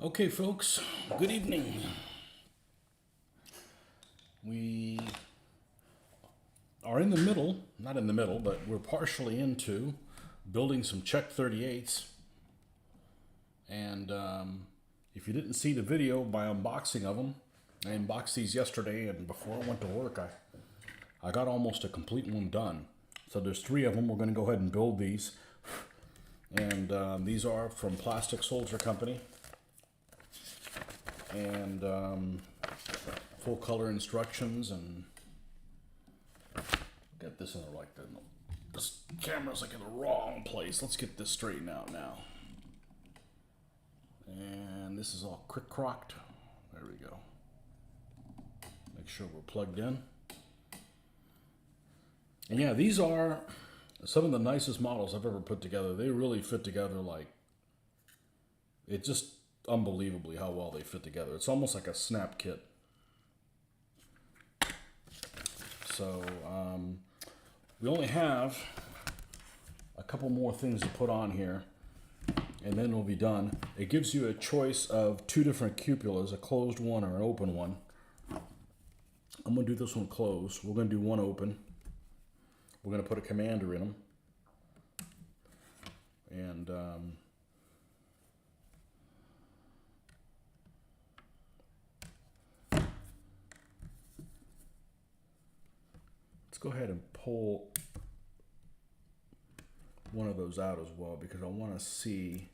Okay, folks, good evening. We are in the middle, not in the middle, but we're partially into building some Czech 38s. And if you didn't see the video, my unboxing of them, I unboxed these yesterday, and before I went to work, I got almost a complete one done. So there's 3 of them. We're going to go ahead and build these. And these are from Plastic Soldier Company. And full color instructions, and get this in the right. This camera's like in the wrong place. Let's get this straightened out now. And this is all crick-crocked. There we go. Make sure we're plugged in. And yeah, these are some of the nicest models I've ever put together. They really fit together like, it just unbelievably how well they fit together. It's almost like a snap kit. So we only have a couple more things to put on here, and then we'll be done. It gives you a choice of 2 different cupolas, a closed one or an open one. I'm going to do this one closed. We're going to do one open. We're going to put a commander in them. And let's go ahead and pull one of those out as well, because I want to see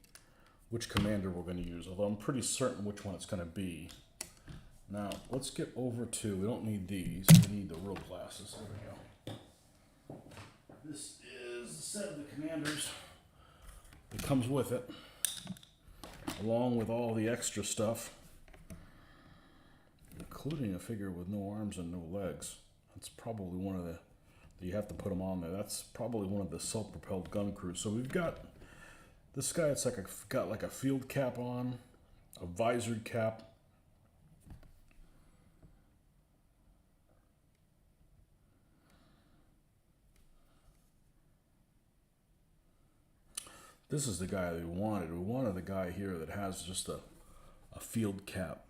which commander we're going to use, although I'm pretty certain which one it's going to be. Now, let's get over to, we don't need these, we need the real glasses. There we go. This is the set of the commanders that comes with it, along with all the extra stuff, including a figure with no arms and no legs. That's probably one of the, you have to put them on there. That's probably one of the self-propelled gun crews. So we've got this guy. It's like got like a field cap on, a visored cap. This is the guy that we wanted. We wanted the guy here that has just a field cap.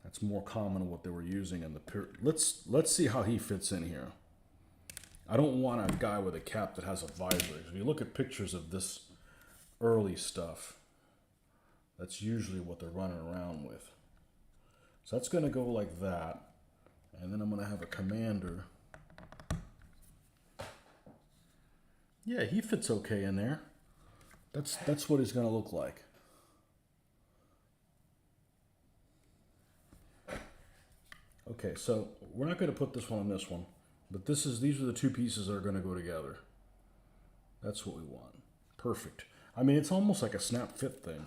That's more common what they were using in the period. Let's see how he fits in here. I don't want a guy with a cap that has a visor. If you look at pictures of this early stuff, that's usually what they're running around with. So that's going to go like that. And then I'm going to have a commander. Yeah, he fits okay in there. That's what he's going to look like. Okay, so we're not going to put this one on this one, but these are the 2 pieces that are going to go together. That's what we want. Perfect. I mean, it's almost like a snap fit thing.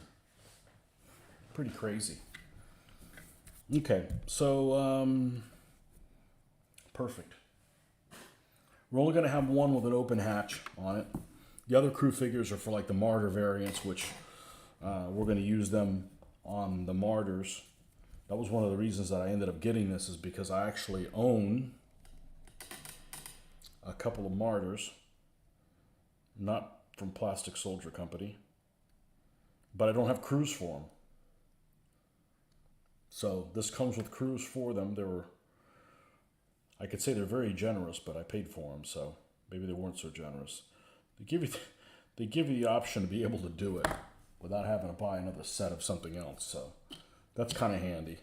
Pretty crazy. Okay, so perfect. We're only going to have one with an open hatch on it. The other crew figures are for like the Martyr variants, which we're going to use them on the Martyrs. That was one of the reasons that I ended up getting this, is because I actually own a couple of Martyrs, not from Plastic Soldier Company, but I don't have crews for them. So this comes with crews for them. I could say they're very generous, but I paid for them, so maybe they weren't so generous. They give you the option to be able to do it without having to buy another set of something else, so that's kind of handy.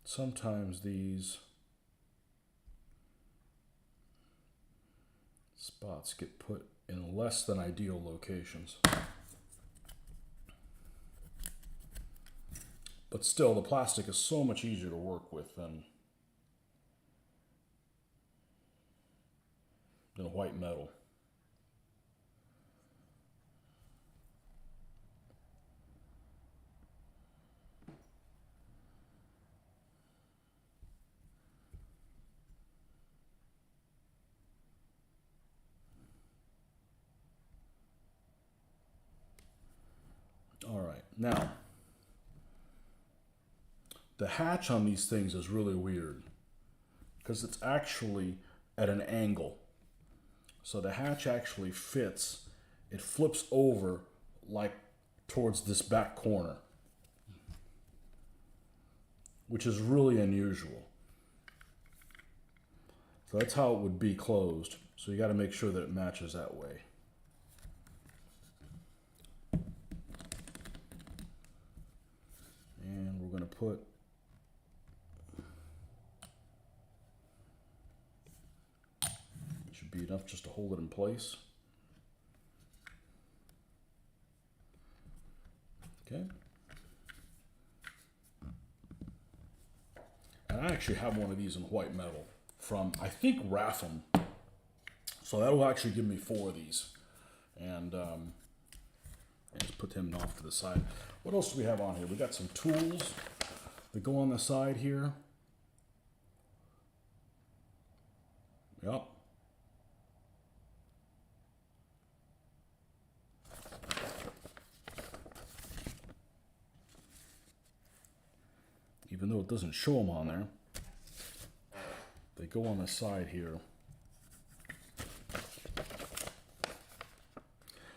Sometimes these spots get put in less than ideal locations. But still, the plastic is so much easier to work with than white metal. Now, the hatch on these things is really weird because it's actually at an angle. So the hatch actually fits, it flips over like towards this back corner, which is really unusual. So that's how it would be closed. So you got to make sure that it matches that way. And we're going to put should be enough just to hold it in place. Okay. And I actually have one of these in white metal from, I think, Raffin. So that'll actually give me 4 of these. And just put him off to the side. What else do we have on here? We got some tools that go on the side here. Yep. Even though it doesn't show them on there, they go on the side here.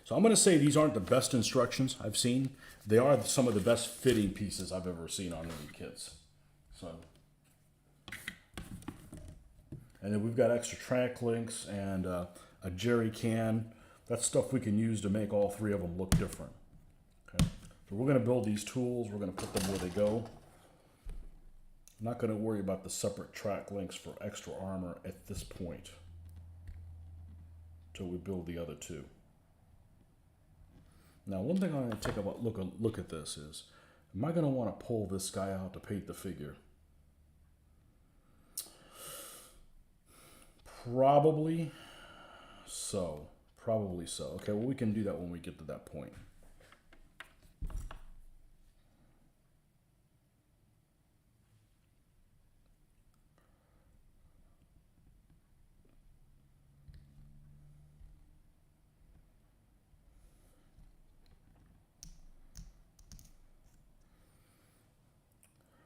So I'm going to say these aren't the best instructions I've seen. They are some of the best fitting pieces I've ever seen on any kits. So, and then we've got extra track links and a jerry can. That's stuff we can use to make all 3 of them look different. Okay. So we're going to build these tools. We're going to put them where they go. I'm not going to worry about the separate track links for extra armor at this point until we build the other 2. Now, one thing I'm going to take a look at this is, am I going to want to pull this guy out to paint the figure? Probably so. Probably so. Okay, well, we can do that when we get to that point.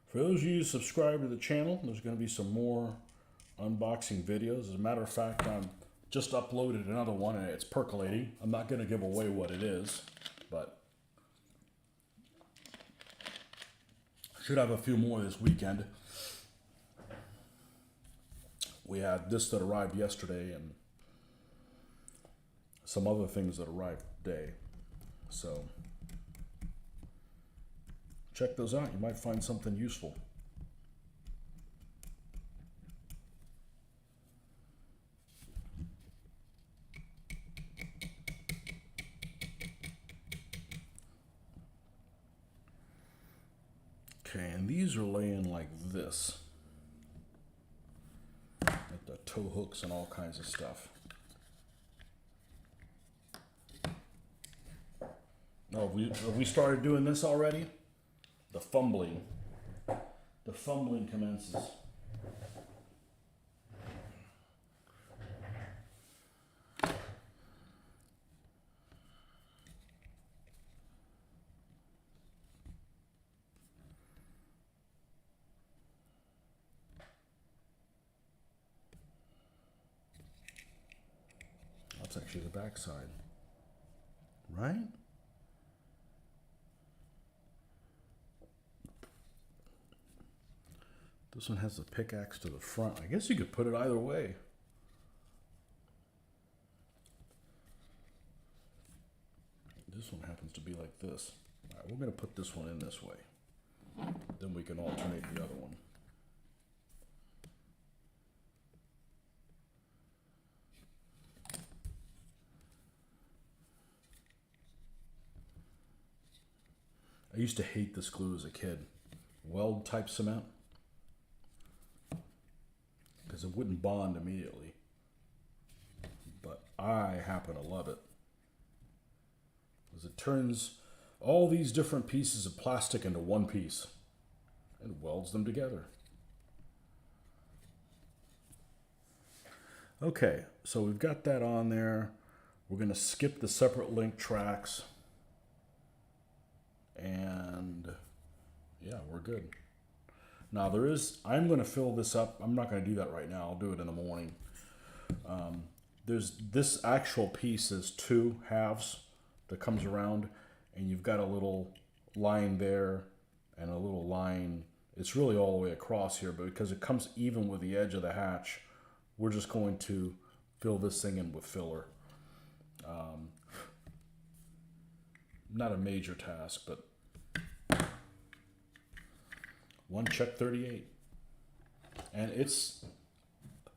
For those of you who subscribe to the channel, there's going to be some more unboxing videos. As a matter of fact, I'm just uploaded another one and it's percolating. I'm not going to give away what it is, but should have a few more this weekend. We had this that arrived yesterday and some other things that arrived today. So check those out. You might find something useful. Okay, and these are laying like this. With the tow hooks and all kinds of stuff. Oh, have we started doing this already? The fumbling. The fumbling commences. That's actually the back side. Right? This one has the pickaxe to the front. I guess you could put it either way. This one happens to be like this. All right, we're going to put this one in this way. Then we can alternate the other one. I used to hate this glue as a kid. Weld type cement. Because it wouldn't bond immediately. But I happen to love it. Because it turns all these different pieces of plastic into one piece. And welds them together. Okay, so we've got that on there. We're going to skip the separate link tracks. And yeah, we're good. Now I'm going to fill this up. I'm not going to do that right now. I'll do it in the morning. There's this actual piece is 2 halves that comes around, and you've got a little line there and a little line. It's really all the way across here, but because it comes even with the edge of the hatch, we're just going to fill this thing in with filler. Not a major task, but one Czech 38. And it's,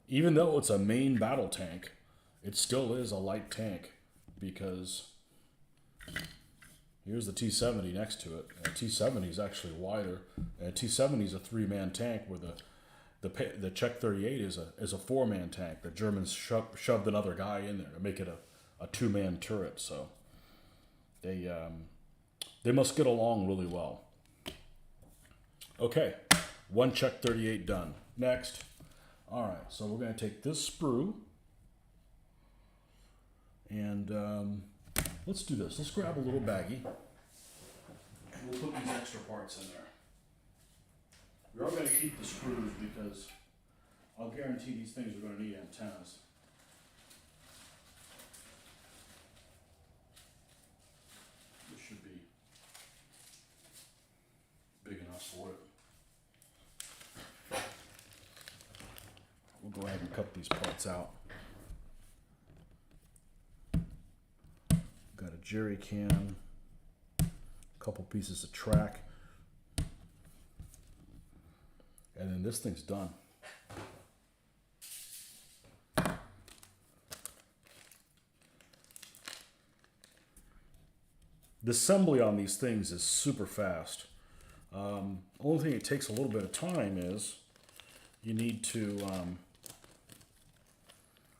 even though it's a main battle tank, it still is a light tank, because here's the T-70 next to it. And the T-70 is actually wider. And the T-70 is a 3-man tank, where the Czech 38 is a 4-man tank. The Germans shoved another guy in there to make it a 2-man turret. So they must get along really well. Okay, one Czech 38 done. Next. All right, so we're going to take this sprue, and let's do this. Let's grab a little baggie. We'll put these extra parts in there. We are going to keep the screws because I'll guarantee these things are going to need antennas. This should be big enough for it. We'll go ahead and cut these parts out. Got a jerry can, a couple pieces of track, and then this thing's done. The assembly on these things is super fast. Only thing it takes a little bit of time is you need to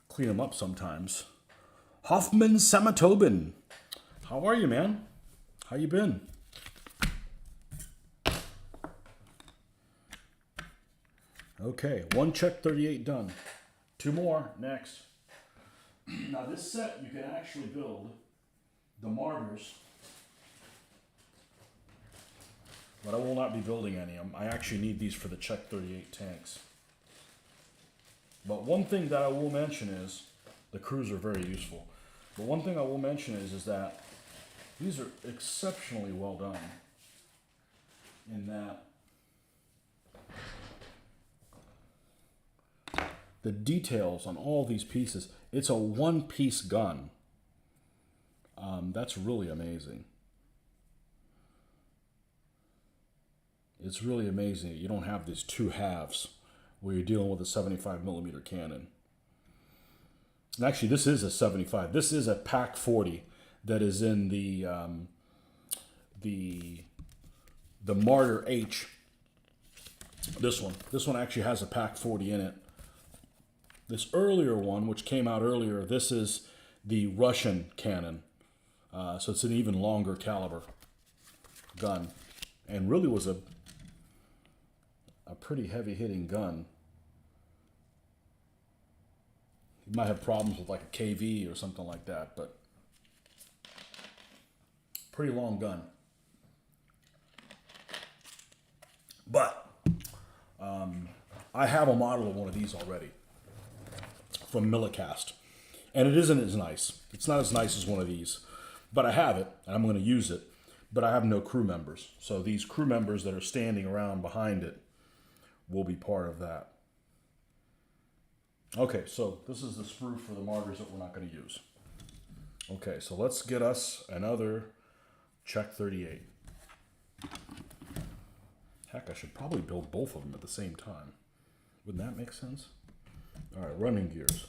clean them up sometimes. Hoffman Samatobin, how are you, man? How you been? Okay, one Czech 38 done. 2 more next. Now this set you can actually build the martyrs, but I will not be building any of them. I actually need these for the Czech 38 tanks. But one thing that I will mention is, the crews are very useful. But one thing I will mention is that these are exceptionally well done in that the details on all these pieces, it's a 1-piece gun. That's really amazing. It's really amazing that you don't have these 2 halves where you're dealing with a 75mm cannon. And actually, this is a 75. This is a Pack 40 that is in the Martyr H. This one actually has a Pack 40 in it. This earlier one, which came out earlier, this is the Russian cannon. So it's an even longer caliber gun, and really was a pretty heavy-hitting gun. You might have problems with like a KV or something like that, but pretty long gun. But I have a model of one of these already from Millicast, and it isn't as nice. It's not as nice as one of these, but I have it, and I'm going to use it, but I have no crew members. So these crew members that are standing around behind it will be part of that. Okay, so this is the sprue for the martyrs that we're not going to use. Okay, so let's get us another Czech 38. Heck, I should probably build both of them at the same time. Wouldn't that make sense? All right, running gears.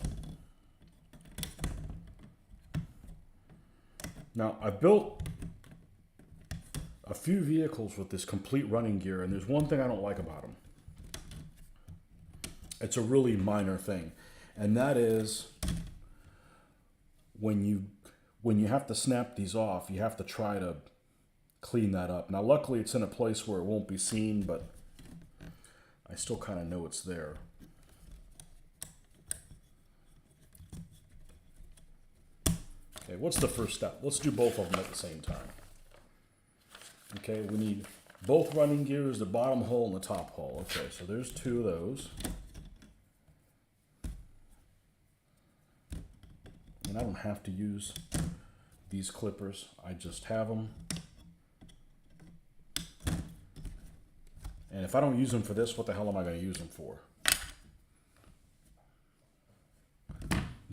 Now, I've built a few vehicles with this complete running gear, and there's one thing I don't like about them. It's a really minor thing, and that is when you have to snap these off, you have to try to clean that up. Now, luckily, it's in a place where it won't be seen, but I still kind of know it's there. Okay, what's the first step? Let's do both of them at the same time. Okay, we need both running gears, the bottom hole and the top hole. Okay, so there's 2 of those. And I don't have to use these clippers. I just have them. And if I don't use them for this, what the hell am I going to use them for?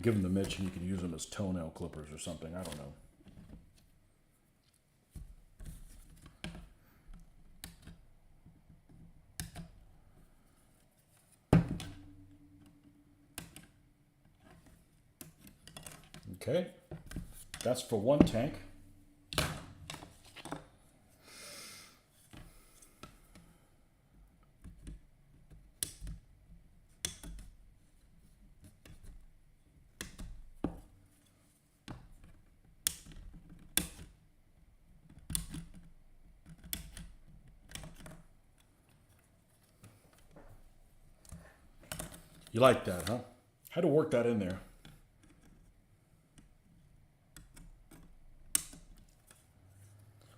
Give them to Mitch and you can use them as toenail clippers or something. I don't know. Okay, that's for one tank. You like that, huh? Had to work that in there.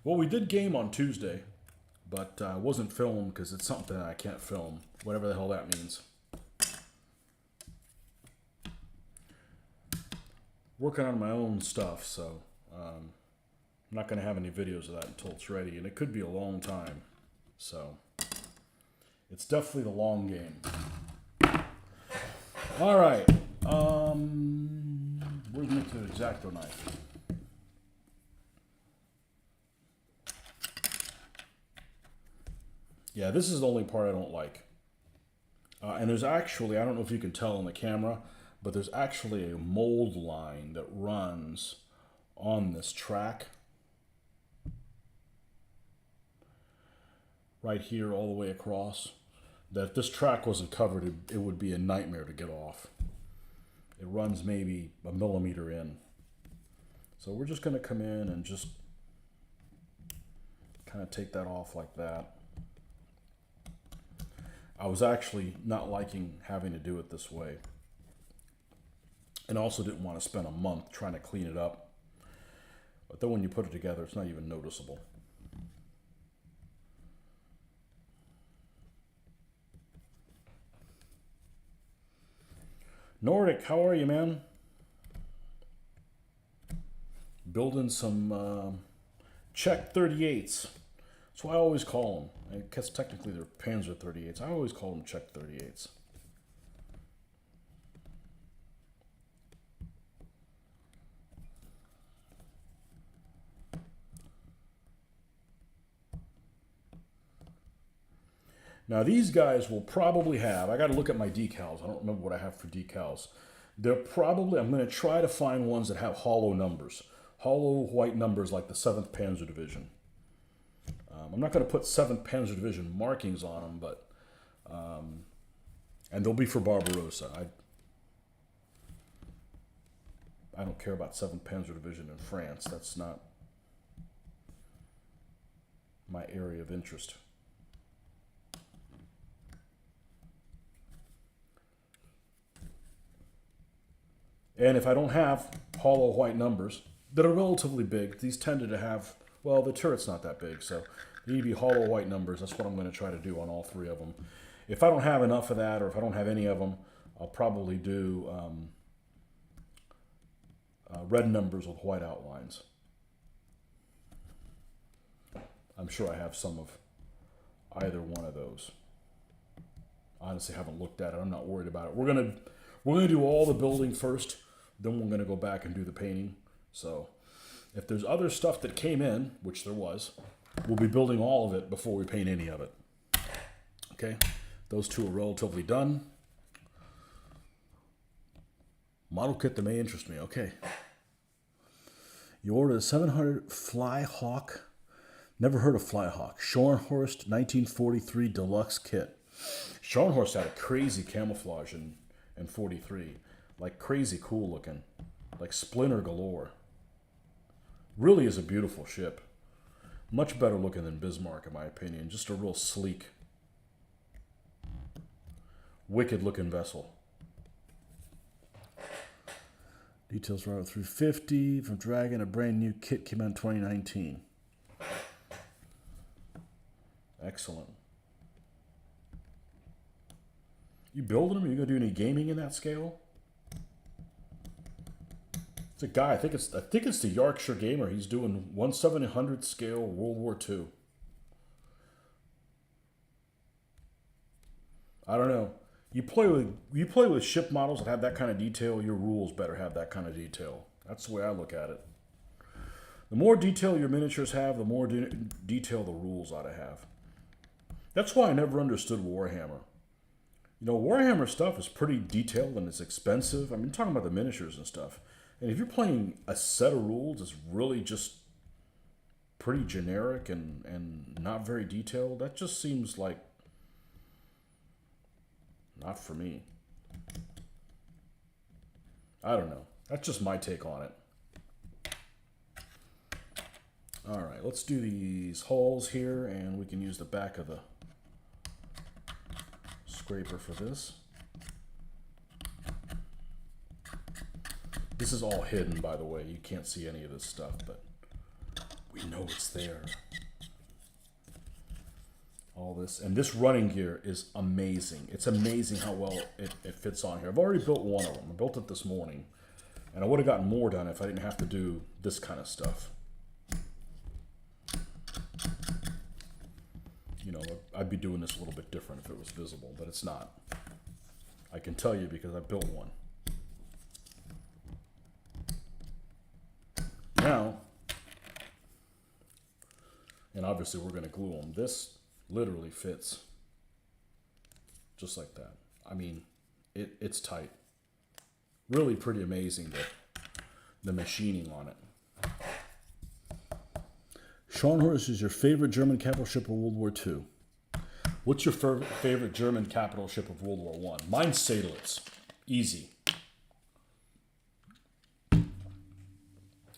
Well, we did game on Tuesday, but wasn't filmed because it's something that I can't film, whatever the hell that means. Working on my own stuff, so I'm not going to have any videos of that until it's ready, and it could be a long time. So it's definitely the long game. All right. Where's my X-Acto knife? Yeah, this is the only part I don't like. And there's actually, I don't know if you can tell on the camera, but there's actually a mold line that runs on this track. Right here all the way across. That if this track wasn't covered, it would be a nightmare to get off. It runs maybe a millimeter in. So we're just going to come in and just kind of take that off like that. I was actually not liking having to do it this way. And also didn't want to spend a month trying to clean it up. But then when you put it together, it's not even noticeable. Nordic, how are you, man? Building some Czech 38s. That's what I always call them. I guess technically they're Panzer 38s. I always call them Czech 38s. Now these guys will probably have, I got to look at my decals. I don't remember what I have for decals. They're probably, I'm going to try to find ones that have hollow numbers. Hollow white numbers like the 7th Panzer Division. I'm not going to put 7th Panzer Division markings on them, but, and they'll be for Barbarossa. I don't care about 7th Panzer Division in France. That's not my area of interest. And if I don't have hollow white numbers that are relatively big, these tended to have, well, the turret's not that big, so they need to be hollow white numbers. That's what I'm going to try to do on all 3 of them. If I don't have enough of that, or if I don't have any of them, I'll probably do red numbers with white outlines. I'm sure I have some of either one of those. Honestly, I haven't looked at it. I'm not worried about it. We're gonna do all the building first, then we're gonna go back and do the painting. So if there's other stuff that came in, which there was, we'll be building all of it before we paint any of it. Okay, those 2 are relatively done. Model kit that may interest me. Okay. You ordered a 700 Flyhawk. Never heard of Flyhawk. Scharnhorst 1943 deluxe kit. Scharnhorst had a crazy camouflage in 43. Like crazy cool looking. Like splinter galore. Really is a beautiful ship. Much better looking than Bismarck in my opinion. Just a real sleek, wicked looking vessel. Details right through 50 from Dragon. A brand new kit came out in 2019. Excellent. You building them? Are you gonna do any gaming in that scale? It's a guy. I think it's the Yorkshire Gamer. He's doing 1/700 scale World War II. I don't know. You play with ship models that have that kind of detail. Your rules better have that kind of detail. That's the way I look at it. The more detail your miniatures have, the more detail the rules ought to have. That's why I never understood Warhammer. You know, Warhammer stuff is pretty detailed and it's expensive. I mean, talking about the miniatures and stuff. And if you're playing a set of rules that's really just pretty generic and not very detailed, that just seems like not for me. I don't know. That's just my take on it. All right, let's do these holes here, and we can use the back of the scraper for this. This is all hidden, by the way. You can't see any of this stuff, but we know it's there. All this, and this running gear is amazing. It's amazing how well it fits on here. I've already built one of them. I built it this morning, and I would have gotten more done if I didn't have to do this kind of stuff. You know, I'd be doing this a little bit different if it was visible, but it's not. I can tell you because I built one. Now, and obviously we're going to glue them. This literally fits just like that. I mean, it's tight. Really pretty amazing, the machining on it. Sean Horst is your favorite German capital ship of World War II. What's your favorite German capital ship of World War I? Mine's Seydlitz. Easy.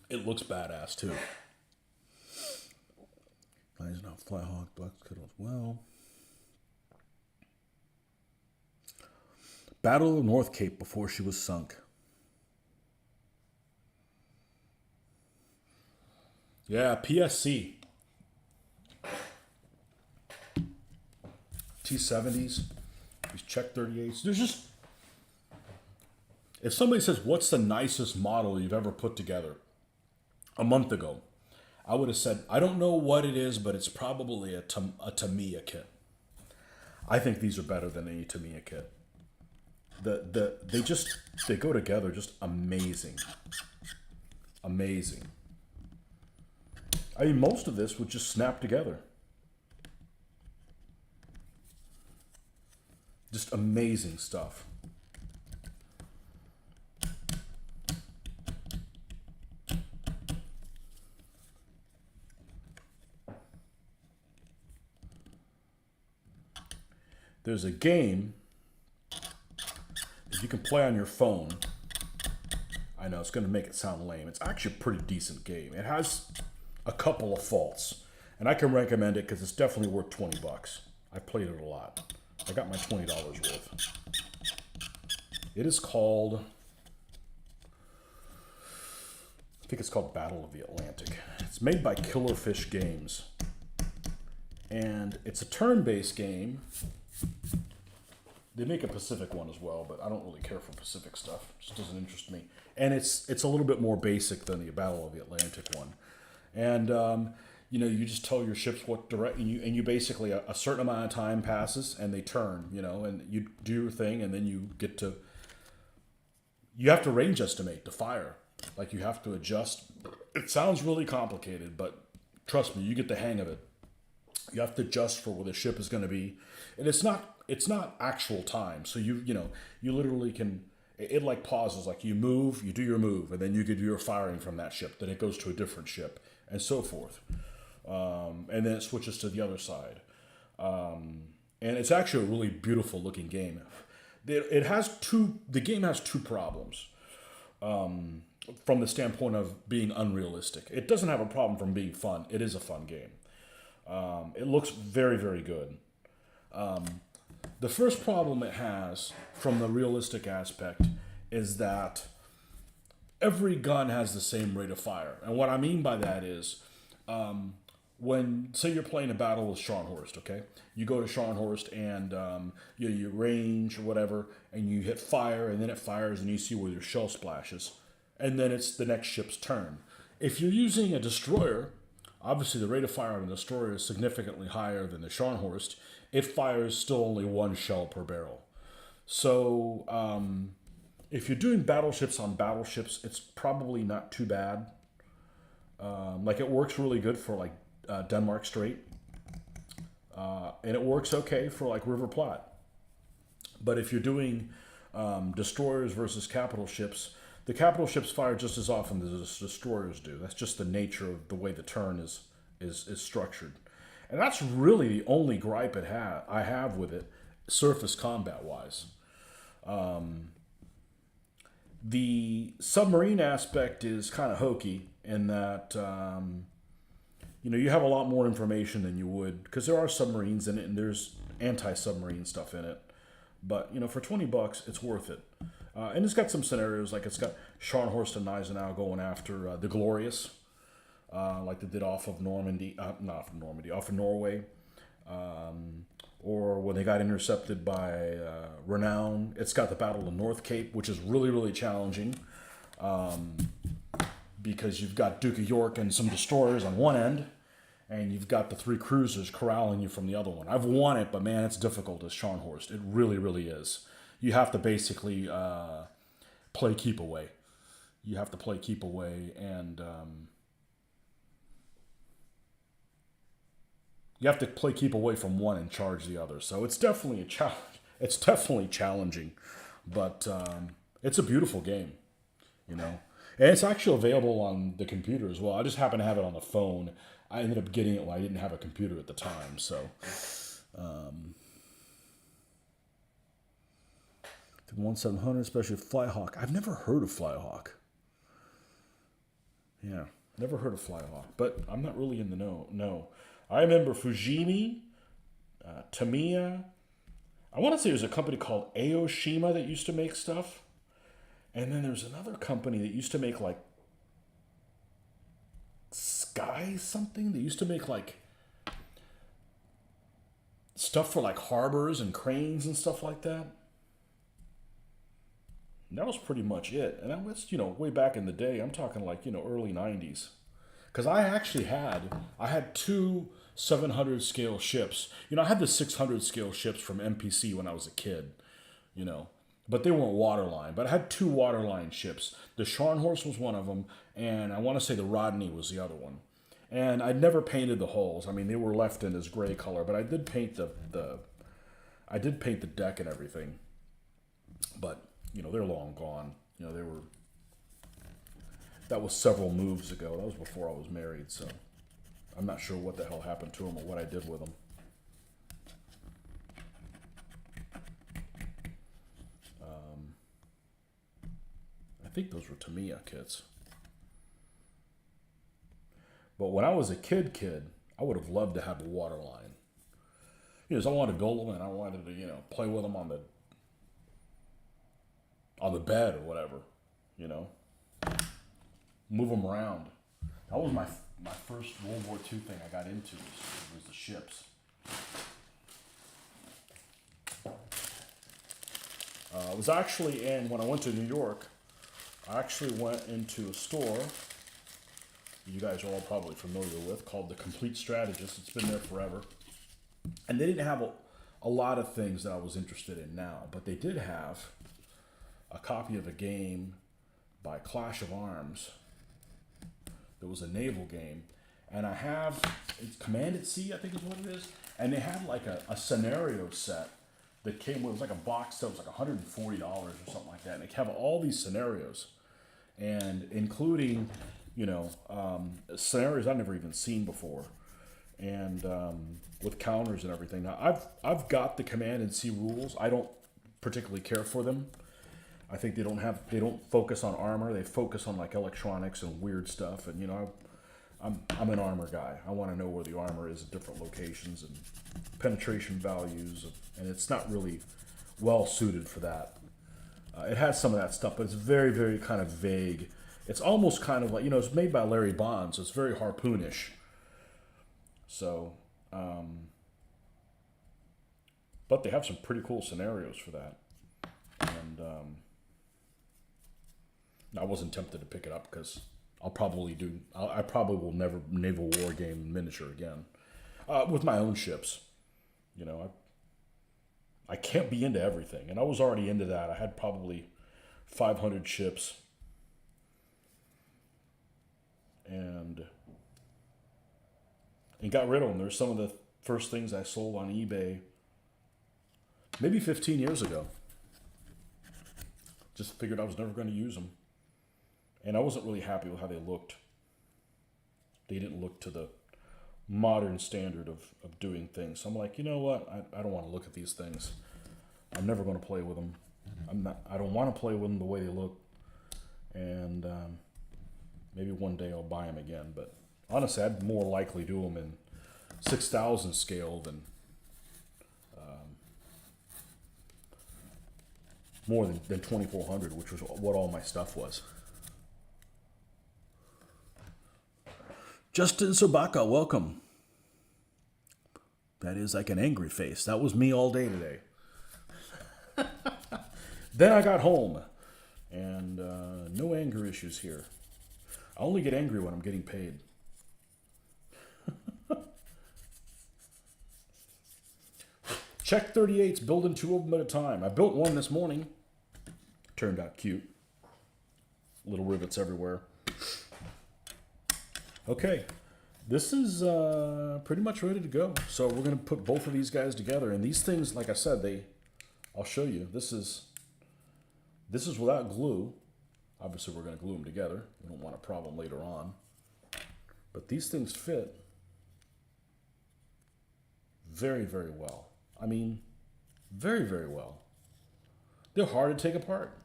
It looks badass too. Eisenhower, Flyhawk, Black Kettle as well. Battle of North Cape before she was sunk. Yeah, PSC. T-70s. These Czech 38s. There's just... If somebody says, what's the nicest model you've ever put together? A month ago, I would have said, I don't know what it is, but it's probably a Tamiya kit. I think these are better than any Tamiya kit. They go together just amazing. Amazing. I mean, most of this would just snap together. Just amazing stuff. There's a game that you can play on your phone. I know it's going to make it sound lame. It's actually a pretty decent game. It has a couple of faults, and I can recommend it because it's definitely worth 20 bucks. I played it a lot. I got my $20 worth. It is called, I think it's called Battle of the Atlantic. It's made by Killerfish Games, and it's a turn-based game. They make a Pacific one as well, but I don't really care for Pacific stuff. It just doesn't interest me. And it's a little bit more basic than the Battle of the Atlantic one. And you know, you just tell your ships what direction, and you basically a certain amount of time passes and they turn, you know, and you do your thing, and then you have to range estimate to fire. Like, you have to adjust. It sounds really complicated, but trust me, you get the hang of it. You have to adjust for where the ship is going to be, and it's not actual time. So you literally can. It like pauses, like you move, you do your move, and then you could do your firing from that ship. Then it goes to a different ship, and so forth. And then it switches to the other side. And it's actually a really beautiful looking game. The game has two problems. From the standpoint of being unrealistic. It doesn't have a problem from being fun. It is a fun game. It looks very, very good. The first problem it has from the realistic aspect is that every gun has the same rate of fire. And what I mean by that is when, say you're playing a battle with Scharnhorst, okay? You go to Scharnhorst and you range or whatever, and you hit fire, and then it fires, and you see where your shell splashes, and then it's the next ship's turn. If you're using a destroyer, obviously the rate of fire on a destroyer is significantly higher than the Scharnhorst. It fires still only one shell per barrel. So if you're doing battleships on battleships, it's probably not too bad. Like it works really good for like Denmark Strait, and it works okay for like River Plate. But if you're doing destroyers versus capital ships, the capital ships fire just as often as the destroyers do. That's just the nature of the way the turn is structured, and that's really the only gripe I have with it, surface combat wise. The submarine aspect is kind of hokey in that you have a lot more information than you would, because there are submarines in it and there's anti-submarine stuff in it. But for $20, it's worth it. And it's got some scenarios, like it's got Scharnhorst and Gneisenau going after the Glorious, like they did off of Normandy, not from Normandy, off of Norway, or when they got intercepted by Renown. It's got the Battle of North Cape, which is really, really challenging, because you've got Duke of York and some destroyers on one end, and you've got the three cruisers corralling you from the other one. I've won it, but man, it's difficult as Scharnhorst. It really, really is. You have to basically play keep away. You have to play keep away, and you have to play keep away from one and charge the other. So it's definitely a challenge. It's definitely challenging, but it's a beautiful game, and it's actually available on the computer as well. I just happen to have it on the phone. I ended up getting it when I didn't have a computer at the time. So, the 1700, especially Flyhawk. I've never heard of Flyhawk. Yeah, never heard of Flyhawk, but I'm not really in the know. No, I remember Fujimi, Tamiya. I want to say there's a company called Aoshima that used to make stuff. And then there's another company that used to make like Sky something. They used to make like stuff for like harbors and cranes and stuff like that. And that was pretty much it. And that was, way back in the day. I'm talking like, early 90s. Because I had two 700 scale ships. I had the 600 scale ships from MPC when I was a kid, but they weren't waterline. But I had two waterline ships. The Scharnhorst was one of them, and I want to say the Rodney was the other one. And I'd never painted the hulls. I mean, they were left in this gray color, but I did paint the deck and everything. But they're long gone. They were. That was several moves ago. That was before I was married, so I'm not sure what the hell happened to them or what I did with them. I think those were Tamiya kits. But when I was a kid, I would have loved to have a waterline. So I wanted to build them and I wanted to, play with them on the bed or whatever, move them around. That was my first World War II thing I got into was the ships. It was actually when I went to New York, I actually went into a store you guys are all probably familiar with called The Complete Strategist. It's been there forever. And they didn't have a lot of things that I was interested in now, but they did have a copy of a game by Clash of Arms. It was a naval game. And it's Command at Sea, I think is what it is. And they had like a scenario set that came with, it was like a box that was like $140 or something like that. And they have all these scenarios, and including, scenarios I've never even seen before, and with counters and everything. Now I've got the Command and C rules. I don't particularly care for them. I think they don't focus on armor. They focus on like electronics and weird stuff. And I'm an armor guy. I want to know where the armor is at different locations and penetration values, and it's not really well suited for that. It has some of that stuff, but it's very, very kind of vague. It's almost kind of like, it's made by Larry Bond, so it's very harpoonish. So, but they have some pretty cool scenarios for that. And I wasn't tempted to pick it up because I probably will never naval war game miniature again with my own ships. You know, I can't be into everything, and I was already into that. I had probably 500 ships, and got rid of them. There's some of the first things I sold on eBay maybe 15 years ago. Just figured I was never going to use them. And I wasn't really happy with how they looked. They didn't look to the modern standard of doing things. So I'm like, you know what? I don't want to look at these things. I'm never going to play with them. I don't want to play with them the way they look. And maybe one day I'll buy them again. But honestly, I'd more likely do them in 6,000 scale than more than 2,400, which was what all my stuff was. Justin Sobaka, welcome. That is like an angry face. That was me all day today. Then I got home, and no anger issues here. I only get angry when I'm getting paid. Check 38s, building 2 of them at a time. I built one this morning. Turned out cute. Little rivets everywhere. Okay, this is pretty much ready to go. So we're going to put both of these guys together. And these things, like I said, I'll show you. This is without glue. Obviously, we're going to glue them together. We don't want a problem later on. But these things fit very, very well. I mean, very, very well. They're hard to take apart.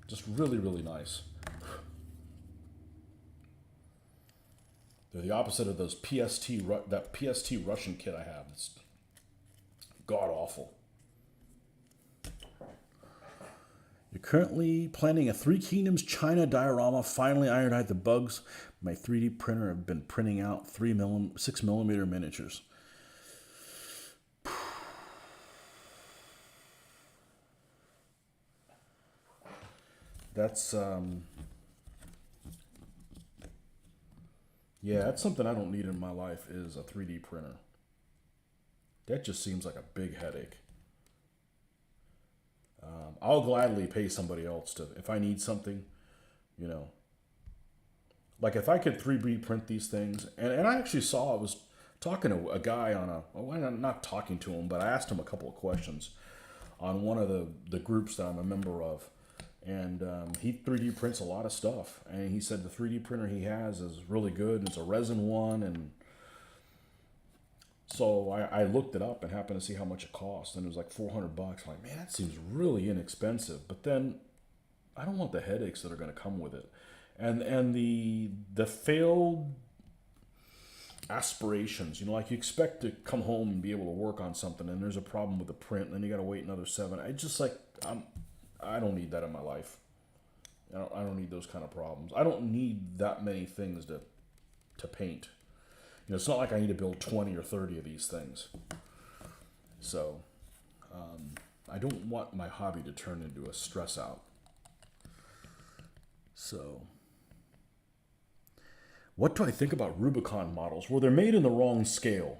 Just really, really nice. They're the opposite of those that PST Russian kit I have. It's god awful. You're currently planning a Three Kingdoms China diorama. Finally ironed out the bugs. My 3D printer have been printing out 6mm miniatures. That's yeah, that's something I don't need in my life is a 3D printer. That just seems like a big headache. I'll gladly pay somebody else if I need something, you know. Like if I could 3D print these things, and I actually I was talking to a guy not talking to him, but I asked him a couple of questions on one of the groups that I'm a member of. And he 3D prints a lot of stuff. And he said the 3D printer he has is really good. It's a resin one. And so I looked it up and happened to see how much it cost. And it was like $400. I'm like, man, that seems really inexpensive. But then I don't want the headaches that are going to come with it. And the failed aspirations, you know, like you expect to come home and be able to work on something and there's a problem with the print and then you got to wait another 7. I don't need that in my life. I don't need those kind of problems. I don't need that many things to paint. You know, it's not like I need to build 20 or 30 of these things. So, I don't want my hobby to turn into a stress out. So, what do I think about Rubicon models? Well, they're made in the wrong scale.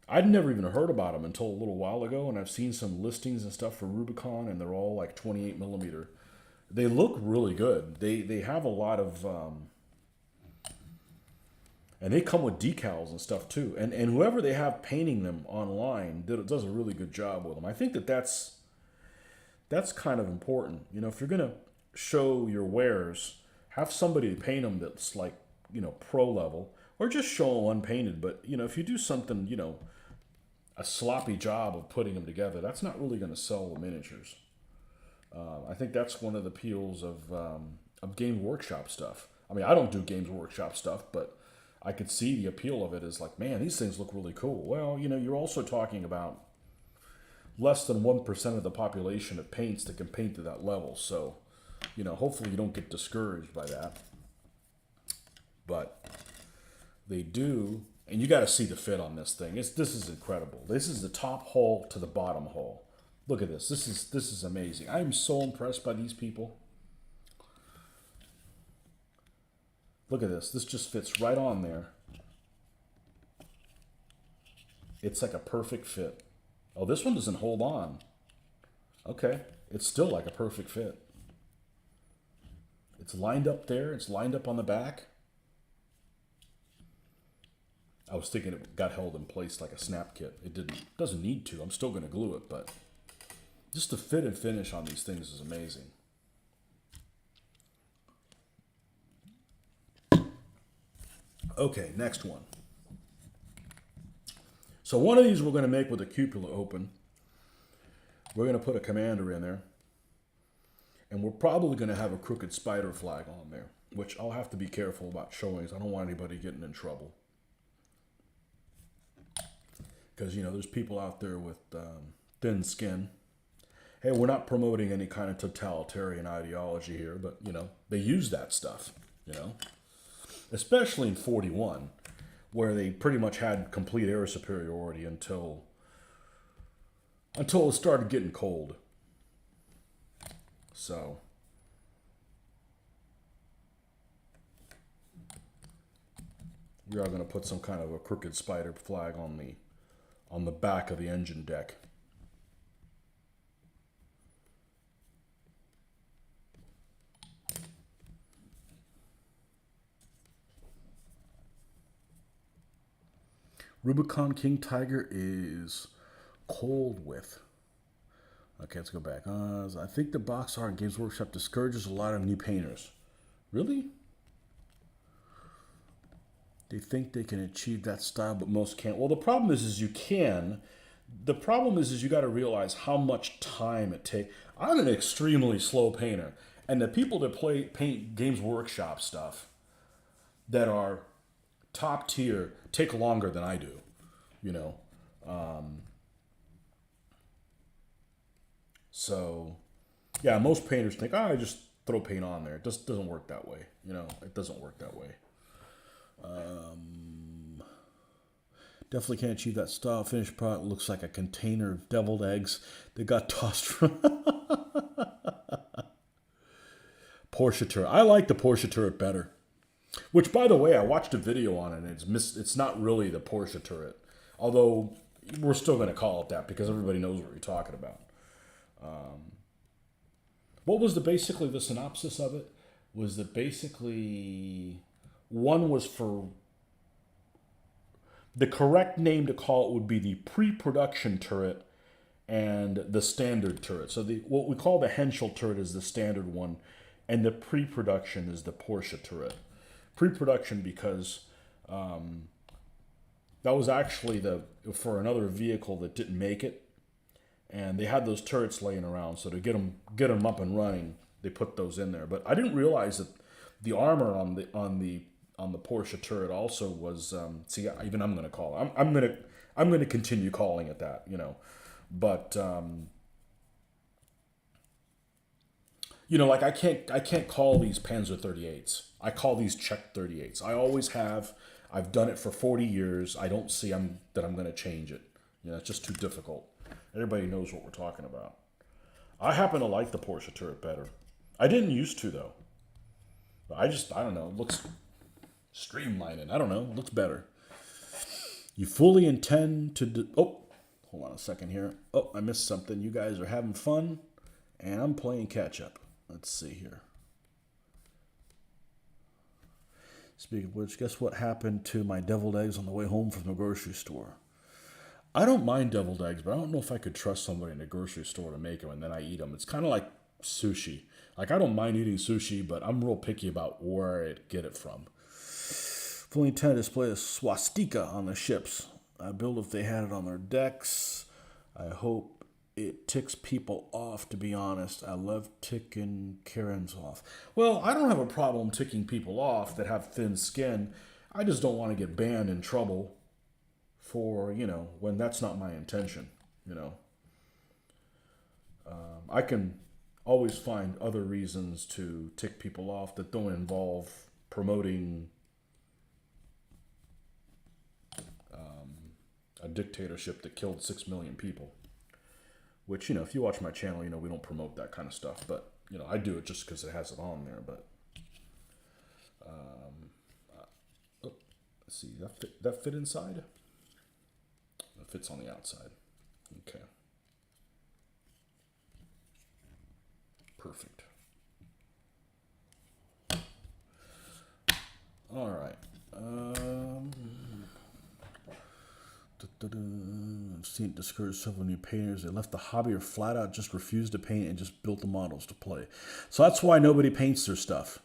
I'd never even heard about them until a little while ago, and I've seen some listings and stuff for Rubicon, and they're all like 28mm. They look really good. They have a lot of, and they come with decals and stuff too. And whoever they have painting them online does a really good job with them. I think that's kind of important. You know, if you're gonna show your wares, have somebody paint them that's like, you know, pro level, or just show them unpainted. But you know, if you do something, you know, a sloppy job of putting them together, that's not really going to sell the miniatures. I think that's one of the appeals of Games Workshop stuff. I mean, I don't do Games Workshop stuff, but I could see the appeal of it as like, man, these things look really cool. Well, you know, you're also talking about less than 1% of the population of paints that can paint to that level. So You know, hopefully you don't get discouraged by that. But they do, and you got to see the fit on this thing. This is incredible. This is the top hole to the bottom hole. Look at this. This is amazing. I am so impressed by these people. Look at this. This just fits right on there. It's like a perfect fit. Oh, this one doesn't hold on. Okay. It's still like a perfect fit. It's lined up there. It's lined up on the back. I was thinking it got held in place like a snap kit. It didn't. It doesn't need to. I'm still going to glue it, but just the fit and finish on these things is amazing. Okay, next one. So one of these we're going to make with the cupola open. We're going to put a commander in there. And we're probably going to have a crooked spider flag on there, which I'll have to be careful about showing, because I don't want anybody getting in trouble. Because, you know, there's people out there with thin skin. Hey, we're not promoting any kind of totalitarian ideology here, but, you know, they use that stuff, you know. Especially in 41, where they pretty much had complete air superiority until it started getting cold. So we are going to put some kind of a crooked spider flag on the back of the engine deck. Rubicon King Tiger is cold with. Okay, let's go back. I think the box art in Games Workshop discourages a lot of new painters. Really? They think they can achieve that style, but most can't. Well, the problem is you can. The problem is you got to realize how much time it takes. I'm an extremely slow painter, and the people that paint Games Workshop stuff that are top tier take longer than I do, you know. So, yeah, most painters think, I just throw paint on there. It just doesn't work that way, you know. It doesn't work that way. Definitely can't achieve that style. Finished product looks like a container of deviled eggs that got tossed from Porsche turret. I like the Porsche turret better. Which, by the way, I watched a video on it, and it's not really the Porsche turret. Although, we're still going to call it that because everybody knows what you're talking about. What was basically the synopsis of it? Was that basically one was for... The correct name to call it would be the pre-production turret and the standard turret. So what we call the Henschel turret is the standard one, and the pre-production is the Porsche turret. Pre-production because that was actually for another vehicle that didn't make it, and they had those turrets laying around. So to get them up and running, they put those in there. But I didn't realize that the armor on the Porsche turret also was see, even I'm going to call it. I'm going to continue calling it that, you know. But you know, like I can't call these Panzer 38s. I call these Czech 38s. I always have. I've done it for 40 years. I don't see that I'm going to change it. You know, it's just too difficult. Everybody knows what we're talking about. I happen to like the Porsche turret better. I didn't used to, though. I don't know. It looks streamlined. I don't know. It looks better. You fully intend to... Oh, hold on a second here. Oh, I missed something. You guys are having fun, and I'm playing catch-up. Let's see here. Speaking of which, guess what happened to my deviled eggs on the way home from the grocery store? I don't mind deviled eggs, but I don't know if I could trust somebody in the grocery store to make them and then I eat them. It's kind of like sushi. Like, I don't mind eating sushi, but I'm real picky about where I get it from. Fully intended to display a swastika on the ships. I build if they had it on their decks. I hope it ticks people off, to be honest. I love ticking Karens off. Well, I don't have a problem ticking people off that have thin skin. I just don't want to get banned in trouble for, you know, when that's not my intention, you know. always find other reasons to tick people off that don't involve promoting a dictatorship that killed 6 million people. Which, you know, if you watch my channel, you know, we don't promote that kind of stuff. But, you know, I do it just because it has it on there. But, let's see, that fit inside? It fits on the outside. Okay. Perfect. All right. I've seen it discourage several new painters. They left the hobby or flat out just refused to paint and just built the models to play. So that's why nobody paints their stuff.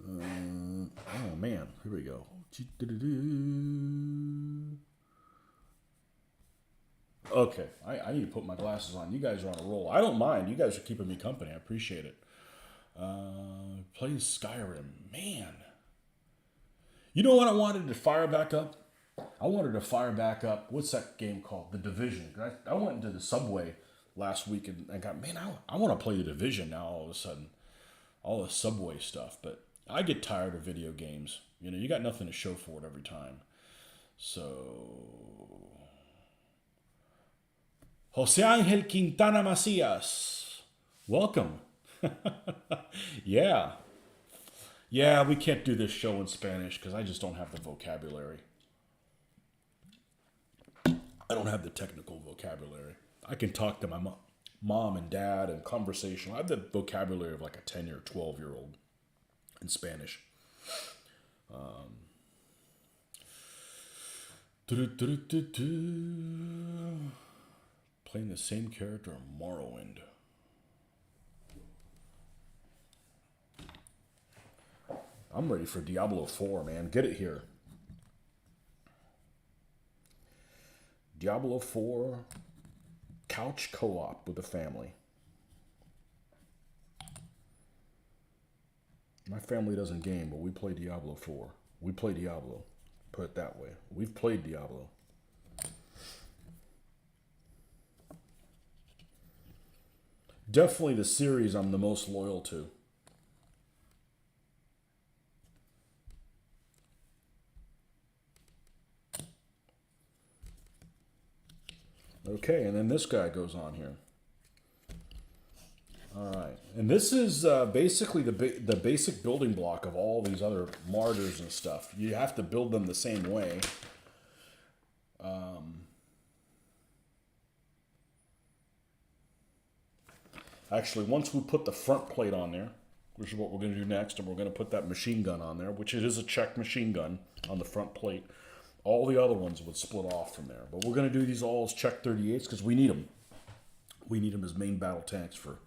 Oh man, here we go. Okay, I need to put my glasses on. You guys are on a roll. I don't mind. You guys are keeping me company. I appreciate it. Playing Skyrim. Man. You know what I wanted to fire back up? I wanted to fire back up, what's that game called? The Division. I went into the Subway last week and I got, man, I want to play the Division now all of a sudden. All the Subway stuff. But I get tired of video games. You know, you got nothing to show for it every time. So... Jose Angel Quintana Macias. Welcome. Yeah. Yeah, we can't do this show in Spanish because I just don't have the vocabulary. I don't have the technical vocabulary. I can talk to my mom and dad and conversational. I have the vocabulary of like a 10 or 12-year-old in Spanish. Playing the same character in Morrowind. I'm ready for Diablo 4, man. Get it here. Diablo 4 couch co-op with the family. My family doesn't game, but we play Diablo 4. We play Diablo. Put it that way. We've played Diablo. Definitely the series I'm the most loyal to. Okay, and then this guy goes on here. All right, and this is basically the basic building block of all these other martyrs and stuff. You have to build them the same way. Actually, once we put the front plate on there, which is what we're going to do next, and we're going to put that machine gun on there, which it is a Czech machine gun on the front plate. All the other ones would split off from there. But we're going to do these all as Czech 38s because we need them. We need them as main battle tanks for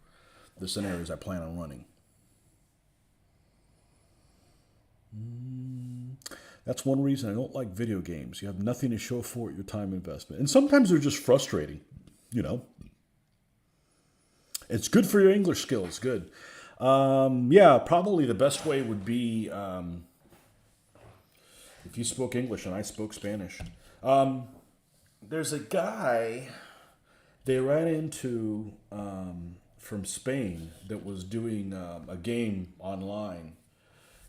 the scenarios I plan on running. That's one reason I don't like video games. You have nothing to show for it, your time investment. And sometimes they're just frustrating, you know. It's good for your English skills, good. Yeah, probably the best way would be if you spoke English and I spoke Spanish. There's a guy they ran into from Spain that was doing a game online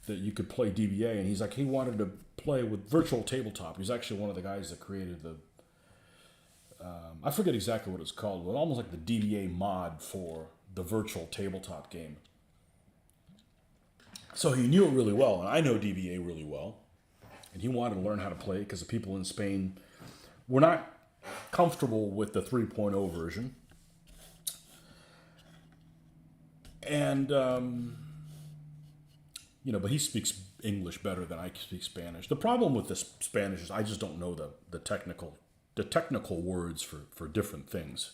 that you could play DBA, and he's like, he wanted to play with virtual tabletop. He's actually one of the guys that created the I forget exactly what it's called, but almost like the DBA mod for the virtual tabletop game. So he knew it really well, and I know DBA really well. And he wanted to learn how to play it because the people in Spain were not comfortable with the 3.0 version. And, you know, but he speaks English better than I speak Spanish. The problem with this Spanish is I just don't know the technical words for different things.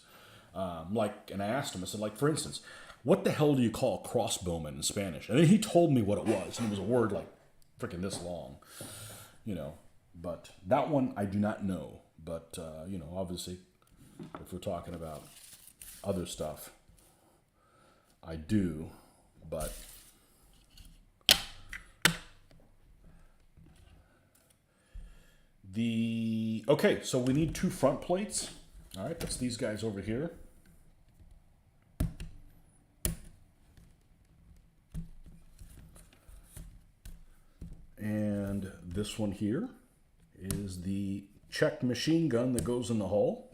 And I asked him, I said, like, for instance, what the hell do you call a crossbowman in Spanish? And then he told me what it was, and it was a word like freaking this long, you know. But that one I do not know. But, you know, obviously, if we're talking about other stuff, I do. But okay, so we need 2 front plates. All right, that's these guys over here. And this one here is the Czech machine gun that goes in the hull.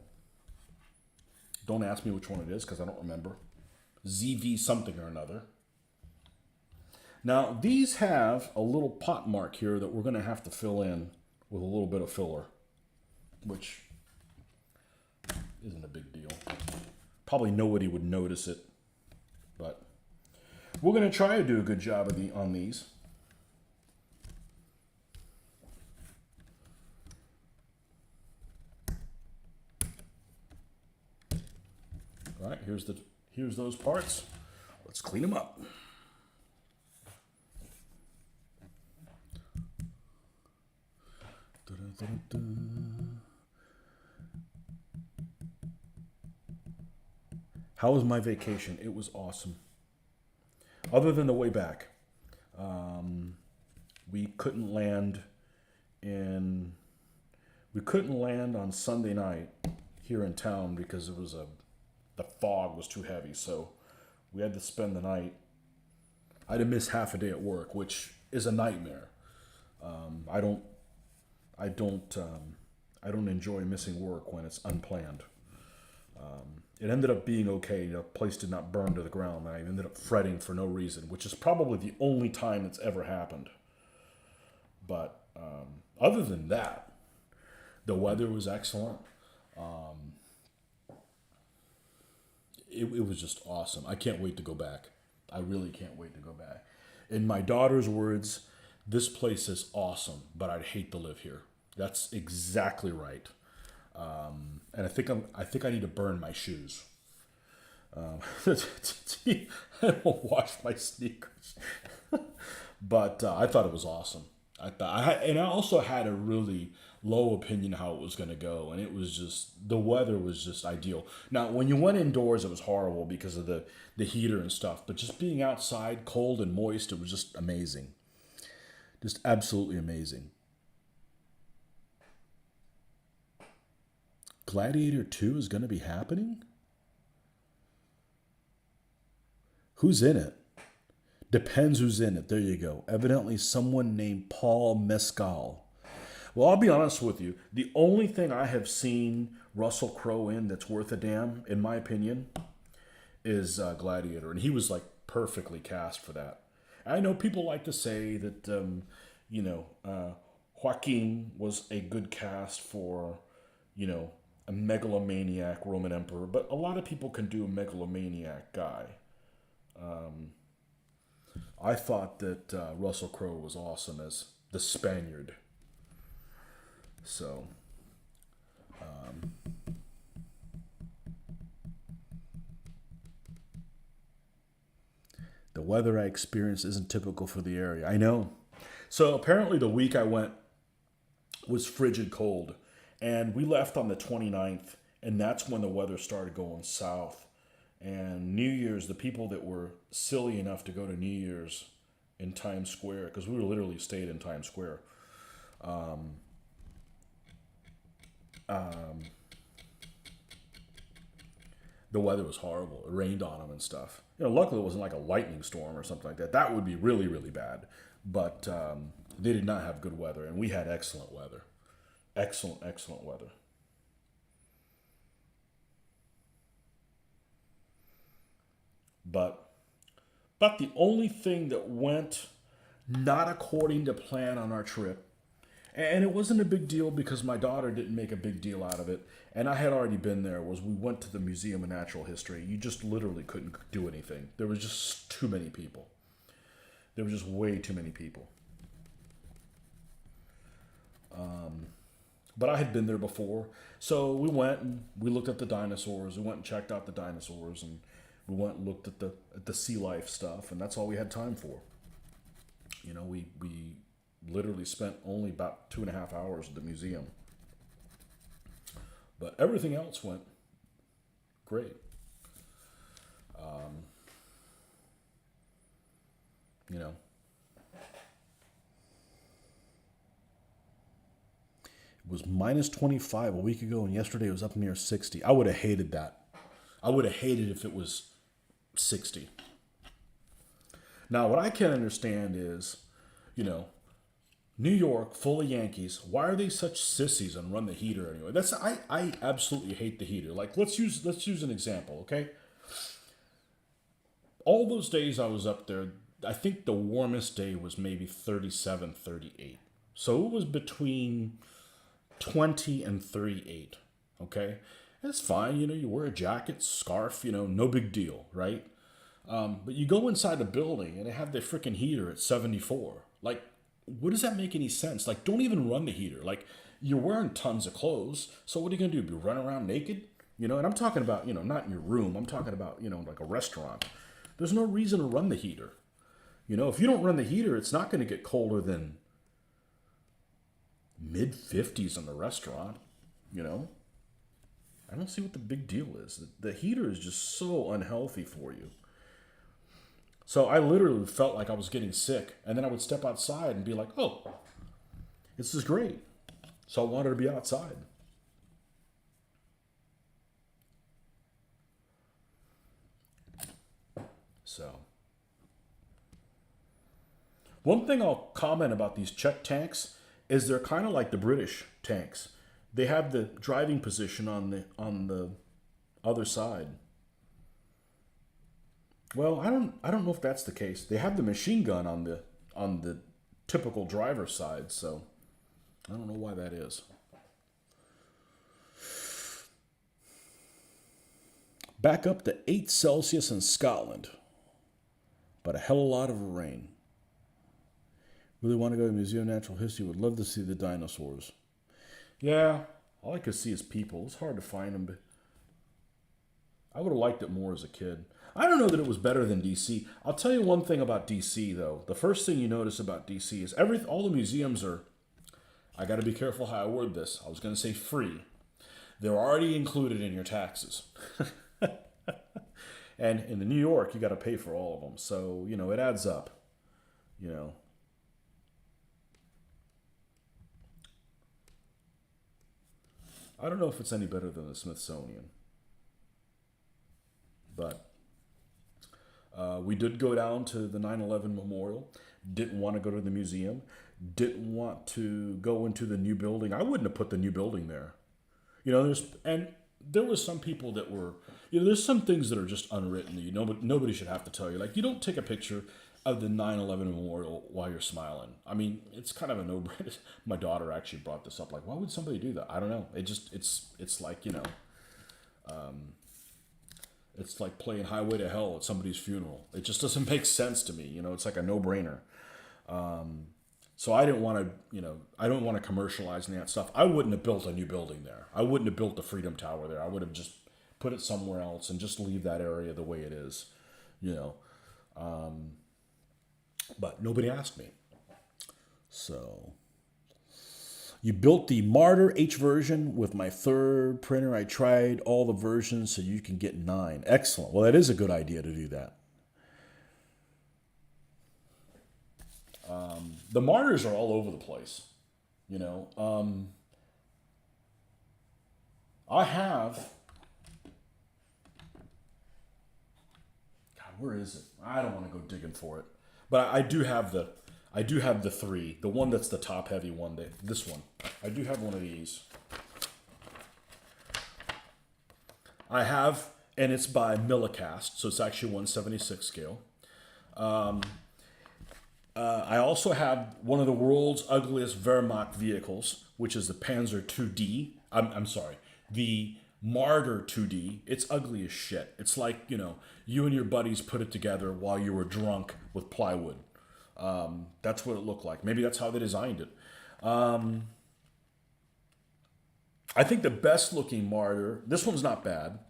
Don't ask me which one it is because I don't remember. ZV something or another. Now, these have a little pot mark here that we're going to have to fill in with a little bit of filler, which isn't a big deal. Probably nobody would notice it, but we're going to try to do a good job on these. All right, here's those parts. Let's clean them up. How was my vacation? It was awesome. Other than the way back, we couldn't land on Sunday night here in town because the fog was too heavy. So we had to spend the night. I had to miss half a day at work, which is a nightmare. I don't enjoy missing work when it's unplanned. It ended up being okay. The place did not burn to the ground. I ended up fretting for no reason, which is probably the only time it's ever happened. But other than that, the weather was excellent. It was just awesome. I can't wait to go back. I really can't wait to go back. In my daughter's words, this place is awesome, but I'd hate to live here. That's exactly right. And I think I need to burn my shoes. I won't wash my sneakers. But I thought it was awesome. I also had a really low opinion how it was going to go, and it was just the weather was just ideal. Now, when you went indoors, it was horrible because of the heater and stuff. But just being outside, cold and moist, it was just amazing. Just absolutely amazing. Gladiator 2 is going to be happening? Who's in it? Depends who's in it. There you go. Evidently someone named Paul Mescal. Well, I'll be honest with you. The only thing I have seen Russell Crowe in that's worth a damn, in my opinion, is Gladiator. And he was like perfectly cast for that. I know people like to say that, Joaquin was a good cast for, a megalomaniac Roman emperor, but a lot of people can do a megalomaniac guy. I thought that Russell Crowe was awesome as the Spaniard. So, the weather I experienced isn't typical for the area. I know. So apparently the week I went was frigid cold. And we left on the 29th, and that's when the weather started going south. And New Year's, the people that were silly enough to go to New Year's in Times Square, because we literally stayed in Times Square, the weather was horrible. It rained on them and stuff. Luckily it wasn't like a lightning storm or something like that. That would be really, really bad. But they did not have good weather, and we had excellent weather. Excellent, excellent weather. But the only thing that went not according to plan on our trip, and it wasn't a big deal because my daughter didn't make a big deal out of it, and I had already been there, was we went to the Museum of Natural History. You just literally couldn't do anything. There was just too many people. There were just way too many people. But I had been there before. So we went and we looked at the dinosaurs. We went and checked out the dinosaurs, and we went and looked at the sea life stuff, and that's all we had time for. We literally spent only about 2.5 hours at the museum. But everything else went great. You know, was minus 25 a week ago, and yesterday it was up near 60. I would have hated that. I would have hated if it was 60. Now, what I can't understand is, you know, New York, full of Yankees. Why are they such sissies and run the heater anyway? I absolutely hate the heater. Like, let's use an example, okay? All those days I was up there, I think the warmest day was maybe 37, 38. So it was between 20 and 38, okay? That's fine, you know, you wear a jacket, scarf, you know, no big deal, right? But you go inside the building and they have the freaking heater at 74. Like, what does that make any sense? Like, don't even run the heater. Like, you're wearing tons of clothes, so what are you going to do? Be run around naked? You know, and I'm talking about, you know, not in your room. I'm talking about, you know, like a restaurant. There's no reason to run the heater. You know, if you don't run the heater, it's not going to get colder than mid 50s in the restaurant, you know? I don't see what the big deal is. The heater is just so unhealthy for you. So I literally felt like I was getting sick. And then I would step outside and be like, oh, this is great. So I wanted to be outside. So one thing I'll comment about these Czech tanks is they're kind of like the British tanks. They have the driving position on the other side. Well, I don't know if that's the case. They have the machine gun on the typical driver's side, so I don't know why that is. Back up to 8 Celsius in Scotland, but a hell of a lot of rain. Really want to go to the Museum of Natural History. Would love to see the dinosaurs. Yeah, all I could see is people. It's hard to find them, but I would have liked it more as a kid. I don't know that it was better than DC. I'll tell you one thing about DC, though. The first thing you notice about DC is all the museums are, I got to be careful how I word this. I was going to say free. They're already included in your taxes. And in the New York, you got to pay for all of them. So, you know, it adds up, you know. I don't know if it's any better than the Smithsonian. But we did go down to the 9/11 memorial. Didn't want to go to the museum. Didn't want to go into the new building. I wouldn't have put the new building there. You know, there was some people that were, you know, there's some things that are just unwritten that nobody should have to tell you. Like, you don't take a picture of the 9/11 memorial while you're smiling. I mean, it's kind of a no-brainer. My daughter actually brought this up. Like, why would somebody do that? I don't know. It's like, you know, it's like playing Highway to Hell at somebody's funeral. It just doesn't make sense to me. You know, it's like a no-brainer. So I didn't want to, you know, I don't want to commercialize any of that stuff. I wouldn't have built a new building there. I wouldn't have built the Freedom Tower there. I would have just put it somewhere else and just leave that area the way it is, you know. But nobody asked me. So you built the Martyr H version with my third printer. I tried all the versions so you can get 9. Excellent. Well, that is a good idea to do that. The Martyrs are all over the place, you know. I have. God, where is it? I don't want to go digging for it, but I do have the 3, the one that's the top heavy one. This one, I do have one of these. I have, and it's by Millicast, so it's actually 1/76 scale. I also have one of the world's ugliest Wehrmacht vehicles, which is the Panzer 2D. I'm sorry, the Martyr 2D. It's ugly as shit. It's like, you know, you and your buddies put it together while you were drunk with plywood. That's what it looked like. Maybe that's how they designed it. I think the best looking Martyr, this one's not bad.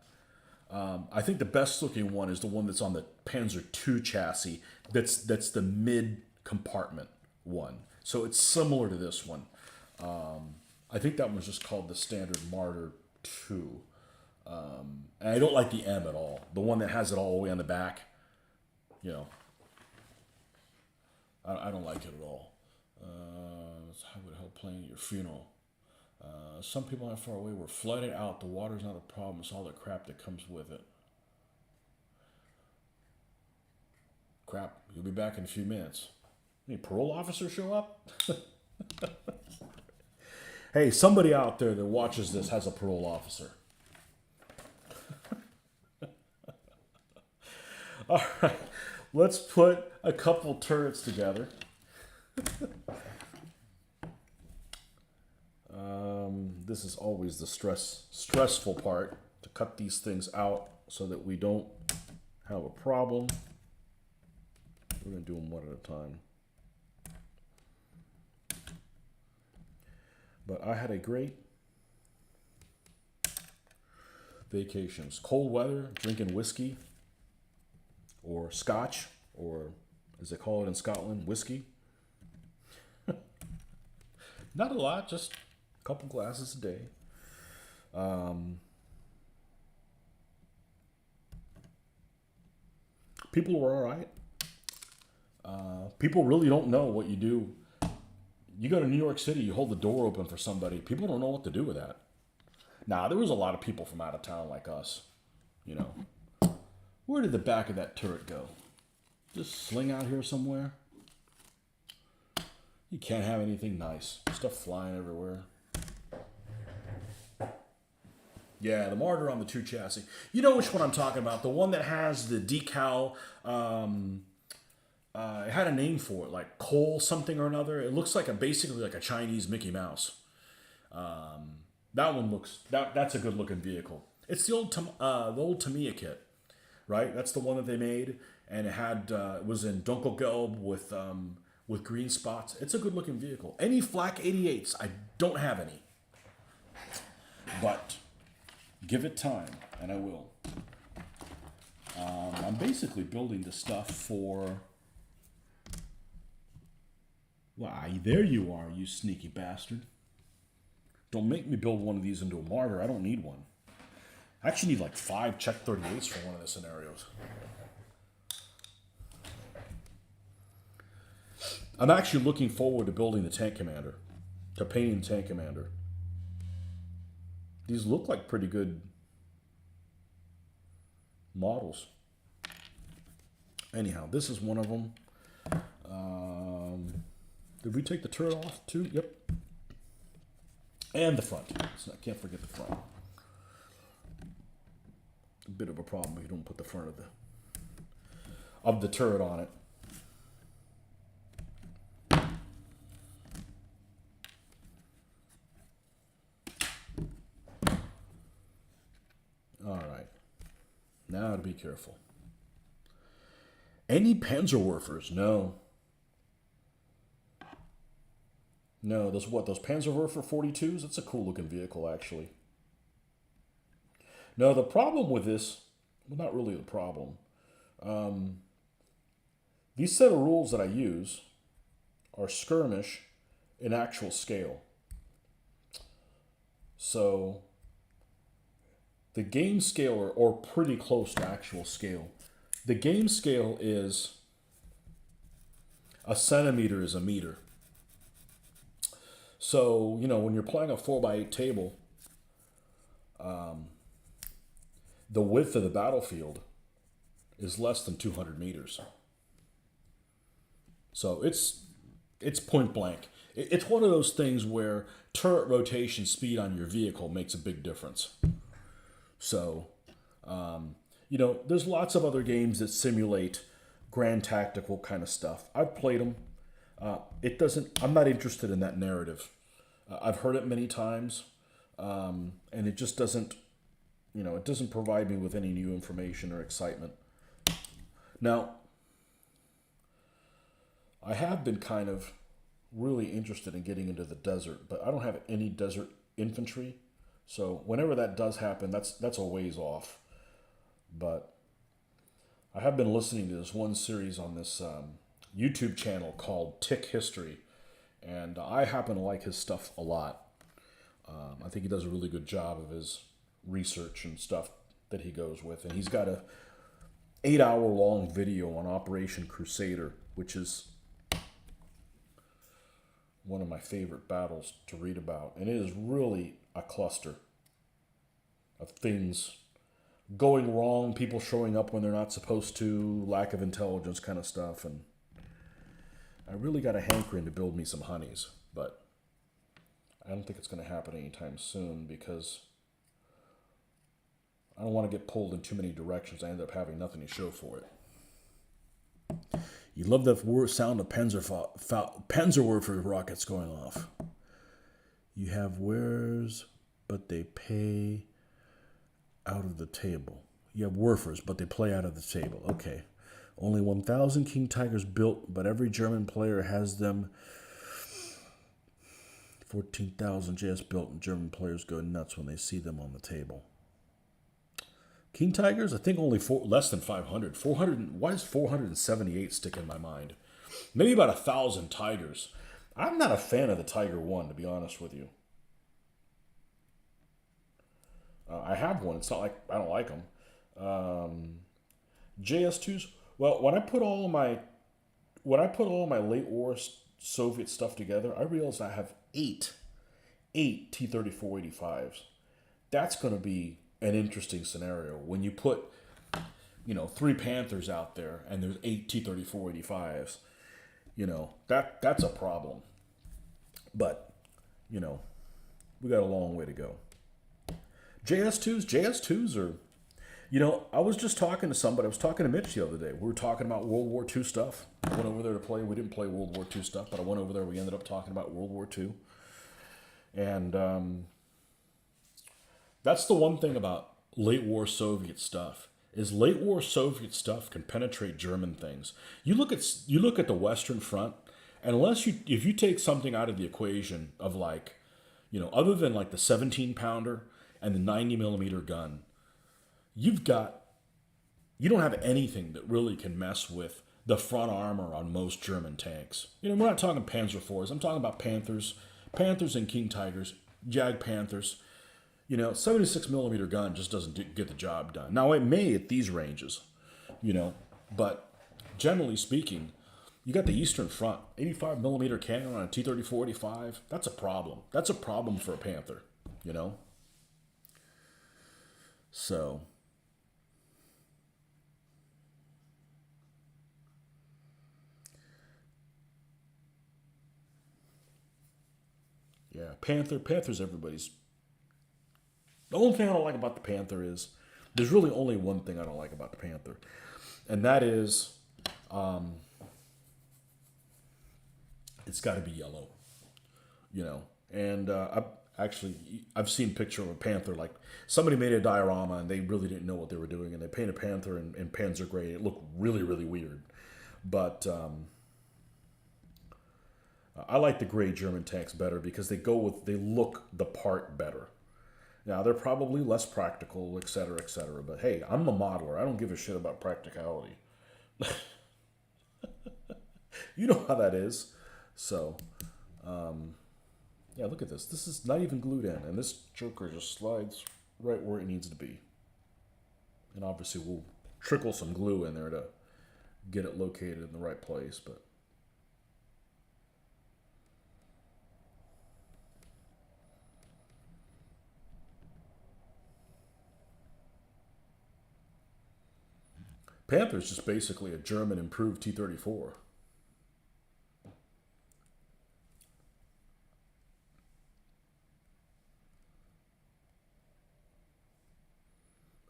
I think the best looking one is the one that's on the Panzer II chassis. That's the mid compartment one. So it's similar to this one. I think that one's just called the standard Martyr 2. And I don't like the M at all. The one that has it all the way on the back. You know. I don't like it at all. How would it help playing at your funeral? Some people not far away were flooded out. The water's not a problem. It's all the crap that comes with it. Crap, you'll be back in a few minutes. Any parole officer show up? Hey, somebody out there that watches this has a parole officer. All right, let's put a couple turrets together. This is always the stressful part, to cut these things out so that we don't have a problem. We're going to do them one at a time. But I had a great vacations. Cold weather, drinking whiskey or scotch, or as they call it in Scotland, whiskey. Not a lot, just a couple glasses a day. People were all right. People really don't know what you do. You go to New York City, you hold the door open for somebody. People don't know what to do with that. Nah, there was a lot of people from out of town like us. You know. Where did the back of that turret go? Just sling out here somewhere? You can't have anything nice. Stuff flying everywhere. Yeah, the Martyr on the 2 chassis. You know which one I'm talking about. The one that has the decal. It had a name for it, like Cole something or another. It looks like basically like a Chinese Mickey Mouse. That one looks, that's a good looking vehicle. It's the old Tamiya kit, right? That's the one that they made, and it was in Dunkelgelb with green spots. It's a good looking vehicle. Any Flak 88s, I don't have any, but give it time, and I will. I'm basically building the stuff for. Why, there you are, you sneaky bastard. Don't make me build one of these into a Martyr. I don't need one. I actually need like 5 Czech 38s for one of the scenarios. I'm actually looking forward to building the Tank Commander. To painting Tank Commander. These look like pretty good models. Anyhow, this is one of them. Did we take the turret off too? Yep. And the front. So I can't forget the front. A bit of a problem if you don't put the front of the turret on it. All right. Now to be careful. Any Panzerwerfers? No. No, those Panzerwerfer 42s? That's a cool looking vehicle, actually. No, the problem with this, well, not really the problem. These set of rules that I use are skirmish in actual scale. So, the game scale, or pretty close to actual scale. The game scale is a centimeter is a meter. So, you know, when you're playing a 4x8 table, the width of the battlefield is less than 200 meters. So it's point blank. It's one of those things where turret rotation speed on your vehicle makes a big difference. So, you know, there's lots of other games that simulate grand tactical kind of stuff. I've played them. I'm not interested in that narrative. I've heard it many times, and it just doesn't, you know, it doesn't provide me with any new information or excitement. Now, I have been kind of really interested in getting into the desert, but I don't have any desert infantry. So whenever that does happen, that's a ways off. But I have been listening to this one series on this YouTube channel called Tick History, and I happen to like his stuff a lot. I think he does a really good job of his research and stuff that he goes with, and he's got a 8-hour-long video on Operation Crusader, which is one of my favorite battles to read about. And it is really a cluster of things going wrong, people showing up when they're not supposed to, lack of intelligence kind of stuff. And I really got a hankering to build me some honeys, but I don't think it's going to happen anytime soon because I don't want to get pulled in too many directions. I end up having nothing to show for it. You love the sound of Panzer rockets going off. You have wares, but they pay out of the table. You have Werfers, but they play out of the table. Okay. Only 1,000 King Tigers built, but every German player has them. 14,000 JS built, and German players go nuts when they see them on the table. King Tigers, I think only less than 500. 400. Why does 478 stick in my mind? Maybe about 1,000 Tigers. I'm not a fan of the Tiger 1, to be honest with you. I have one. It's not like I don't like them. JS2s. Well, when I put all my late war Soviet stuff together, I realized I have eight T-34-85s. That's going to be an interesting scenario when you put, 3 Panthers out there and there's 8 T-34-85s. That's a problem. But, we got a long way to go. JS2s are, I was just talking to somebody. I was talking to Mitch the other day. We were talking about World War II stuff. I went over there to play. We didn't play World War II stuff, but I went over there. We ended up talking about World War II. And that's the one thing about late war Soviet stuff is late war Soviet stuff can penetrate German things. You look at the Western Front, and if you take something out of the equation of other than like the 17-pounder and the 90mm gun, you don't have anything that really can mess with the front armor on most German tanks. We're not talking Panzer IVs. I'm talking about Panthers and King Tigers, Jag Panthers. 76mm gun just doesn't get the job done. Now, it may at these ranges, but generally speaking, you got the Eastern Front, 85mm cannon on a T-34-85. That's a problem. That's a problem for a Panther, So, yeah, Panther's everybody's. The only thing I don't like about the Panther is, there's really only one thing I don't like about the Panther, and that is, it's got to be yellow, And I've seen a picture of a Panther, like somebody made a diorama and they really didn't know what they were doing, and they painted a Panther in Panzer gray. It looked really, really weird, but I like the gray German tanks better because they look the part better. Now, they're probably less practical, et cetera, but hey, I'm a modeler. I don't give a shit about practicality. You know how that is. So, yeah, look at this. This is not even glued in, and this joker just slides right where it needs to be. And obviously, we'll trickle some glue in there to get it located in the right place, but Panther's just basically a German improved T-34.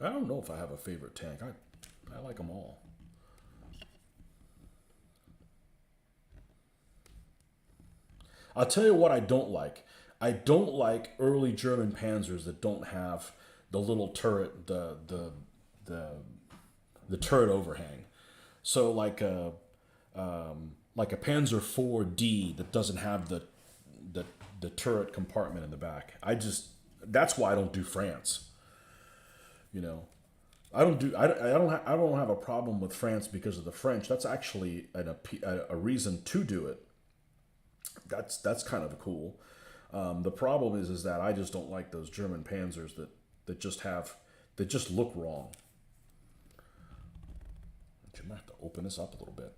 I don't know if I have a favorite tank. I like them all. I'll tell you what I don't like. I don't like early German Panzers that don't have the little turret, the turret overhang. So like a Panzer IV-D that doesn't have the turret compartment in the back. That's why I don't do France. I don't have a problem with France because of the French. That's actually a reason to do it. That's kind of cool. The problem is that I just don't like those German Panzers that just look wrong. I'm gonna have to open this up a little bit.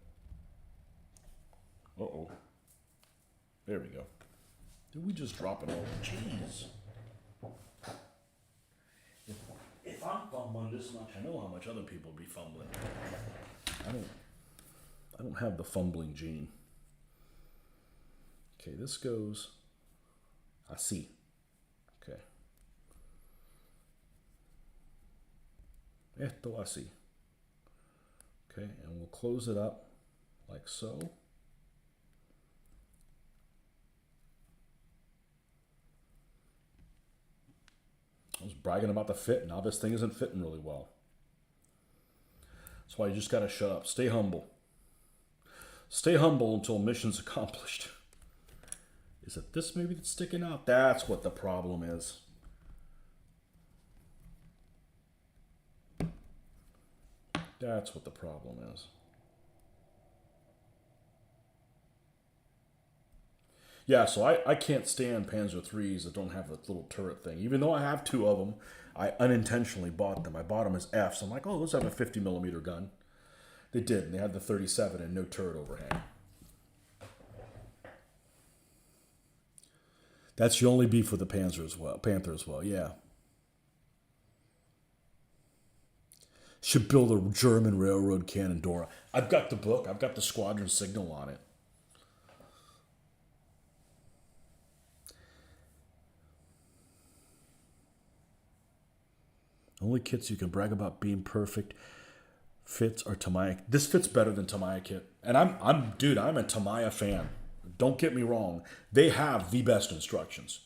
Uh-oh. There we go. Did we just drop it all? Jeez. If I'm fumbling this much, I know how much other people be fumbling. I don't have the fumbling gene. Okay, this goes así. Okay. Esto así. Okay, and we'll close it up like so. I was bragging about the fit. Now this thing isn't fitting really well. That's why you just gotta shut up. Stay humble. Stay humble until mission's accomplished. Is it this maybe that's sticking out? That's what the problem is. That's what the problem is. Yeah, so I can't stand Panzer IIIs that don't have the little turret thing. Even though I have two of them, I unintentionally bought them. I bought them as Fs. I'm like, oh, let's have a 50 millimeter gun. They did, and they had the 37 and no turret overhang. That's the only beef with the Panther as well, yeah. Should build a German railroad Cannondora. I've got the book. I've got the squadron signal on it. Only kits you can brag about being perfect fits are Tamiya. This fits better than Tamiya kit, and I'm a Tamiya fan. Don't get me wrong; they have the best instructions.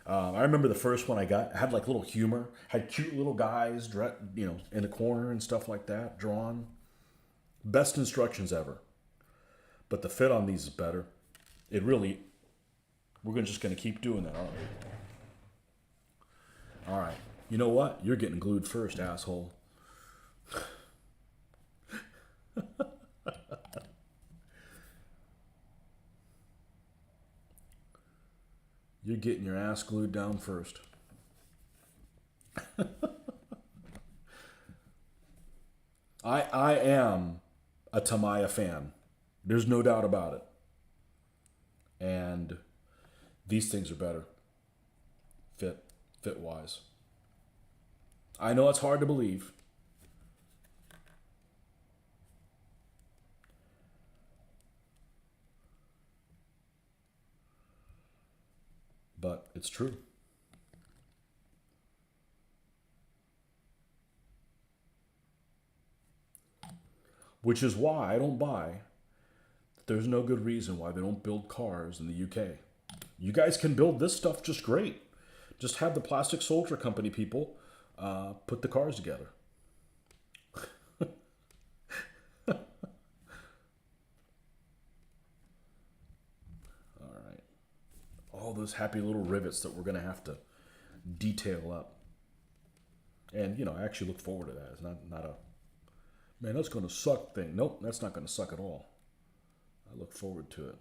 I remember the first one I got had like little humor, had cute little guys, in the corner and stuff like that, drawn. Best instructions ever. But the fit on these is better. It really. We're just gonna keep doing that, aren't we? All right. You know what? You're getting glued first, asshole. You're getting your ass glued down first. I am a Tamiya fan. There's no doubt about it. And these things are better. Fit wise. I know it's hard to believe. But it's true. Which is why I don't buy. There's no good reason why they don't build cars in the UK. You guys can build this stuff just great. Just have the Plastic Soldier Company people put the cars together. All right. All those happy little rivets that we're going to have to detail up. And, I actually look forward to that. It's not a, man, that's going to suck thing. Nope, that's not going to suck at all. I look forward to it.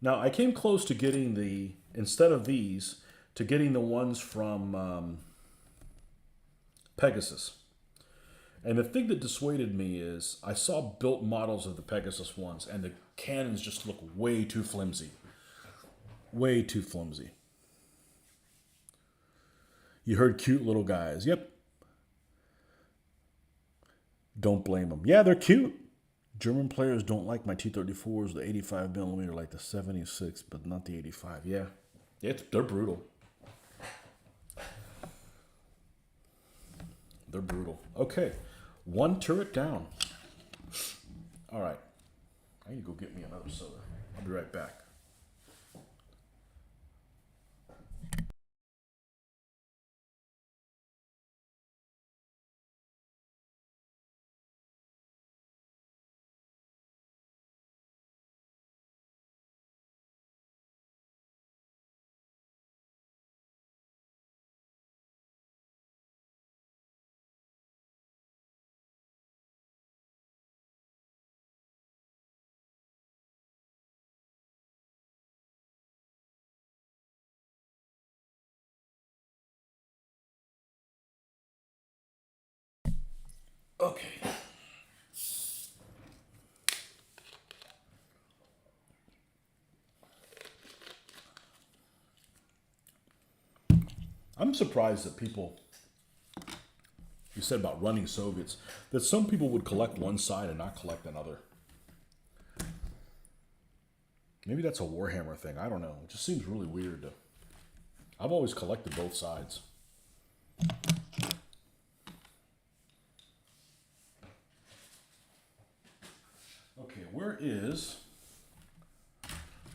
Now, I came close to getting instead of these, to getting the ones from Pegasus. And the thing that dissuaded me is I saw built models of the Pegasus ones, and the cannons just look way too flimsy. Way too flimsy. You heard cute little guys. Yep. Don't blame them. Yeah, they're cute. German players don't like my T-34s, the 85 millimeter, like the 76, but not the 85. Yeah, they're brutal. They're brutal. Okay, one turret down. All right, I need to go get me another soda. I'll be right back. Okay. I'm surprised that people, you said about running Soviets, that some people would collect one side and not collect another. Maybe that's a Warhammer thing. I don't know. It just seems really weird. I've always collected both sides. Okay, where is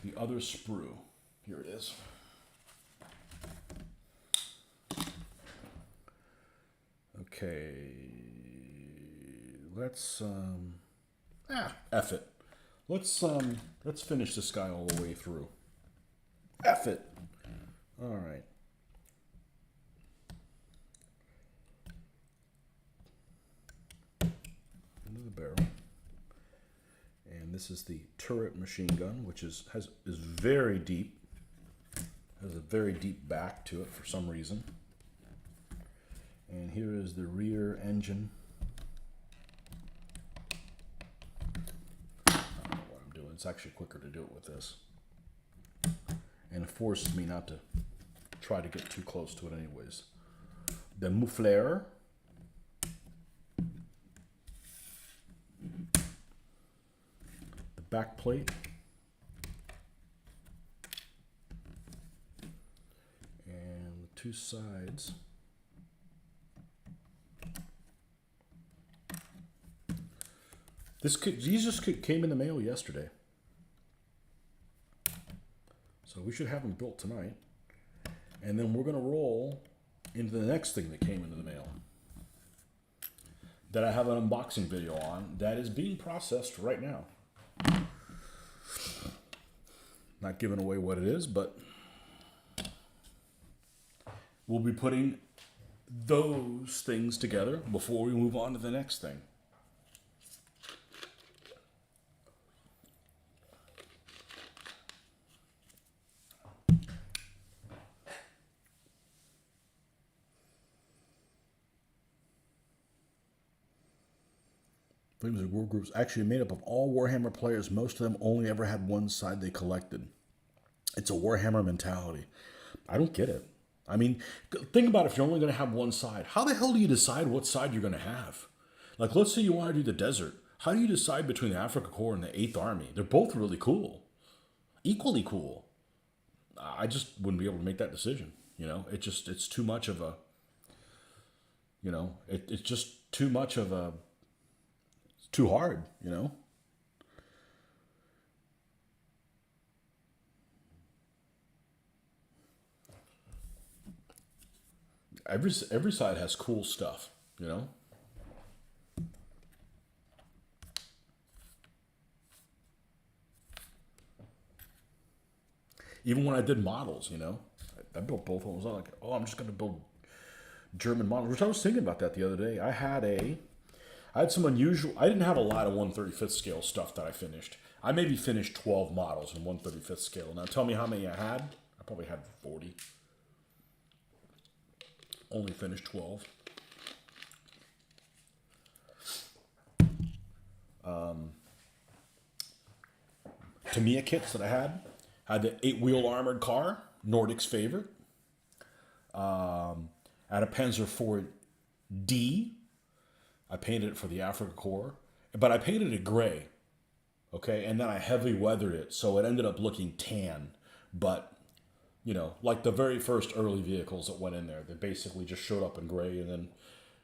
the other sprue? Here it is. Okay, let's F it. Let's finish this guy all the way through. F it. All right. Into the barrel. And this is the turret machine gun, which is very deep. Has a very deep back to it for some reason. And here is the rear engine. I don't know what I'm doing. It's actually quicker to do it with this. And it forces me not to try to get too close to it anyways. The muffler. The back plate. And the two sides. These just came in the mail yesterday. So we should have them built tonight. And then we're going to roll into the next thing that came into the mail. That I have an unboxing video on that is being processed right now. Not giving away what it is, but we'll be putting those things together before we move on to the next thing. Flames of War groups actually made up of all Warhammer players. Most of them only ever had one side they collected. It's a Warhammer mentality. I don't get it. I mean, think about if you're only going to have one side. How the hell do you decide what side you're going to have? Like, let's say you want to do the desert. How do you decide between the Africa Corps and the 8th Army? They're both really cool. Equally cool. I just wouldn't be able to make that decision. You know, it's too much of a, you know, it's just too much of a, too hard, you know. Every side has cool stuff, you know. Even when I did models, you know, I built both of them. I was like, oh, I'm just going to build German models, which I was thinking about that the other day. I had some unusual, I didn't have a lot of 1/35th scale stuff that I finished. I maybe finished 12 models in 1/35th scale. Now tell me how many I had. I probably had 40. Only finished 12. Tamiya kits that I had the 8-wheel armored car, Nordic's favorite. I had a Panzer IV-D. I painted it for the Africa Corps, but I painted it gray, okay? And then I heavy weathered it, so it ended up looking tan. But, you know, like the very first early vehicles that went in there, they basically just showed up in gray, and then,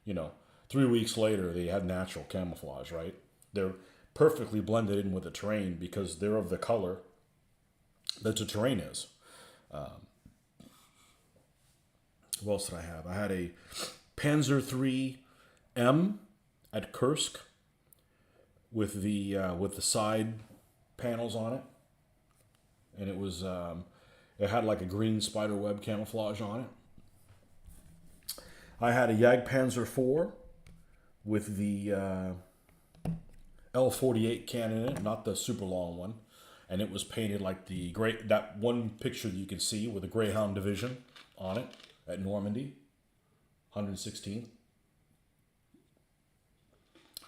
you know, 3 weeks later, they had natural camouflage, right? They're perfectly blended in with the terrain because they're of the color that the terrain is. What else did I have? I had a Panzer III-M at Kursk with the side panels on it, and it was it had like a green spider web camouflage on it. I had a Jagdpanzer IV with the L48 cannon in it, not the super long one, and it was painted like the that one picture that you can see with the Greyhound Division on it at Normandy, 116th.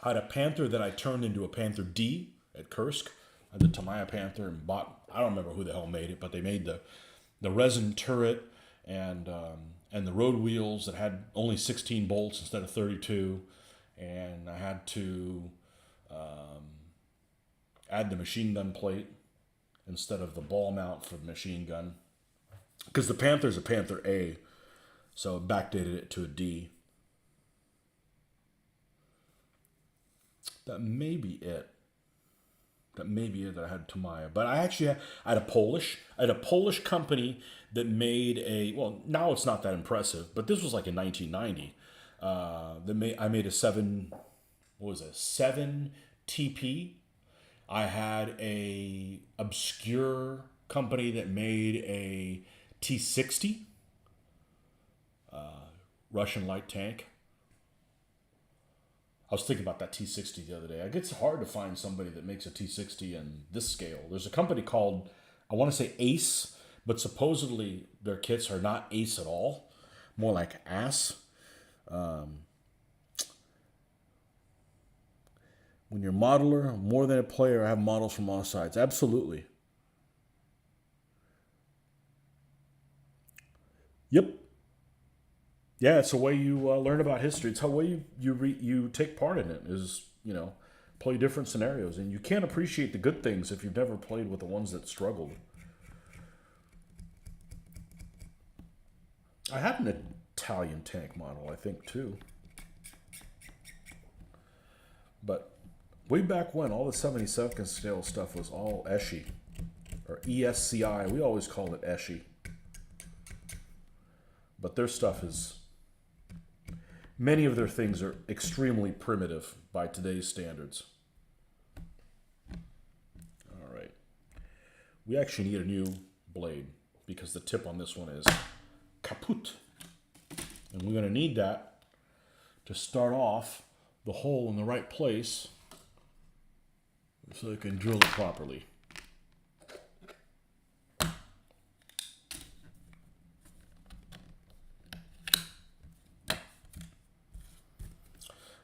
I had a Panther that I turned into a Panther D at Kursk. I had the Tamiya Panther and bought, I don't remember who the hell made it, but they made the resin turret and and the road wheels that had only 16 bolts instead of 32, and I had to add the machine gun plate instead of the ball mount for the machine gun, because the Panther's a Panther A, so I backdated it to a D. That may be it. That may be it that I had Tamiya. But I had a Polish company that made a, well, now it's not that impressive, but this was like in 1990. I made a 7 TP. I had a obscure company that made a T60, Russian light tank. I was thinking about that T60 the other day. It's hard to find somebody that makes a T60 in this scale. There's a company called, I want to say Ace, but supposedly their kits are not Ace at all, more like Ass. When you're a modeler, more than a player, I have models from all sides. Absolutely. Yep. Yeah, it's the way you learn about history. It's how way you take part in it is, play different scenarios. And you can't appreciate the good things if you've never played with the ones that struggled. I had an Italian tank model, I think, too. But way back when, all the 72nd scale stuff was all ESCI, or ESCI. We always called it ESCI. But their stuff is... Many of their things are extremely primitive by today's standards. All right. We actually need a new blade because the tip on this one is kaput. And we're going to need that to start off the hole in the right place so I can drill it properly.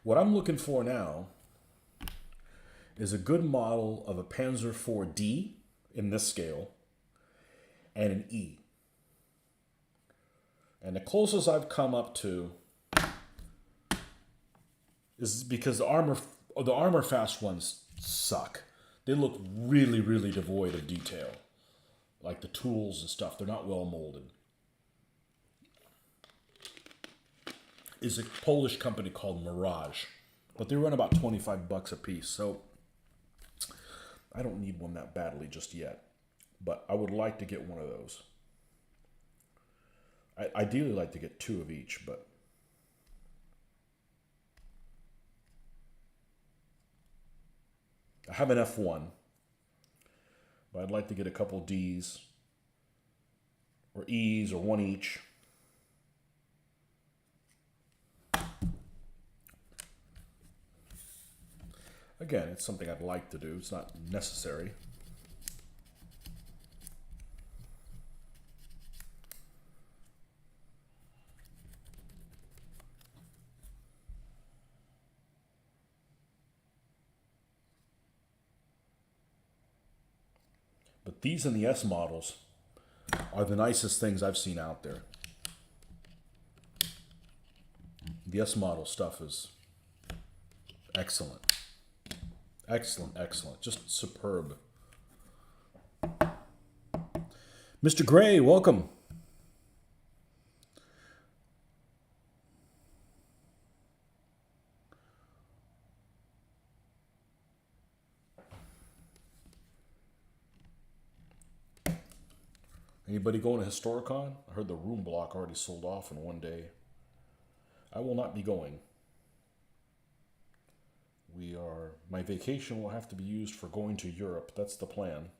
What I'm looking for now is a good model of a Panzer IV-D in this scale and an E. And the closest I've come up to is because the armor fast ones suck. They look really, really devoid of detail. Like the tools and stuff, they're not well molded. Is a Polish company called Mirage, but they run about $25 a piece, so I don't need one that badly just yet, but I would like to get one of those. I ideally like to get 2 of each, but I have an F1, but I'd like to get a couple Ds or E's or 1 each. Again, it's something I'd like to do. It's not necessary. But these and the S models are the nicest things I've seen out there. The S model stuff is excellent. Excellent, excellent. Just superb. Mr. Gray, welcome. Anybody going to Historicon? I heard the room block already sold off in one day. I will not be going. My vacation will have to be used for going to Europe. That's the plan.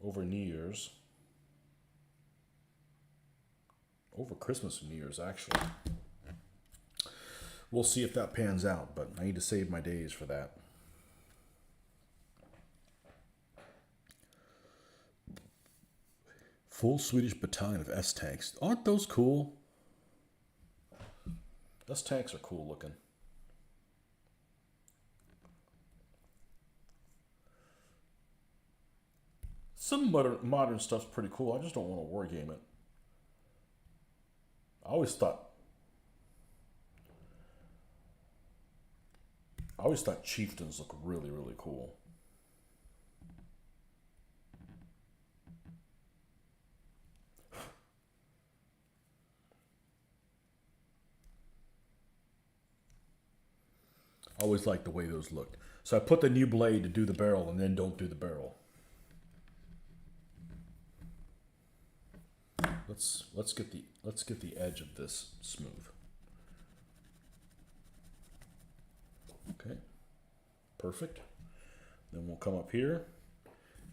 Over New Year's. Over Christmas and New Year's, actually. We'll see if that pans out, but I need to save my days for that. Full Swedish battalion of S-tanks. Aren't those cool? S-tanks are cool looking. Some modern stuff's pretty cool. I just don't want to wargame it. I always thought chieftains look really, really cool. I always liked the way those looked. So I put the new blade to do the barrel and then don't do the barrel. Let's get the edge of this smooth. Okay. Perfect. Then we'll come up here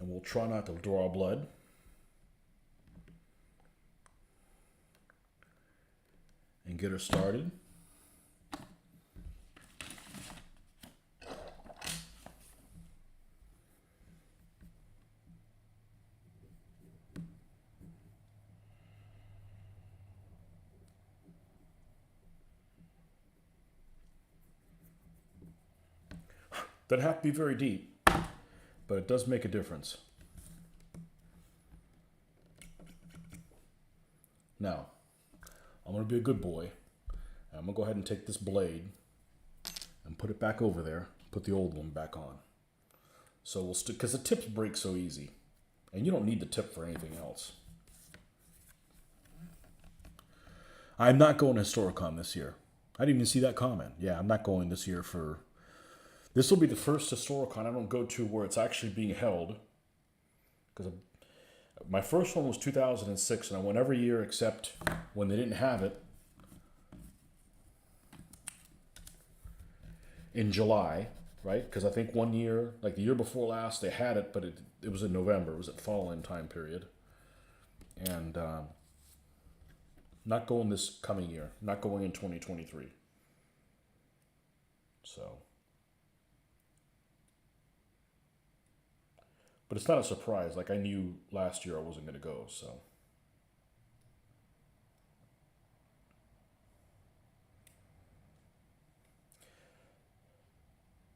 and we'll try not to draw blood. And get her started. Doesn't have to be very deep, but it does make a difference. Now, I'm going to be a good boy. I'm going to go ahead and take this blade and put it back over there, put the old one back on. So we'll stick, because the tips break so easy, and you don't need the tip for anything else. I'm not going to Historicon this year. I didn't even see that comment. Yeah, I'm not going this year for... This will be the first Historicon I don't go to where it's actually being held. Because my first one was 2006, and I went every year except when they didn't have it in July, right? Because I think one year, like the year before last, they had it, but it was in November. It was at fall-in time period. And not going this coming year. Not going in 2023. So... But it's not a surprise. Like, I knew last year I wasn't going to go, so.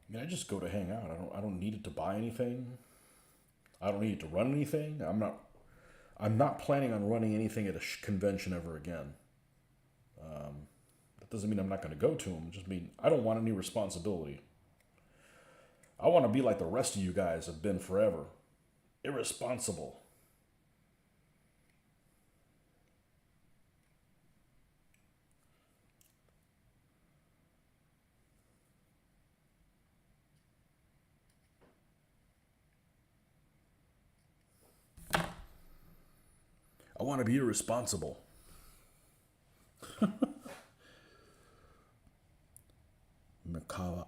I mean, I just go to hang out. I don't need it to buy anything. I don't need it to run anything. I'm not planning on running anything at a convention ever again. That doesn't mean I'm not going to go to them. It just mean I don't want any responsibility. I want to be like the rest of you guys have been forever. Irresponsible. I want to be irresponsible. Merkava.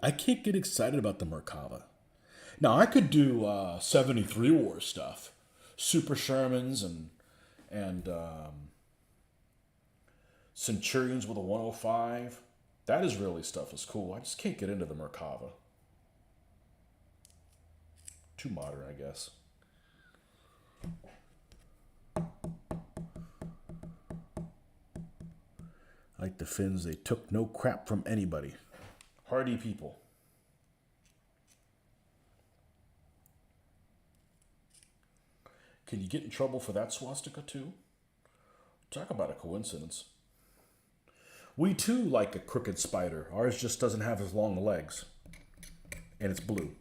I can't get excited about the Merkava. Now, I could do 73 War stuff. Super Shermans and Centurions with a 105. That Israeli stuff is cool. I just can't get into the Merkava. Too modern, I guess. Like the Finns, they took no crap from anybody. Hardy people. Can you get in trouble for that swastika too? Talk about a coincidence. We too like a crooked spider. Ours just doesn't have as long legs. And it's blue.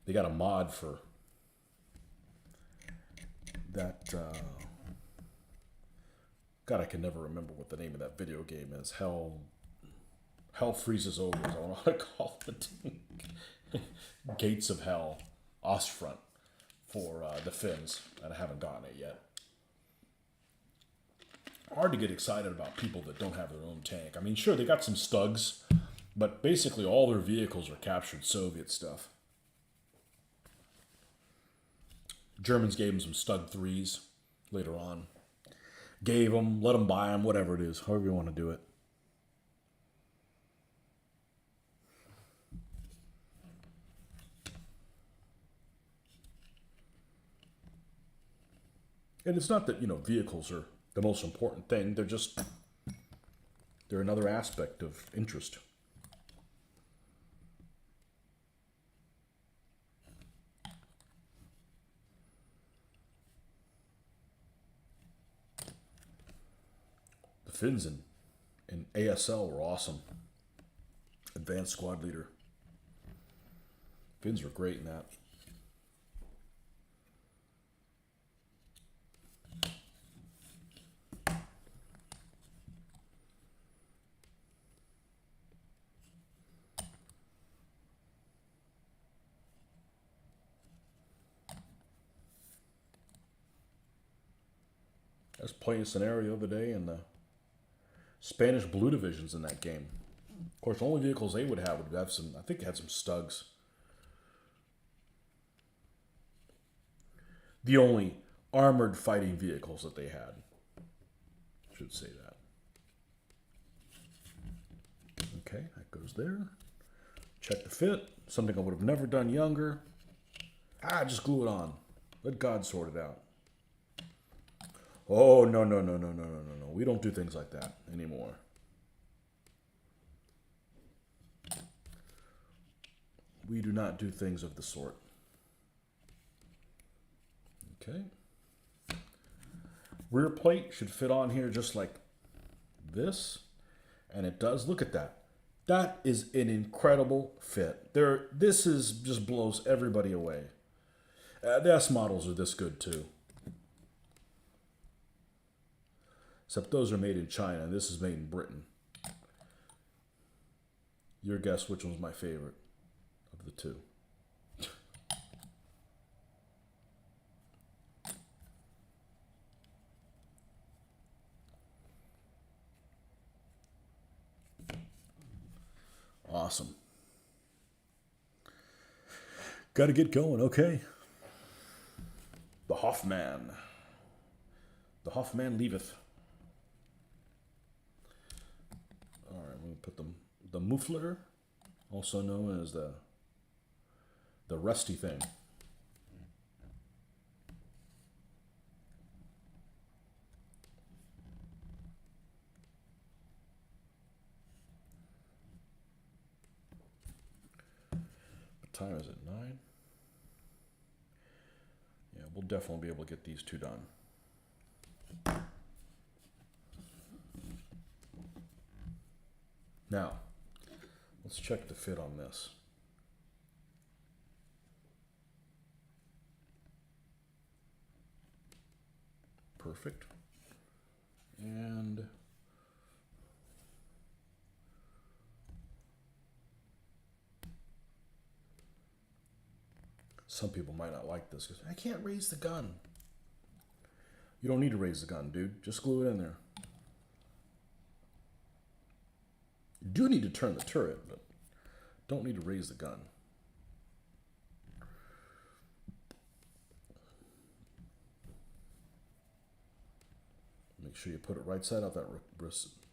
They got a mod for that. God, I can never remember what the name of that video game is. Hell freezes over. I don't know how to call it. Gates of Hell, Ostfront for the Finns, and I haven't gotten it yet. Hard to get excited about people that don't have their own tank. I mean, sure, they got some Stugs, but basically all their vehicles are captured Soviet stuff. Germans gave them some Stug 3s later on. Gave them, let them buy them, whatever it is, however you want to do it. And it's not that, vehicles are the most important thing. They're another aspect of interest. The Finns in ASL were awesome. Advanced Squad Leader. Finns were great in that. I was playing a scenario the other day, and the Spanish Blue Division's in that game. Of course, the only vehicles they would have some, I think, had some Stugs. The only armored fighting vehicles that they had. Should say that. Okay, that goes there. Check the fit. Something I would have never done younger. Just glue it on. Let God sort it out. Oh, no. We don't do things like that anymore. We do not do things of the sort. Okay. Rear plate should fit on here just like this. And it does. Look at that. That is an incredible fit. This just blows everybody away. The S models are this good too. Except those are made in China. This is made in Britain. Your guess which one's my favorite of the two. Awesome. Got to get going, okay. The Hoffman. The Hoffman leaveth. All right, we put the muffler, also known as the rusty thing. What time is it? 9? Yeah, we'll definitely be able to get these two done. Now, let's check the fit on this. Perfect. And some people might not like this because I can't raise the gun. You don't need to raise the gun, dude. Just glue it in there. You do need to turn the turret, but don't need to raise the gun. Make sure you put it right side up. That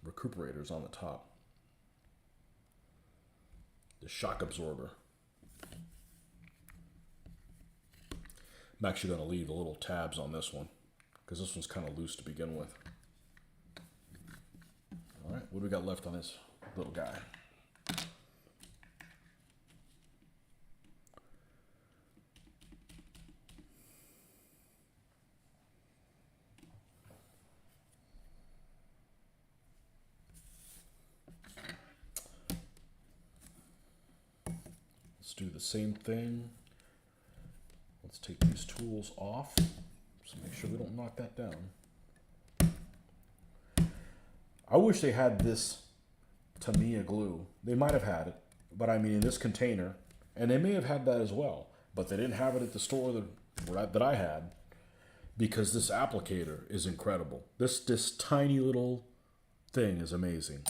recuperator's on the top. The shock absorber. I'm actually going to leave the little tabs on this one because this one's kind of loose to begin with. All right, what do we got left on this little guy? Let's do the same thing. Let's take these tools off, so make sure we don't knock that down. I wish they had this Tamiya glue. They might have had it, but I mean in this container, and they may have had that as well, but they didn't have it at the store that I had, because this applicator is incredible. This tiny little thing is amazing.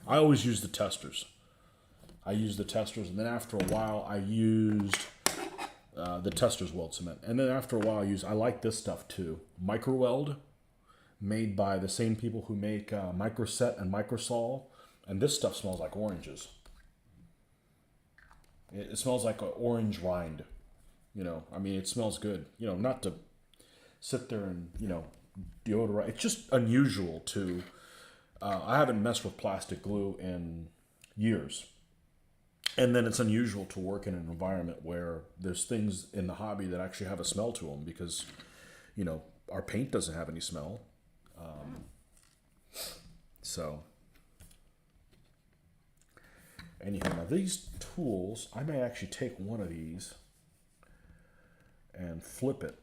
I always use the testers. And then after a while I used the testers weld cement. And then after a while I like this stuff too. Microweld, made by the same people who make Microset and Microsol. And this stuff smells like oranges. It smells like an orange rind. I mean, it smells good. Not to sit there and, you know, deodorize. It's just unusual to, I haven't messed with plastic glue in years. And then it's unusual to work in an environment where there's things in the hobby that actually have a smell to them because, you know, our paint doesn't have any smell. So, anyhow, now these tools, I may actually take one of these and flip it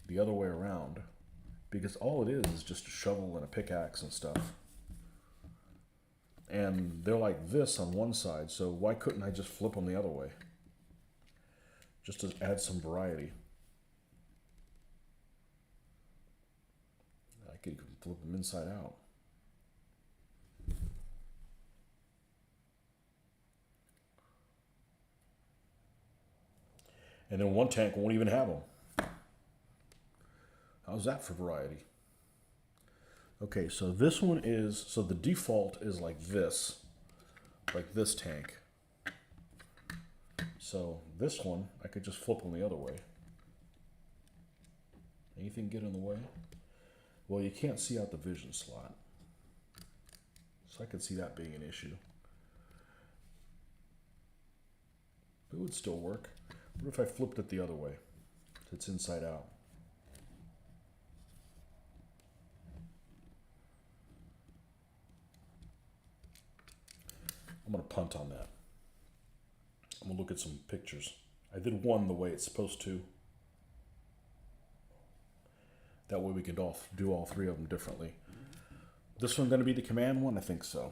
the other way around because all it is just a shovel and a pickaxe and stuff. And they're like this on one side, so why couldn't I just flip them the other way? Just to add some variety. I could flip them inside out. And then one tank won't even have them. How's that for variety? Okay, so this one is, so the default is like this tank. So this one, I could just flip them the other way. Anything get in the way? Well, you can't see out the vision slot. So I could see that being an issue. It would still work. What if I flipped it the other way? It's inside out. I'm going to punt on that. I'm going to look at some pictures. I did one the way it's supposed to. That way we could do all three of them differently. This one going to be the command one? I think so.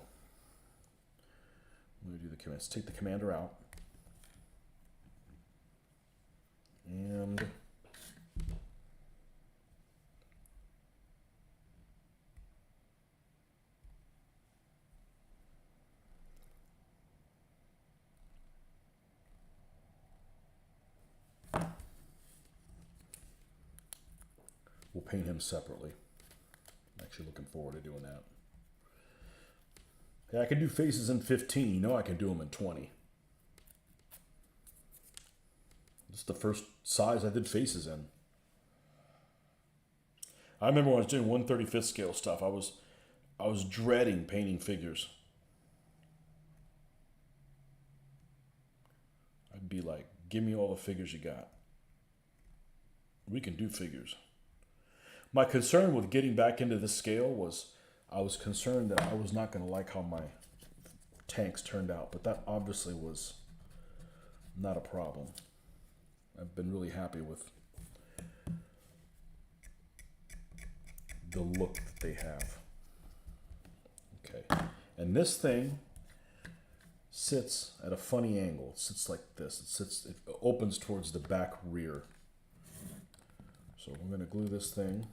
Let me do the command. Let's take the commander out. And we'll paint him separately. I'm actually looking forward to doing that. Yeah, I can do faces in 15. You know I can do them in 20. This is the first size I did faces in. I remember when I was doing 1/35th scale stuff, I was dreading painting figures. I'd be like, give me all the figures you got. We can do figures. My concern with getting back into this scale was I was concerned that I was not going to like how my tanks turned out, but that obviously was not a problem. I've been really happy with the look that they have. Okay, and this thing sits at a funny angle. It sits like this. It opens towards the back rear. So we're going to glue this thing.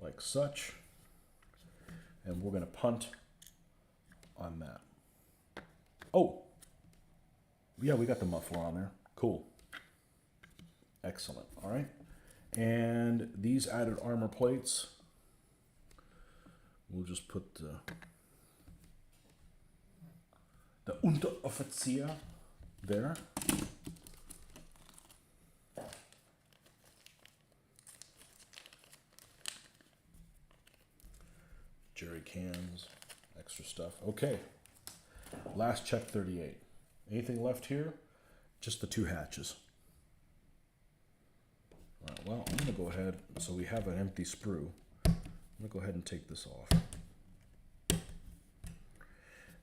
Like such. And we're going to punt on that. Oh, yeah, we got the muffler on there. Cool. Excellent. All right. And these added armor plates, we'll just put the Unteroffizier there. Jerry cans, extra stuff. Okay, last check 38. Anything left here? Just the two hatches. All right, well, I'm gonna go ahead, so we have an empty sprue. I'm gonna go ahead and take this off.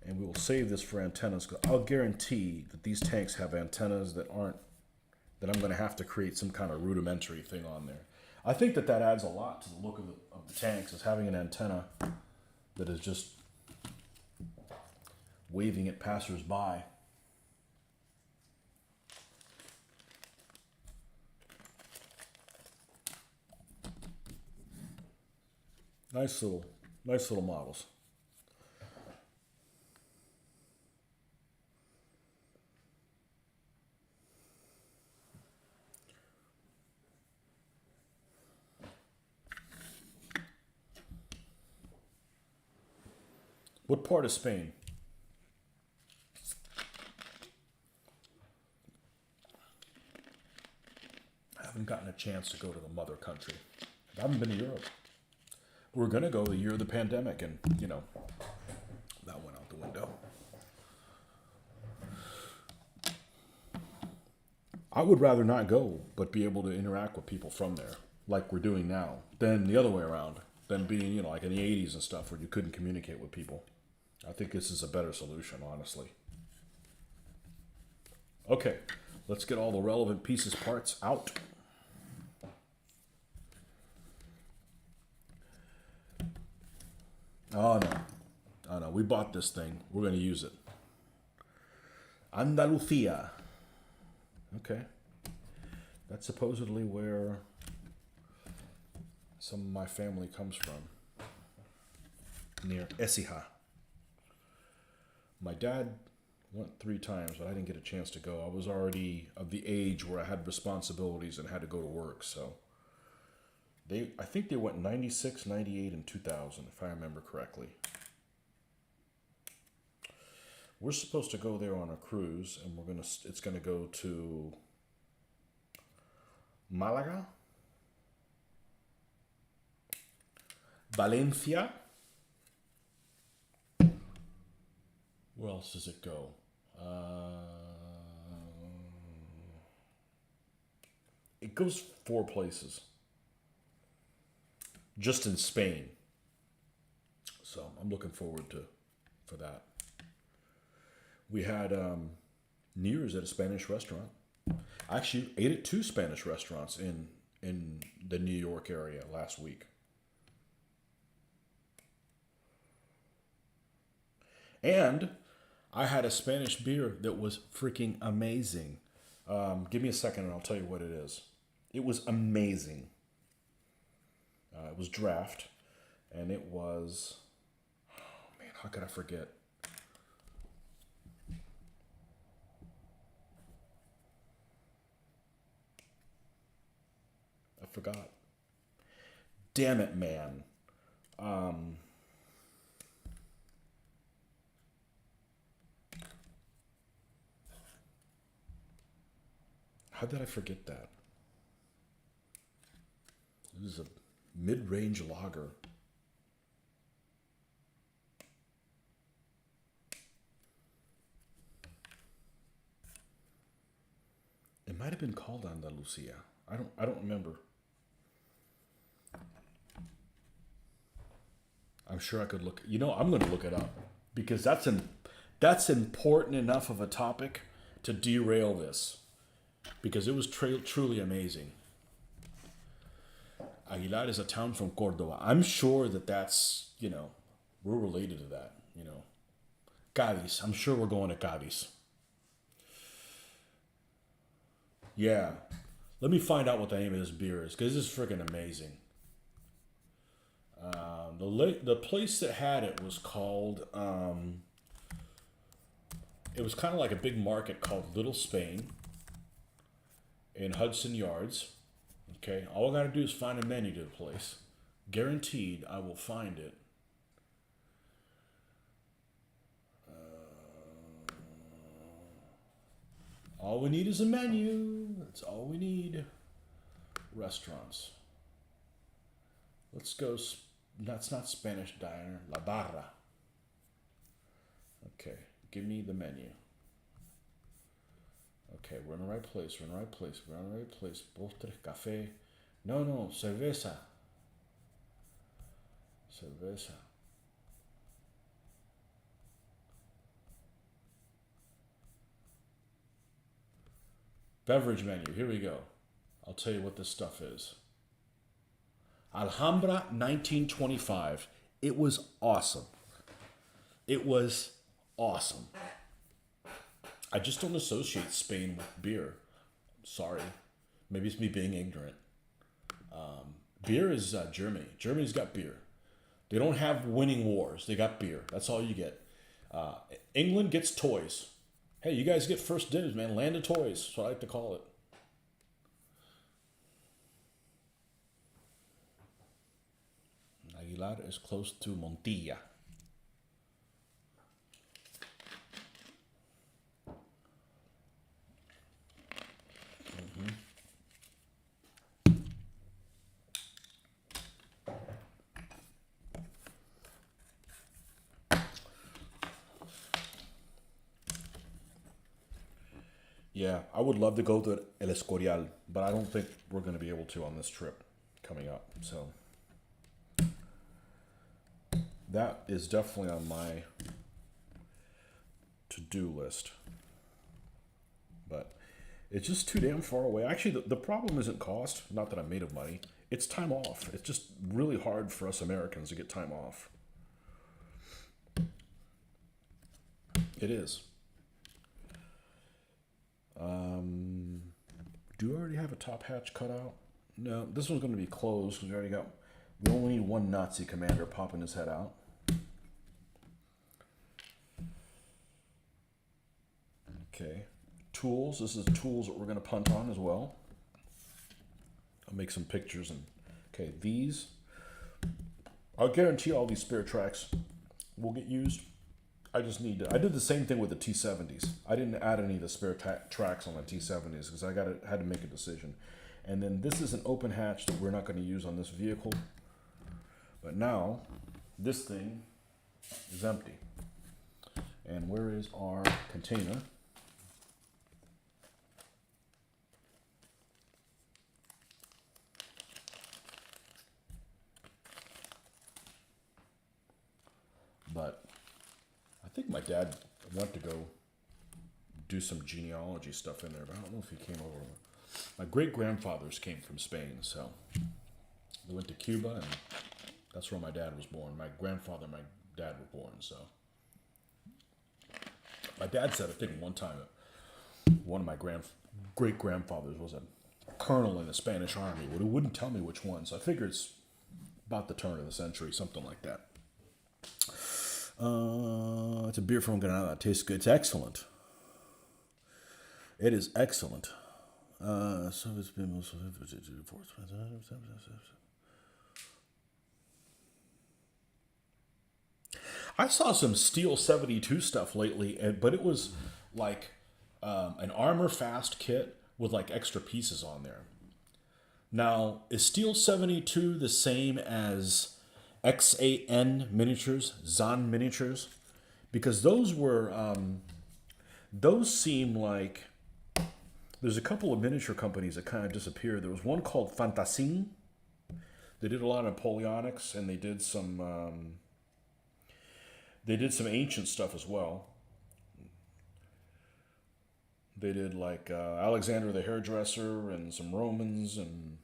And we will save this for antennas. I'll guarantee that these tanks have antennas that I'm gonna have to create some kind of rudimentary thing on there. I think that adds a lot to the look of the tanks, is having an antenna that is just waving at passers-by. Nice little models. What part of Spain? haven't gotten a chance to go to the mother country. I haven't been to Europe. We were going to go the year of the pandemic, and, you know, that went out the window. I would rather not go, but be able to interact with people from there, like we're doing now, than the other way around, than being, you know, like in the 80s and stuff where you couldn't communicate with people. I think this is a better solution, honestly. Okay, let's get all the relevant pieces, parts out. Oh no. Oh no, we bought this thing. We're going to use it. Andalucía. Okay. That's supposedly where some of my family comes from. Near Écija. My dad went 3 times, but I didn't get a chance to go. I was already of the age where I had responsibilities and had to go to work, so I think they went 96, 98, and 2000, if I remember correctly. We're supposed to go there on a cruise, and it's gonna go to Malaga, Valencia. Where else does it go? It goes 4 places. Just in Spain. So I'm looking forward for that. We had New Year's at a Spanish restaurant. I actually ate at 2 Spanish restaurants in the New York area last week. And I had a Spanish beer that was freaking amazing. Give me a second and I'll tell you what it is. It was amazing. It was draft, and it was, oh man, how could I forget? I forgot. Damn it, man. How did I forget that? This is a mid-range lager. It might have been called Andalucía. I don't remember. I'm sure I could look. You know, I'm going to look it up because that's important enough of a topic to derail this, because it was truly amazing. Aguilar is a town from Córdoba. I'm sure that's, you know, we're related to that, you know. Cádiz. I'm sure we're going to Cádiz. Yeah. Let me find out what the name of this beer is, because this is freaking amazing. The place that had it was called, it was kind of like a big market called Little Spain in Hudson Yards. Okay, all I gotta do is find a menu to the place. Guaranteed, I will find it. All we need is a menu. That's all we need. Restaurants. Let's go. That's not Spanish diner. La Barra. Okay, give me the menu. Okay, we're in the right place. We're in the right place. We're in the right place. Postre, café. No, cerveza. Cerveza. Beverage menu. Here we go. I'll tell you what this stuff is. Alhambra 1925. It was awesome. It was awesome. I just don't associate Spain with beer. Sorry. Maybe it's me being ignorant. Beer is Germany. Germany's got beer. They don't have winning wars. They got beer. That's all you get. England gets toys. Hey, you guys get first dibs, man. Land of toys. That's what I like to call it. Aguilar is close to Montilla. Yeah, I would love to go to El Escorial, but I don't think we're going to be able to on this trip coming up. So that is definitely on my to-do list. But it's just too damn far away. Actually, the problem isn't cost, not that I'm made of money. It's time off. It's just really hard for us Americans to get time off. It is. Do you already have a top hatch cut out? No, this one's going to be closed because we only need one Nazi commander popping his head out. Okay. Tools. This is tools that we're going to punt on as well. I'll make some pictures. Okay, these. I'll guarantee all these spare tracks will get used. I just need to. I did the same thing with the T-70s. I didn't add any of the spare tracks on the T-70s because I had to make a decision. And then this is an open hatch that we're not going to use on this vehicle. But now, this thing is empty. And where is our container? But I think my dad went to go do some genealogy stuff in there, but I don't know if he came over. My great-grandfathers came from Spain, so they went to Cuba, and that's where my dad was born. My grandfather and my dad were born, so. My dad said, I think one time, one of my great-grandfathers was a colonel in the Spanish army, but he wouldn't tell me which one, so I figure it's about the turn of the century, something like that. It's a beer from Granada. It tastes good. It's excellent. It is excellent. So it's been I saw some Steel 72 stuff lately, but it was like an armor fast kit with like extra pieces on there. Now, is Steel 72 the same as XAN miniatures, Zahn miniatures? Because those seem like, there's a couple of miniature companies that kind of disappeared. There was one called Fantasin. They did a lot of Napoleonics, and they did some ancient stuff as well. They did like Alexander the Hairdresser and some Romans and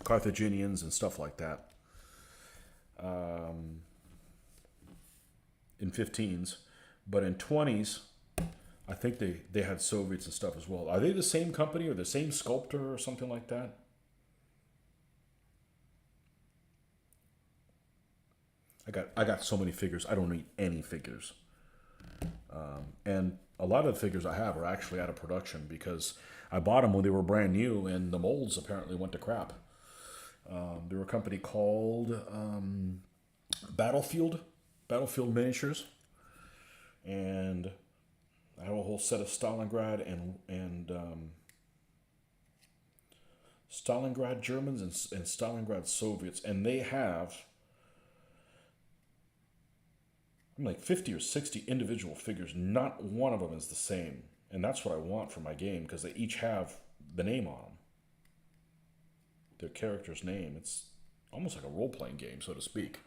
Carthaginians and stuff like that. In 15s, but in 20s, I think they had Soviets and stuff as well. Are they the same company or the same sculptor or something like that? I got so many figures. I don't need any figures. And a lot of the figures I have are actually out of production because I bought them when they were brand new, and the molds apparently went to crap. There were a company called Battlefield Miniatures, and I have a whole set of Stalingrad and Stalingrad Germans and Stalingrad Soviets, and they have like 50 or 60 individual figures. Not one of them is the same, and that's what I want for my game because they each have the name on them, their character's name. It's almost like a role-playing game, so to speak.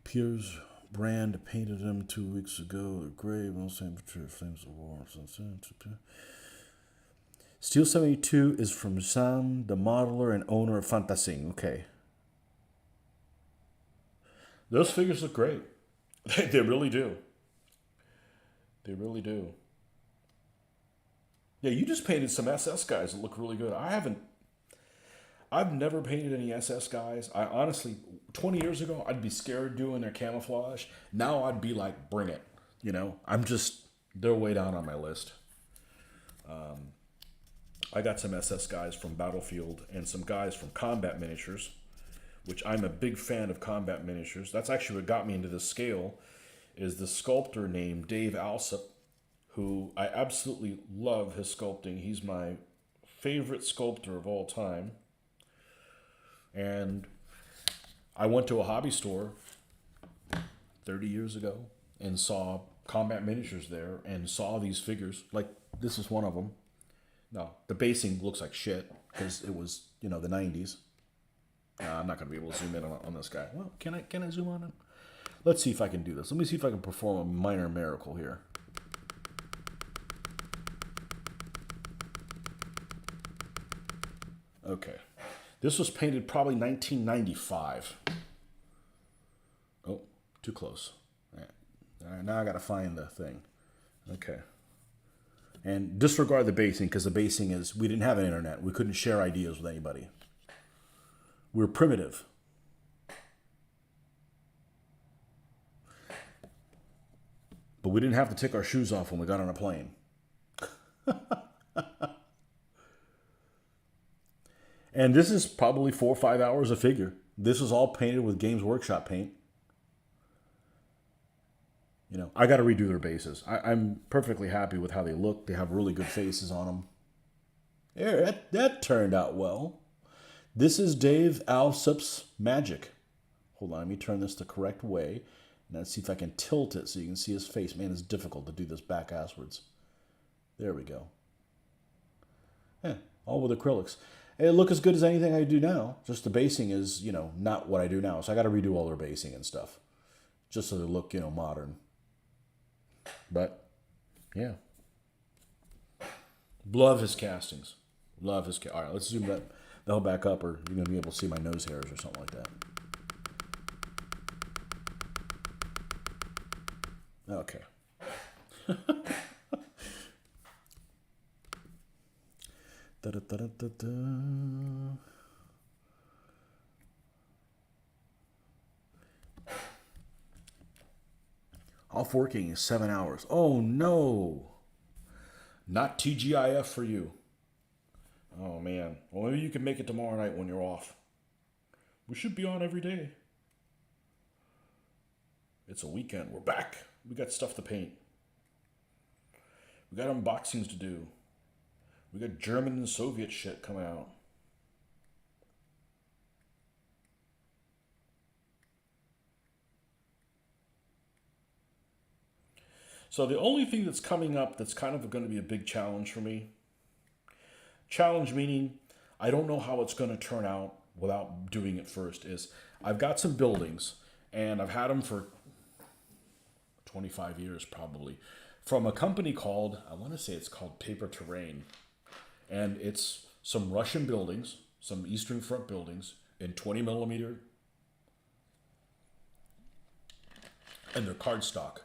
Pierre's brand painted them 2 weeks ago. They're gray, most temperature, flames of war. Steel 72 is from Sam, the modeler and owner of Fantasing. Okay. Those figures look great. They really do. They really do. Yeah, you just painted some SS guys that look really good. I've never painted any SS guys. I honestly, 20 years ago, I'd be scared doing their camouflage. Now I'd be like, bring it. You know, they're way down on my list. I got some SS guys from Battlefield and some guys from Combat Miniatures, which I'm a big fan of Combat Miniatures. That's actually what got me into this scale, is the sculptor named Dave Alsop, who I absolutely love his sculpting. He's my favorite sculptor of all time. And I went to a hobby store 30 years ago and saw combat miniatures there and saw these figures. Like, this is one of them. No, the basing looks like shit because it was, you know, the 90s. I'm not going to be able to zoom in on this guy. Well, can I zoom on him? Let's see if I can do this. Let me see if I can perform a minor miracle here. Okay. This was painted probably 1995. Oh, too close. All right, now I got to find the thing. Okay. And disregard the basing, because the basing is, we didn't have an internet. We couldn't share ideas with anybody. We're primitive. But we didn't have to take our shoes off when we got on a plane. And this is probably 4 or 5 hours a figure. This is all painted with Games Workshop paint. You know, I got to redo their bases. I'm perfectly happy with how they look. They have really good faces on them. Yeah, that turned out well. This is Dave Alsop's magic. Hold on, let me turn this the correct way. And let's see if I can tilt it so you can see his face. Man, it's difficult to do this back-asswards. There we go. Yeah, all with acrylics. It look as good as anything I do now. Just the basing is, you know, not what I do now. So I got to redo all their basing and stuff. Just so they look, you know, modern. But, yeah. Love his castings. Love his... All right, let's zoom that the hell back up, or you're going to be able to see my nose hairs or something like that. Okay. Da-da-da-da-da-da. Off working is 7 hours. Oh no. Not TGIF for you. Oh man. Well, maybe you can make it tomorrow night when you're off. We should be on every day. It's a weekend. We're back. We got stuff to paint. We got unboxings to do. We got German and Soviet shit coming out. So the only thing that's coming up that's kind of going to be a big challenge for me, challenge meaning I don't know how it's going to turn out without doing it first, is I've got some buildings, and I've had them for 25 years probably, from a company called, I want to say it's called Paper Terrain. And it's some Russian buildings, some Eastern Front buildings in 20 millimeter. And they're cardstock.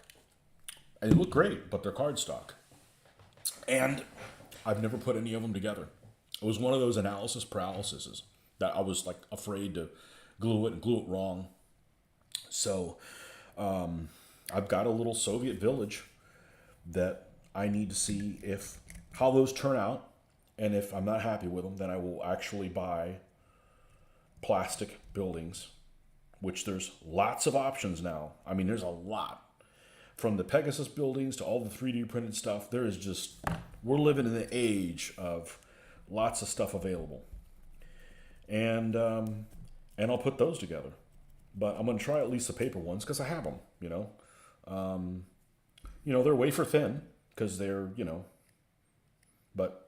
And they look great, but they're cardstock. And I've never put any of them together. It was one of those analysis paralyses that I was like afraid to glue it and glue it wrong. So I've got a little Soviet village that I need to see how those turn out. And if I'm not happy with them, then I will actually buy plastic buildings, which there's lots of options now. I mean, there's a lot. From the Pegasus buildings to all the 3D printed stuff, there is just, we're living in the age of lots of stuff available. And I'll put those together. But I'm going to try at least the paper ones because I have them, you know. They're wafer thin because they're, but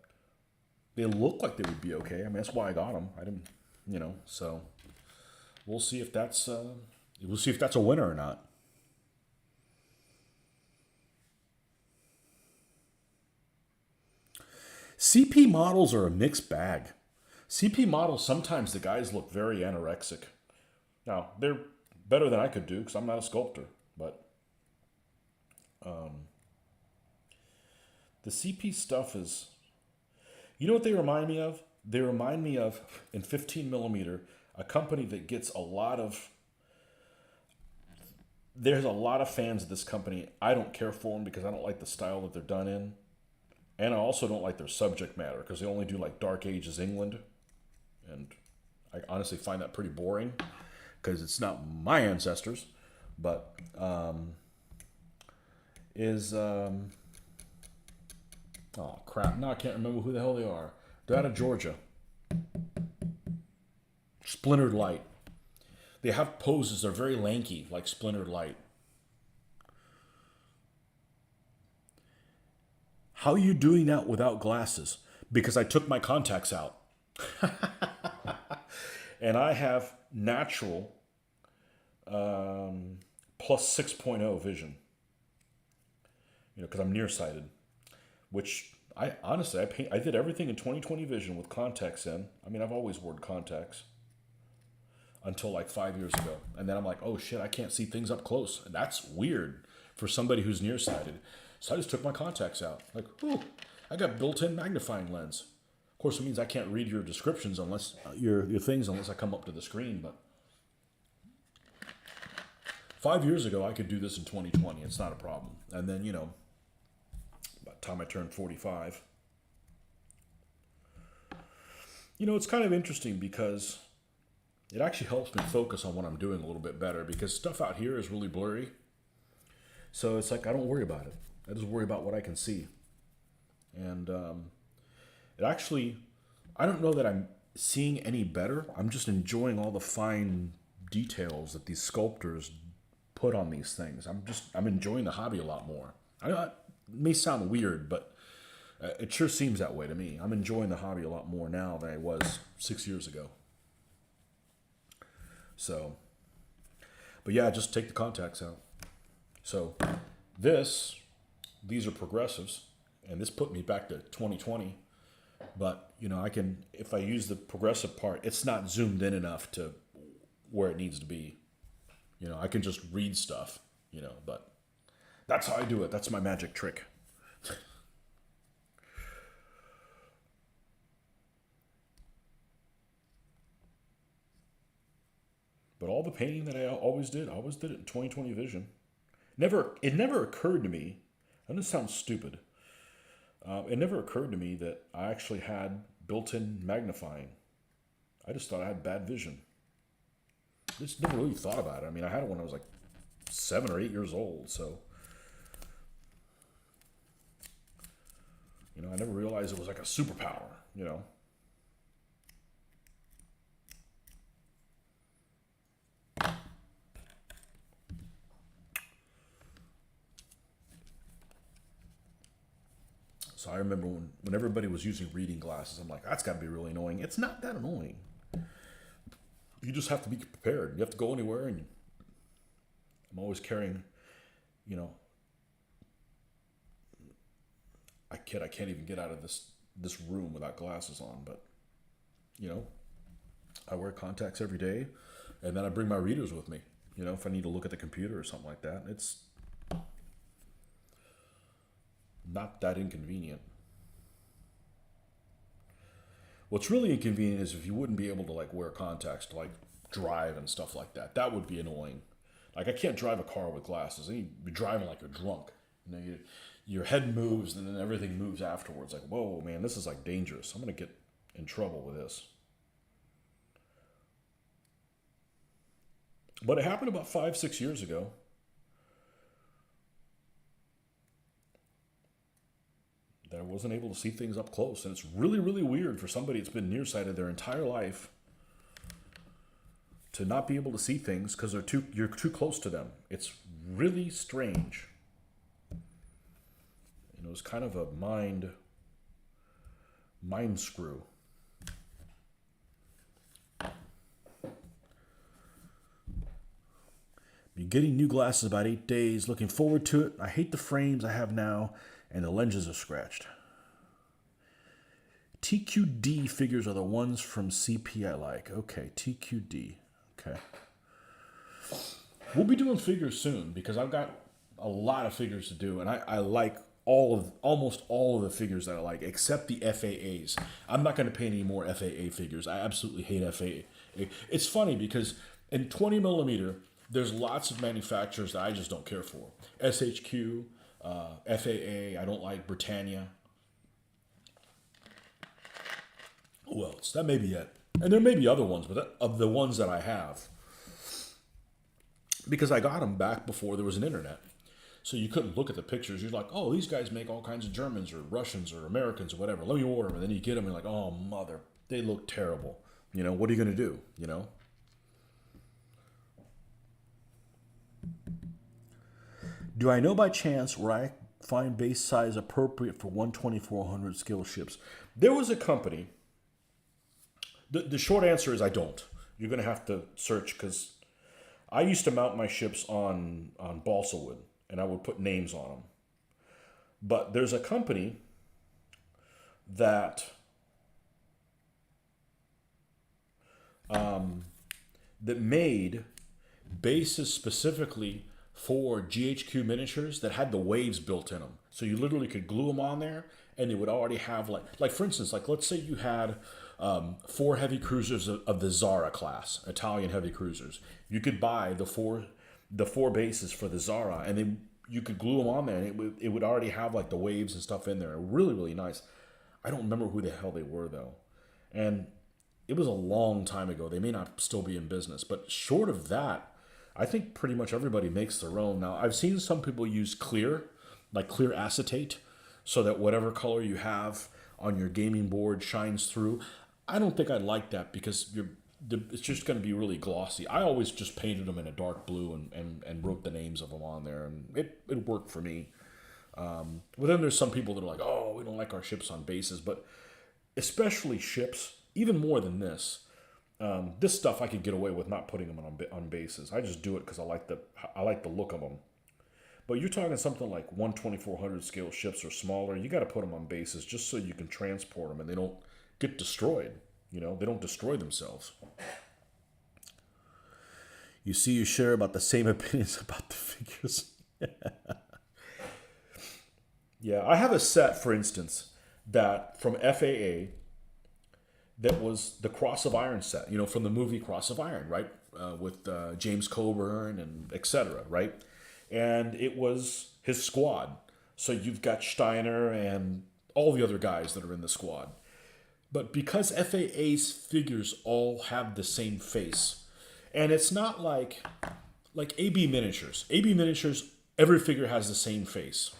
they look like they would be okay. I mean, that's why I got them. I didn't, so we'll see if that's a winner or not. CP models are a mixed bag. CP models, sometimes the guys look very anorexic. Now, they're better than I could do because I'm not a sculptor, but the CP stuff is, you know what they remind me of? They remind me of, in 15 millimeter, a company that gets there's a lot of fans of this company. I don't care for them because I don't like the style that they're done in. And I also don't like their subject matter because they only do like Dark Ages England. And I honestly find that pretty boring because it's not my ancestors. But oh crap, now I can't remember who the hell they are. They're out of Georgia. Splintered Light. They have poses, they're very lanky, like Splintered Light. How are you doing that without glasses? Because I took my contacts out. And I have natural plus 6.0 vision. Because I'm nearsighted. Which, I honestly, I did everything in 20/20 vision with contacts in. I mean, I've always worn contacts. Until like 5 years ago. And then I'm like, oh shit, I can't see things up close. And that's weird for somebody who's nearsighted. So I just took my contacts out. Like, ooh, I got built-in magnifying lens. Of course, it means I can't read your descriptions unless your things unless I come up to the screen. But 5 years ago, I could do this in 20/20. It's not a problem. And then, by the time I turned 45, it's kind of interesting because it actually helps me focus on what I'm doing a little bit better because stuff out here is really blurry. So it's like I don't worry about it. I just worry about what I can see. And it actually, I don't know that I'm seeing any better. I'm just enjoying all the fine details that these sculptors put on these things. I'm enjoying the hobby a lot more. It may sound weird, but it sure seems that way to me. I'm enjoying the hobby a lot more now than I was 6 years ago. So, but yeah, just take the contacts out. So these are progressives, and this put me back to 20/20. But, I can, if I use the progressive part, it's not zoomed in enough to where it needs to be. I can just read stuff, but that's how I do it. That's my magic trick. But all the painting that I always did it in 20/20 vision. It never occurred to me, and this sounds stupid, it never occurred to me that I actually had built-in magnifying. I just thought I had bad vision. I just never really thought about it. I mean, I had it when I was like 7 or 8 years old, so I never realized it was like a superpower, So I remember when everybody was using reading glasses, I'm like, that's got to be really annoying. It's not that annoying. You just have to be prepared. You have to go anywhere, and I'm always carrying, I can't even get out of this room without glasses on, but I wear contacts every day, and then I bring my readers with me. If I need to look at the computer or something like that, it's not that inconvenient. What's really inconvenient is if you wouldn't be able to like wear contacts to like drive and stuff like that. That would be annoying. Like I can't drive a car with glasses. You'd be driving like you're drunk. Your head moves and then everything moves afterwards. Like, whoa, man, this is like dangerous. I'm gonna get in trouble with this. But it happened about 5, 6 years ago. That I wasn't able to see things up close. And it's really, really weird for somebody that's been nearsighted their entire life to not be able to see things because you're too close to them. It's really strange. It was kind of a mind screw. Been getting new glasses about 8 days. Looking forward to it. I hate the frames I have now, and the lenses are scratched. TQD figures are the ones from CP I like. Okay, TQD. Okay. We'll be doing figures soon because I've got a lot of figures to do, and I like almost all of the figures that I like, except the FAAs. I'm not going to paint any more FAA figures. I absolutely hate FAA. It's funny because in 20 millimeter, there's lots of manufacturers that I just don't care for. SHQ, FAA, I don't like Britannia. Who else? That may be it. And there may be other ones, but of the ones that I have, because I got them back before there was an internet. So you couldn't look at the pictures. You're like, oh, these guys make all kinds of Germans or Russians or Americans or whatever. Let me order them. And then you get them and you're like, oh, mother, they look terrible. What are you going to do? Do I know by chance where I find base size appropriate for 1/2400 scale ships. There was a company. The short answer is I don't. You're going to have to search because I used to mount my ships on balsa wood and I would put names on them. But there's a company that that made bases specifically for GHQ miniatures that had the waves built in them. So you literally could glue them on there and they would already have like for instance, like let's say you had 4 heavy cruisers of the Zara class, Italian heavy cruisers. You could buy the four bases for the Zara and then you could glue them on there and it would already have like the waves and stuff in there. Really, really nice. I don't remember who the hell they were though. And it was a long time ago. They may not still be in business, but short of that, I think pretty much everybody makes their own. Now, I've seen some people use clear, like clear acetate, so that whatever color you have on your gaming board shines through. I don't think I'd like that because it's just going to be really glossy. I always just painted them in a dark blue and wrote the names of them on there, and it worked for me. But then there's some people that are like, oh, we don't like our ships on bases, but especially ships, even more than this. This stuff I could get away with not putting them on bases. I just do it because I like the look of them. But you're talking something like 1/2400 scale ships or smaller. You got to put them on bases just so you can transport them and they don't get destroyed. You know, they don't destroy themselves. You see, you share about the same opinions about the figures. Yeah, I have a set, for instance, that from FAA. That was the Cross of Iron set, you know, from the movie Cross of Iron, right? With James Coburn and etc., right? And it was his squad. So you've got Steiner and all the other guys that are in the squad. But because FAA's figures all have the same face, and it's not like AB Miniatures. AB Miniatures, every figure has the same face.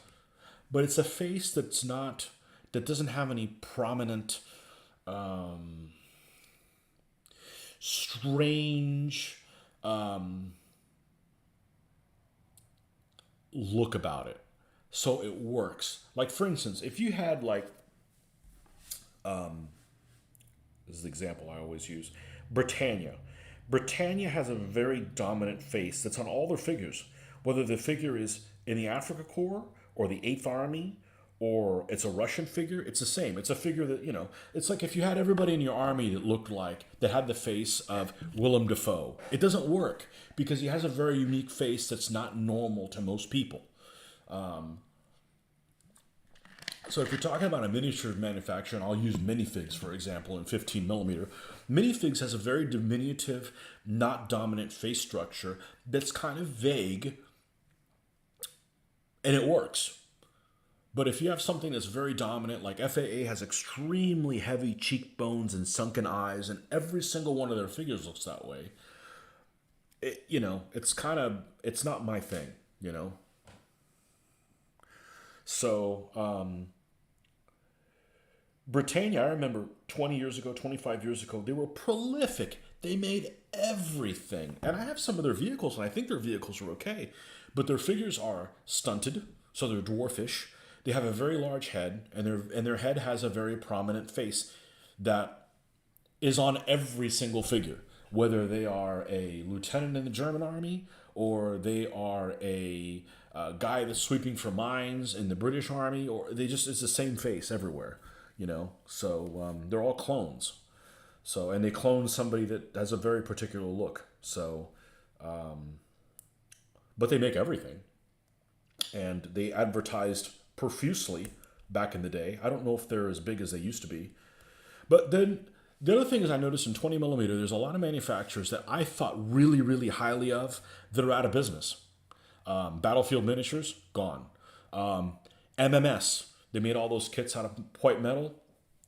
But it's a face that doesn't have any prominent strange look about it, so it works. Like for instance, if you had this is the example I always use, Britannia. Britannia has a very dominant face that's on all their figures, whether the figure is in the Africa Corps or the 8th Army or it's a Russian figure, it's the same. It's a figure that, you know, it's like if you had everybody in your army that had the face of Willem Dafoe. It doesn't work because he has a very unique face that's not normal to most people. So if you're talking about a miniature manufacturer, and I'll use minifigs, for example, in 15 millimeter, minifigs has a very diminutive, not dominant face structure that's kind of vague, and it works. But if you have something that's very dominant, like FAA has extremely heavy cheekbones and sunken eyes, and every single one of their figures looks that way, it's not my thing, you know? So, Britannia, I remember 20 years ago, 25 years ago, they were prolific. They made everything. And I have some of their vehicles, and I think their vehicles are okay. But their figures are stunted, so they're dwarfish. They have a very large head, and their head has a very prominent face that is on every single figure, whether they are a lieutenant in the German army or they are a guy that's sweeping for mines in the British army, or it's the same face everywhere, you know. So they're all clones. So, and they clone somebody that has a very particular look. So, but they make everything, and they advertised profusely back in the day. I don't know if they're as big as they used to be. But then the other thing is I noticed in 20 millimeter, there's a lot of manufacturers that I thought really, really highly of that are out of business. Battlefield Miniatures, gone. MMS, they made all those kits out of white metal,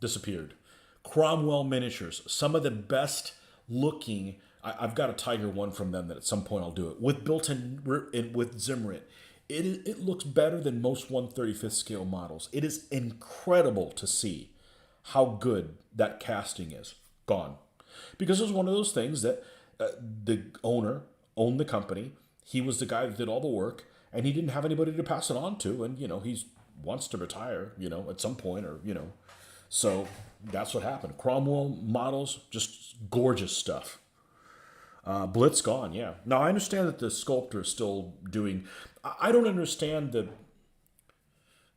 disappeared. Cromwell Miniatures, some of the best looking, I've got a Tiger one from them that at some point I'll do it, with built-in with Zimrit. It looks better than most 1/35th scale models. It is incredible to see how good that casting is. Gone. Because it was one of those things that the owner owned the company. He was the guy that did all the work. and he didn't have anybody to pass it on to, and he wants to retire, at some point, or so that's what happened. Cromwell models, just gorgeous stuff. Blitz gone, yeah. Now I understand that the sculptor is still doing. I don't understand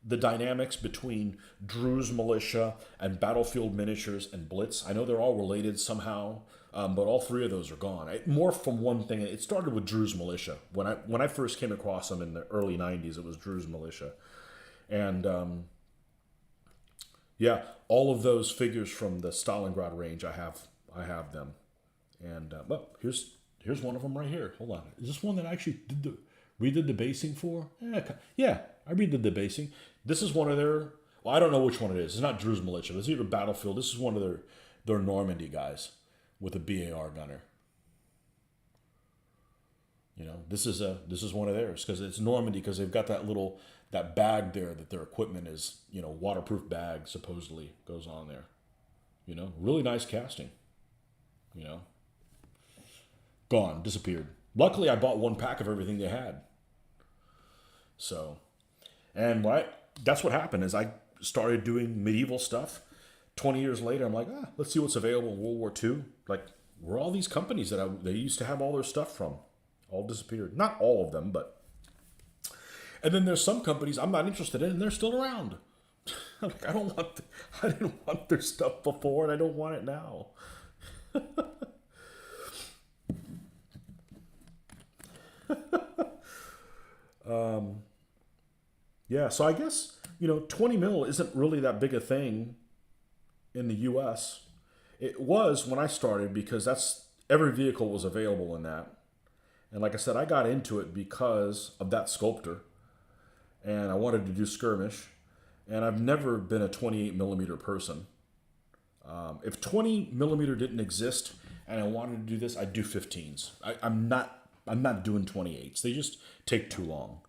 the dynamics between Drew's Militia and Battlefield Miniatures and Blitz. I know they're all related somehow, but all three of those are gone. It morphed from one thing. It started with Drew's Militia. When I first came across them in the early '90s, it was Drew's Militia, and yeah, all of those figures from the Stalingrad range, I have them, and well, here's one of them right here. Hold on, is this one that I actually redid the basing for? Yeah, I redid the basing. This is one of their. Well, I don't know which one it is. It's not Drew's Militia. It's either Battlefield. This is one of their Normandy guys with a BAR gunner. This is one of theirs because it's Normandy, because they've got that bag there that their equipment is, waterproof bag supposedly goes on there. Really nice casting. Gone, disappeared. Luckily, I bought one pack of everything they had. So, and that's what happened is I started doing medieval stuff. 20 years later, I'm like, let's see what's available in World War II. Like, where are all these companies that they used to have all their stuff from? All disappeared. Not all of them, but. And then there's some companies I'm not interested in, and they're still around. Like, I didn't want their stuff before, and I don't want it now. Yeah, so I guess 20 mil isn't really that big a thing in the U.S. It was when I started, because every vehicle was available in that. And like I said, I got into it because of that sculptor, and I wanted to do skirmish, and I've never been a 28 millimeter person. If 20 millimeter didn't exist and I wanted to do this, I'd do 15s. I'm not doing 28s. They just take too long.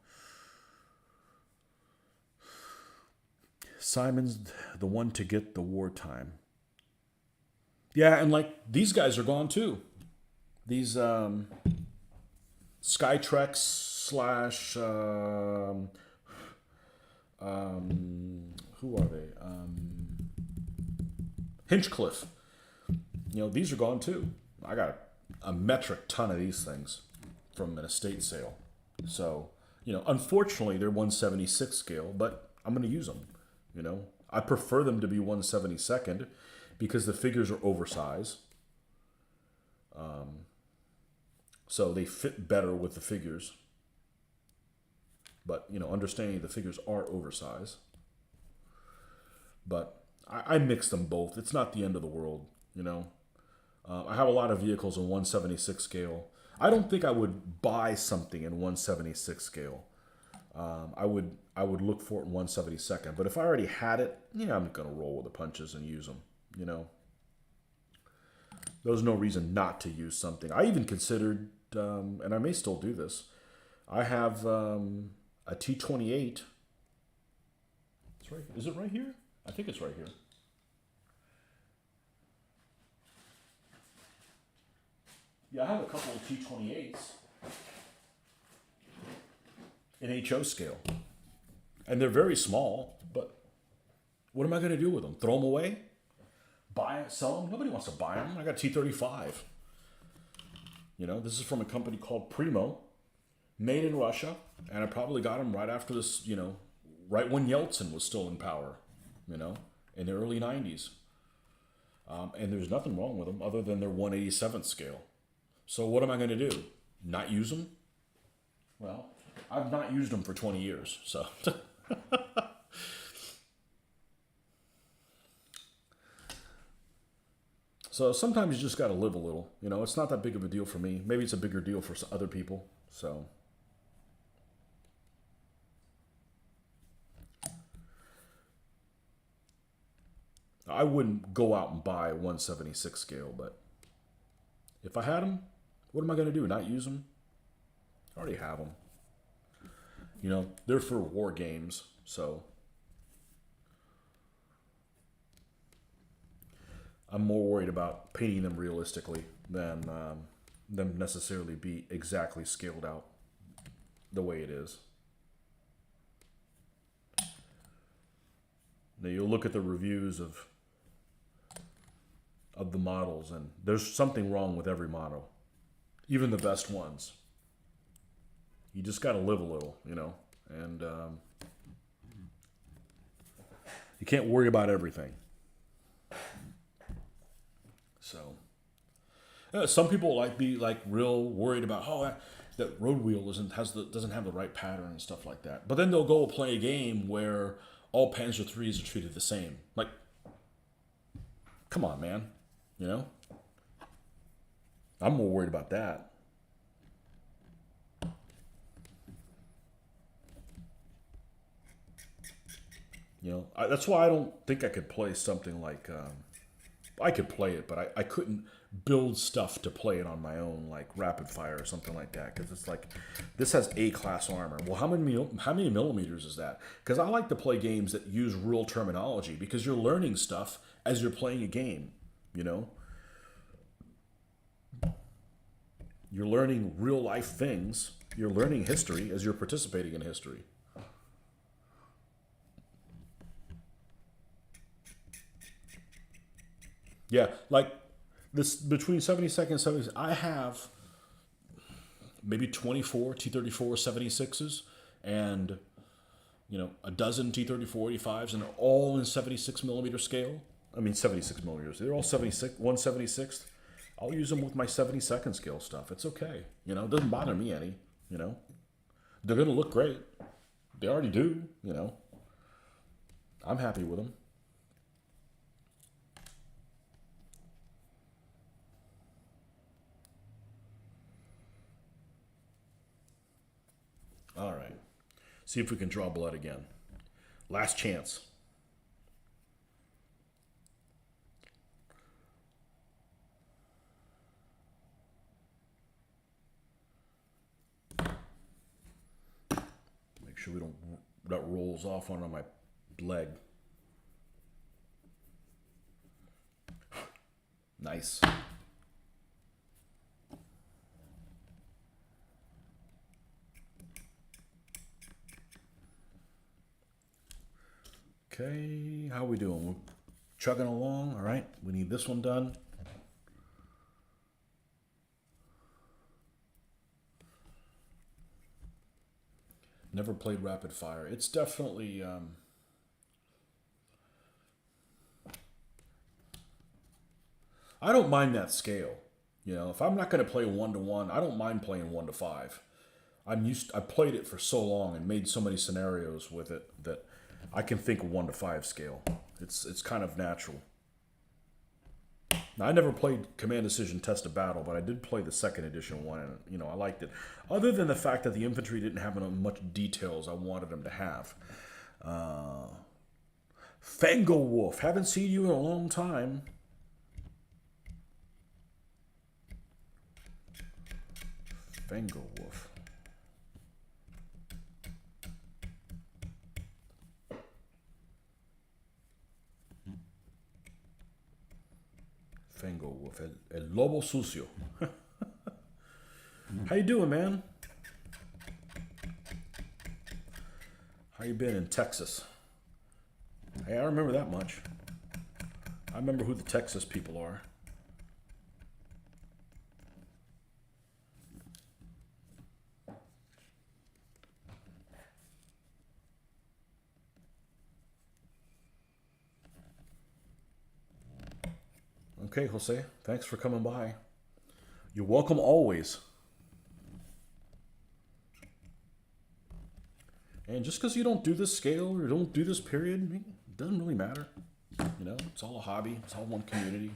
Simon's the one to get the wartime. Yeah, and like these guys are gone too. These Skytrex slash who are they? Hinchcliffe. These are gone too. I got a metric ton of these things from an estate sale. So, unfortunately they're 1/76 scale, but I'm going to use them. I prefer them to be 1/72 because the figures are oversized. So they fit better with the figures. But, understanding the figures are oversized. But I mix them both. It's not the end of the world, I have a lot of vehicles in 1/76 scale. I don't think I would buy something in 1/76 scale. I would look for it in 1/72. But if I already had it, I'm going to roll with the punches and use them, There's no reason not to use something. I even considered, and I may still do this, I have a T-28. It's right. Is it right here? I think it's right here. Yeah, I have a couple of T-28s in HO scale. And they're very small, but what am I going to do with them? Throw them away? Buy it, sell them? Nobody wants to buy them. I got T-35. This is from a company called Primo, made in Russia, and I probably got them right after this, right when Yeltsin was still in power, in the early 90s. And there's nothing wrong with them other than they're 1/87th scale. So what am I going to do? Not use them? Well, I've not used them for 20 years, so. So sometimes you just got to live a little. It's not that big of a deal for me. Maybe it's a bigger deal for other people, so. I wouldn't go out and buy a 1/76 scale, but if I had them, what am I going to do? Not use them? I already have them. They're for war games, so. I'm more worried about painting them realistically than them necessarily be exactly scaled out the way it is. Now you'll look at the reviews of the models, and there's something wrong with every model, even the best ones. You just got to live a little, you know, and you can't worry about everything. So some people be real worried about that road wheel doesn't have the right pattern and stuff like that. But then they'll go play a game where all Panzer IIIs are treated the same. Like, come on, man, you know. I'm more worried about that. You know, that's why I don't think I could play something like. I could play it, but I couldn't build stuff to play it on my own, like rapid fire or something like that. Because it's like, this has A-class armor. Well, how many millimeters is that? Because I like to play games that use real terminology, because you're learning stuff as you're playing a game. You know, you're learning real life things. You're learning history as you're participating in history. Yeah, like this between 72nd and 70, I have maybe 24 T-34 76s and, you know, a dozen T-34 85s, and they're all in 76 millimeter scale. I mean 76 millimeters. They're all 76, 1/76th. I'll use them with my 72nd scale stuff. It's okay. You know, it doesn't bother me any, you know. They're going to look great. They already do, you know. I'm happy with them. All right. See if we can draw blood again. Last chance. Make sure that rolls off onto my leg. Nice. Okay, how are we doing? We're chugging along, all right? We need this one done. Never played rapid fire. It's definitely... I don't mind that scale. You know, if I'm not going to play 1-to-1, I don't mind playing 1-to-5. I played it for so long and made so many scenarios with it that I can think 1-to-5 scale. It's kind of natural. Now, I never played Command Decision Test of Battle, but I did play the second edition one, and you know, I liked it. Other than the fact that the infantry didn't have much details I wanted them to have. Fangolwolf, haven't seen you in a long time. Fangolwolf. Fangolwolf, el lobo sucio. How you doing, man? How you been in Texas? Hey, I remember that much. I remember who the Texas people are. Okay, Jose, thanks for coming by. You're welcome always. And just because you don't do this scale or don't do this period, it doesn't really matter. You know, it's all a hobby. It's all one community.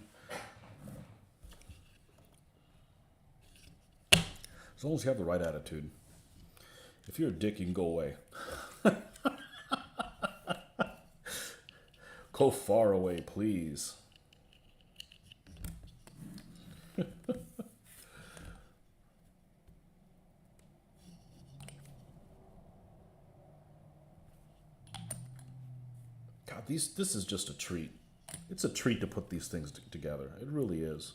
As long as you have the right attitude. If you're a dick, you can go away. Go far away, please. God, this is just a treat. It's a treat to put these things together. It really is.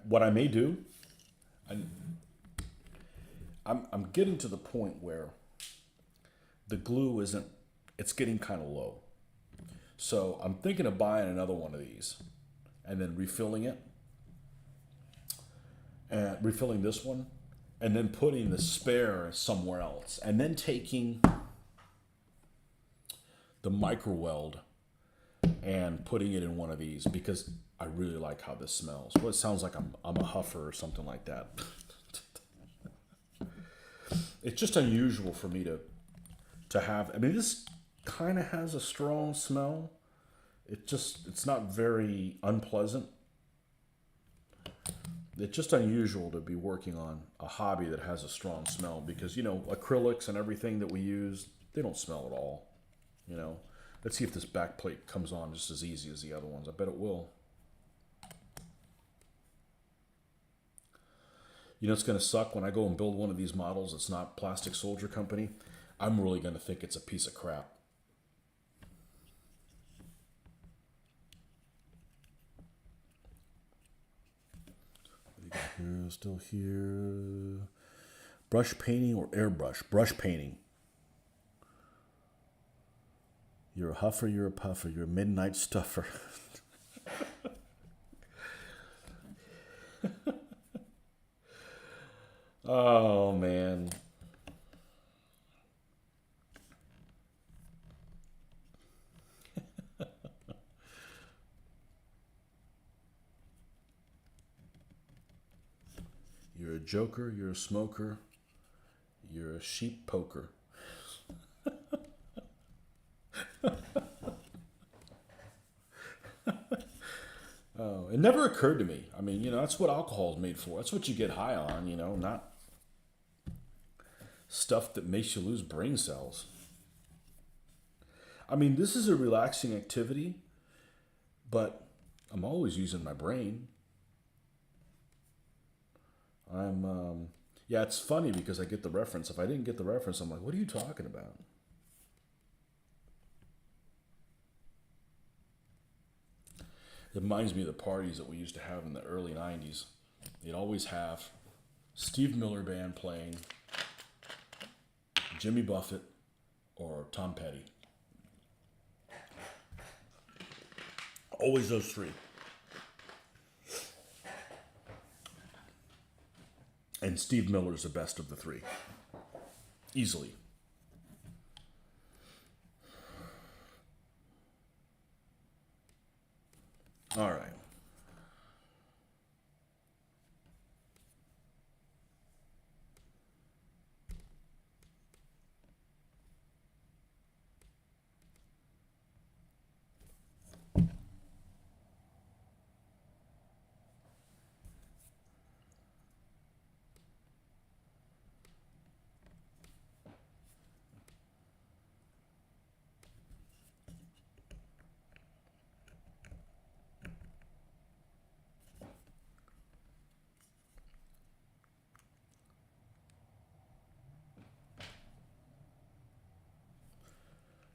What I may do, I'm getting to the point where the glue isn't, it's getting kind of low. So I'm thinking of buying another one of these and then refilling it and refilling this one and then putting the spare somewhere else and then taking the micro weld and putting it in one of these because I really like how this smells. Well, it sounds like I'm a huffer or something like that. It's just unusual for me to have. I mean, this kind of has a strong smell. It's not very unpleasant. It's just unusual to be working on a hobby that has a strong smell because, you know, acrylics and everything that we use, they don't smell at all, you know. Let's see if this back plate comes on just as easy as the other ones. I bet it will. You know, it's going to suck when I go and build one of these models. It's not Plastic Soldier Company. I'm really going to think it's a piece of crap. What do you got here? Still here. Brush painting or airbrush? Brush painting. You're a huffer, you're a puffer, you're a midnight stuffer. Oh, man. You're a joker, you're a smoker, you're a sheep poker. Oh, it never occurred to me. I mean, you know, that's what alcohol is made for. That's what you get high on, you know, not stuff that makes you lose brain cells. I mean, this is a relaxing activity, but I'm always using my brain. Yeah, it's funny because I get the reference. If I didn't get the reference, I'm like, what are you talking about? It reminds me of the parties that we used to have in the early 90s. They'd always have Steve Miller Band playing, Jimmy Buffett, or Tom Petty. Always those three. And Steve Miller's the best of the three. Easily. All right.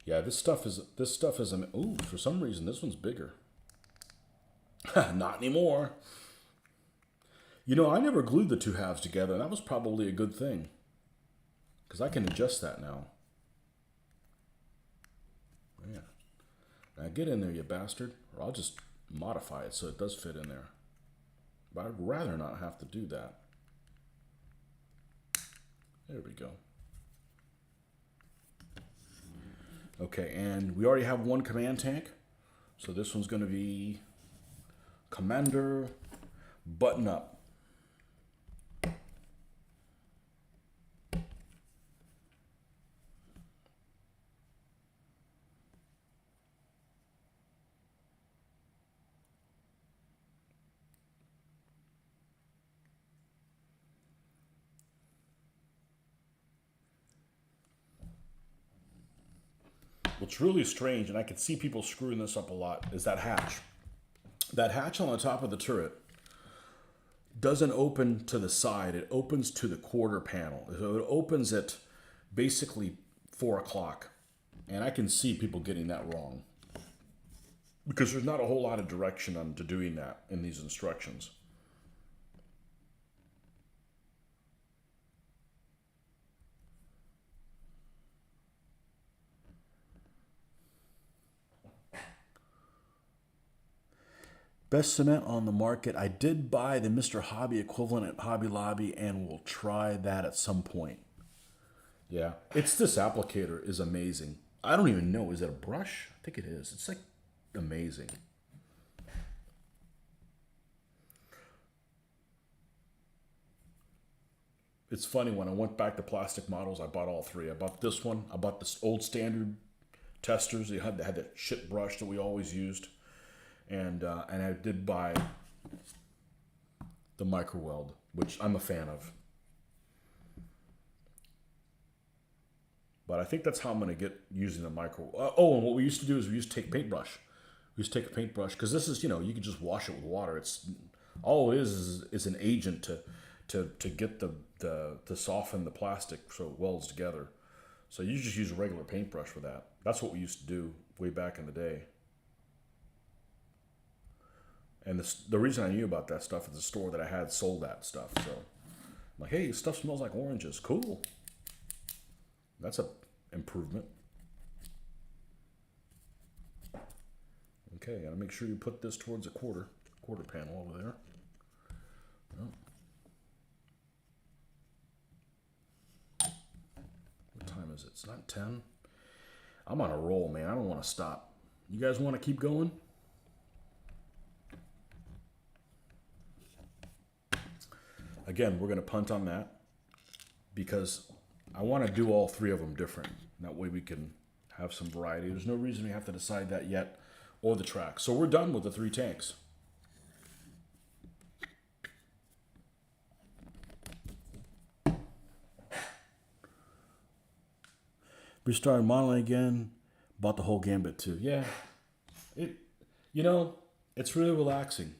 Yeah, this stuff is ooh, for some reason this one's bigger. Not anymore. You know, I never glued the two halves together, and that was probably a good thing. Because I can adjust that now. Yeah. Now get in there, you bastard. Or I'll just modify it so it does fit in there. But I'd rather not have to do that. There we go. Okay, and we already have one command tank. So this one's going to be Commander Button Up. What's really strange, and I can see people screwing this up a lot, is that hatch. That hatch on the top of the turret doesn't open to the side. It opens to the quarter panel. So it opens at basically 4 o'clock. And I can see people getting that wrong. Because there's not a whole lot of direction on to doing that in these instructions. Best cement on the market. I did buy the Mr. Hobby equivalent at Hobby Lobby, and we'll try that at some point. Yeah, it's this applicator is amazing. I don't even know. Is it a brush? I think it is. It's like amazing. It's funny, when I went back to plastic models, I bought all three. I bought this one. I bought this old standard testers. They had that shit brush that we always used. And I did buy the micro weld, which I'm a fan of. But I think that's how I'm going to get using the micro. Oh, and what we used to do is we used to take paintbrush. We used to take a paintbrush, because this is, you know, you can just wash it with water. It's all it is an agent to get to soften the plastic so it welds together. So you just use a regular paintbrush for that. That's what we used to do way back in the day. And the reason I knew about that stuff is the store that I had sold that stuff. So I'm like, hey, stuff smells like oranges. Cool. That's a improvement. Okay, gotta make sure you put this towards a quarter panel over there. Oh. What time is it? It's not 10. I'm on a roll, man. I don't want to stop. You guys want to keep going? Again, we're going to punt on that because I want to do all three of them different. That way we can have some variety. There's no reason we have to decide that yet, or the track. So we're done with the 3 tanks. We started modeling again. Bought the whole gambit too. Yeah, it's really relaxing.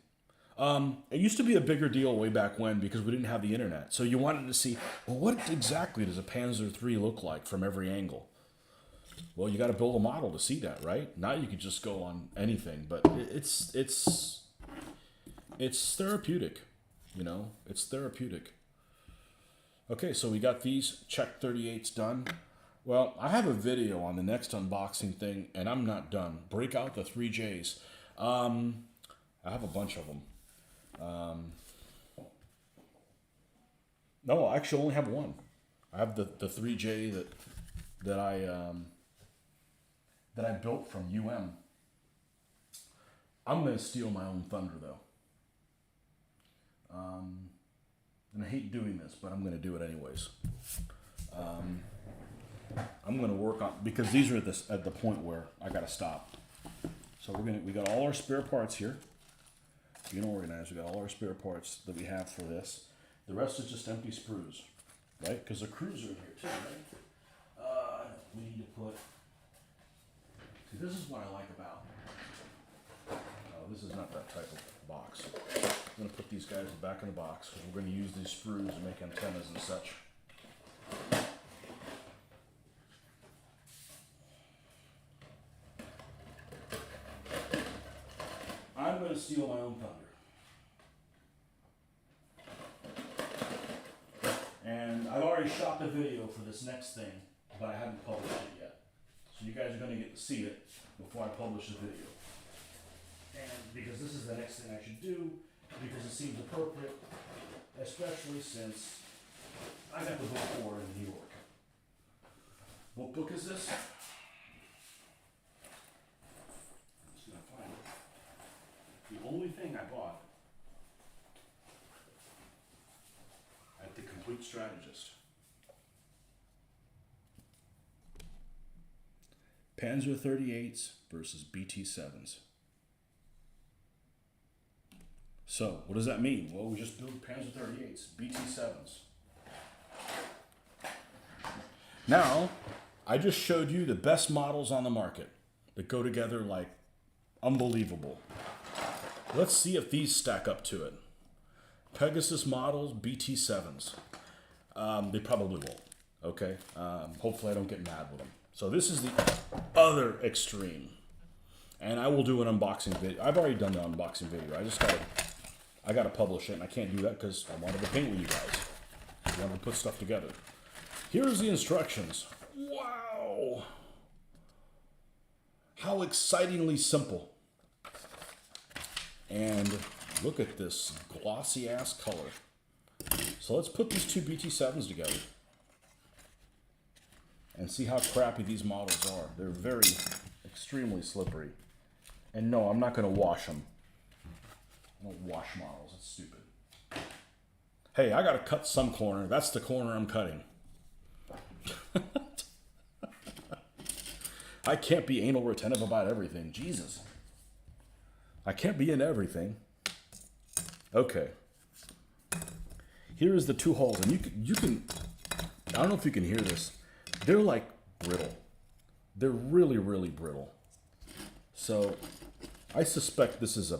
It used to be a bigger deal way back when because we didn't have the internet. So you wanted to see, well, what exactly does a Panzer III look like from every angle? Well, you got to build a model to see that, right? Now you could just go on anything, but it's therapeutic, you know? It's therapeutic. Okay, so we got these Czech 38s done. Well, I have a video on the next unboxing thing, and I'm not done. Break out the 3Js. I have a bunch of them. No, I actually only have one. I have the 3J that I built from UM. I'm gonna steal my own thunder though. And I hate doing this, but I'm gonna do it anyways. I'm gonna work on, because these are at the point where I gotta stop. So we got all our spare parts here. Being organized, we got all our spare parts that we have for this. The rest is just empty sprues, right? Because the crews are in here too, right? We need to put. See, this is what I like about. Oh, this is not that type of box. I'm gonna put these guys back in the box because we're gonna use these sprues to make antennas and such. I'm going to steal my own thunder. And I've already shot the video for this next thing, but I haven't published it yet. So you guys are going to get to see it before I publish the video. And because this is the next thing I should do, because it seems appropriate, especially since I got the book for it in New York. What book is this? The only thing I bought at the Complete Strategist. Panzer 38s versus BT7s. So, what does that mean? Well, we just built Panzer 38s, BT7s. Now, I just showed you the best models on the market that go together like unbelievable. Let's see if these stack up to it. Pegasus models, BT7s. They probably won't, okay? Hopefully I don't get mad with them. So this is the other extreme. And I will do an unboxing video. I've already done the unboxing video. I gotta publish it, and I can't do that because I wanted to paint with you guys. I wanted to put stuff together. Here's the instructions. Wow! How excitingly simple. And look at this glossy ass color. So let's put these two BT7s together and see how crappy these models are. They're very, extremely slippery. And no, I'm not going to wash them. I don't wash models. It's stupid. Hey, I got to cut some corner. That's the corner I'm cutting. I can't be anal retentive about everything. Jesus. I can't be in everything. Okay. Here is the two holes. And you can, I don't know if you can hear this. They're like brittle. They're really, really brittle. So I suspect this is a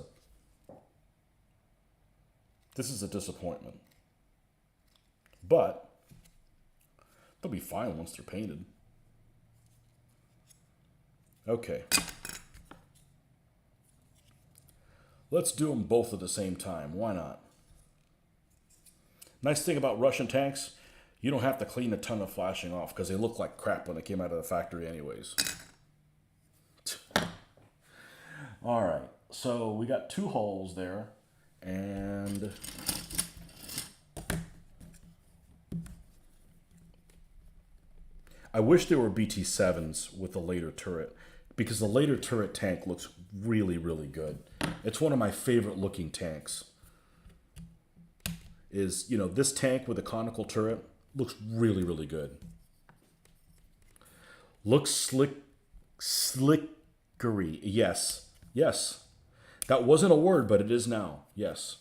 disappointment. But they'll be fine once they're painted. Okay. Let's do them both at the same time. Why not? Nice thing about Russian tanks, you don't have to clean a ton of flashing off because they look like crap when they came out of the factory anyways. All right, so we got two holes there, and I wish there were BT7s with the later turret, because the later turret tank looks really, really good. It's one of my favorite looking tanks. Is, you know, this tank with a conical turret looks really, really good. Looks slickery. Yes. Yes. That wasn't a word, but it is now. Yes.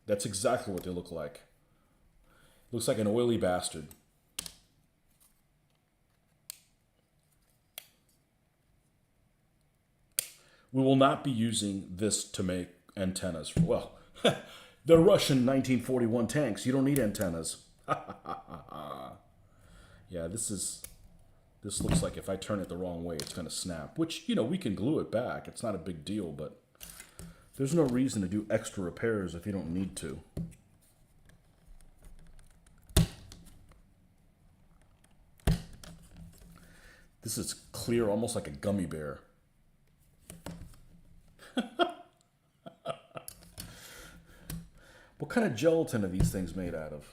That's exactly what they look like. Looks like an oily bastard. We will not be using this to make antennas. Well, they're Russian 1941 tanks. You don't need antennas. Yeah, this looks like if I turn it the wrong way, it's going to snap. Which, you know, we can glue it back. It's not a big deal, but there's no reason to do extra repairs if you don't need to. This is clear, almost like a gummy bear. What kind of gelatin are these things made out of?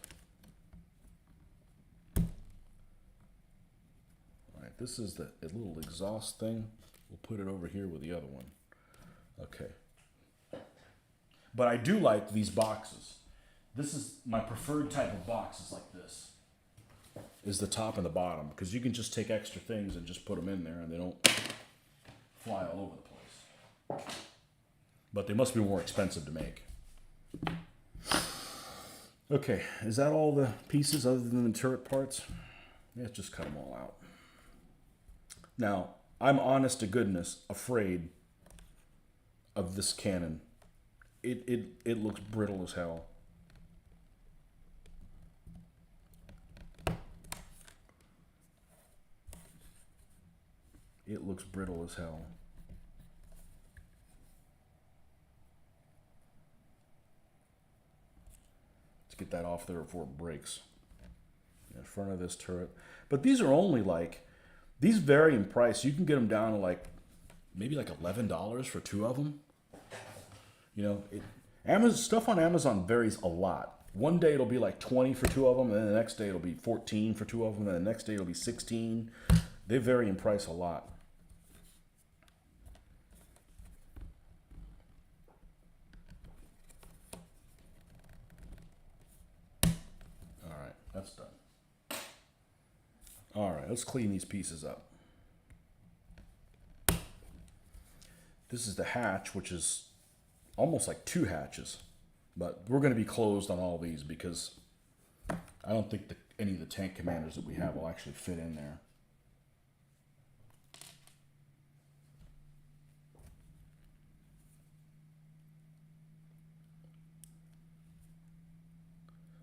All right, this is the little exhaust thing. We'll put it over here with the other one. Okay. But I do like these boxes. This is my preferred type of boxes like this. Is the top and the bottom, because you can just take extra things and just put them in there and they don't fly all over the place. But they must be more expensive to make. Okay, is that all the pieces other than the turret parts? Yeah, let's just cut them all out. Now, I'm honest to goodness afraid of this cannon. It looks brittle as hell. It looks brittle as hell. Get that off there before it breaks. In front of this turret. But these are only like, these vary in price. You can get them down to like, maybe like $11 for two of them. You know, Amazon, stuff on Amazon varies a lot. One day it'll be like 20 for two of them, and then the next day it'll be 14 for two of them, and then the next day it'll be 16. They vary in price a lot. That's done. All right, let's clean these pieces up. This is the hatch, which is almost like two hatches. But we're going to be closed on all these because I don't think any of the tank commanders that we have will actually fit in there.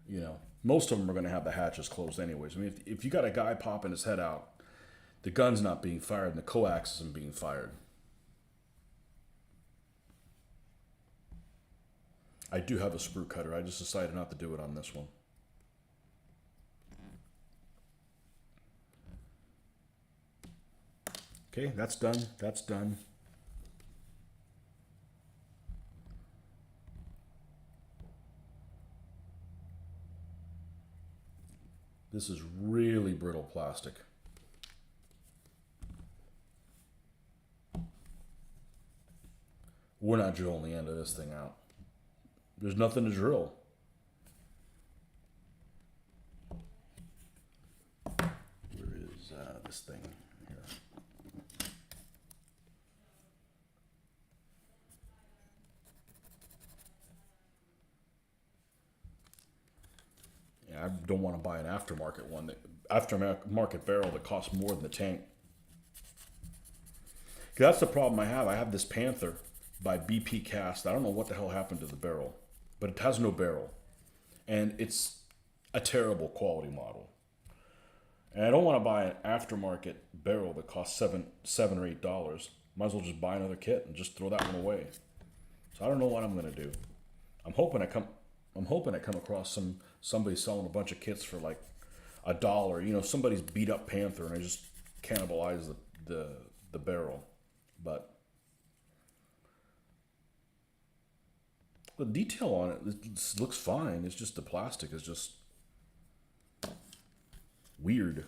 You know, most of them are going to have the hatches closed anyways. I mean, if you got a guy popping his head out, the gun's not being fired and the coax isn't being fired. I do have a sprue cutter. I just decided not to do it on this one. Okay, that's done. That's done. This is really brittle plastic. We're not drilling the end of this thing out. There's nothing to drill. Where is this thing? Here. Yeah, I don't want to buy an aftermarket one. Aftermarket barrel that costs more than the tank. That's the problem I have. I have this Panzer by BP Cast. I don't know what the hell happened to the barrel, but it has no barrel. And it's a terrible quality model. And I don't want to buy an aftermarket barrel that costs $7 or $8. Might as well just buy another kit and just throw that one away. So I don't know what I'm gonna do. I'm hoping I come across somebody selling a bunch of kits for like $1. You know, somebody's beat up Panther and I just cannibalize the barrel. But the detail on it looks fine. It's just the plastic is just weird.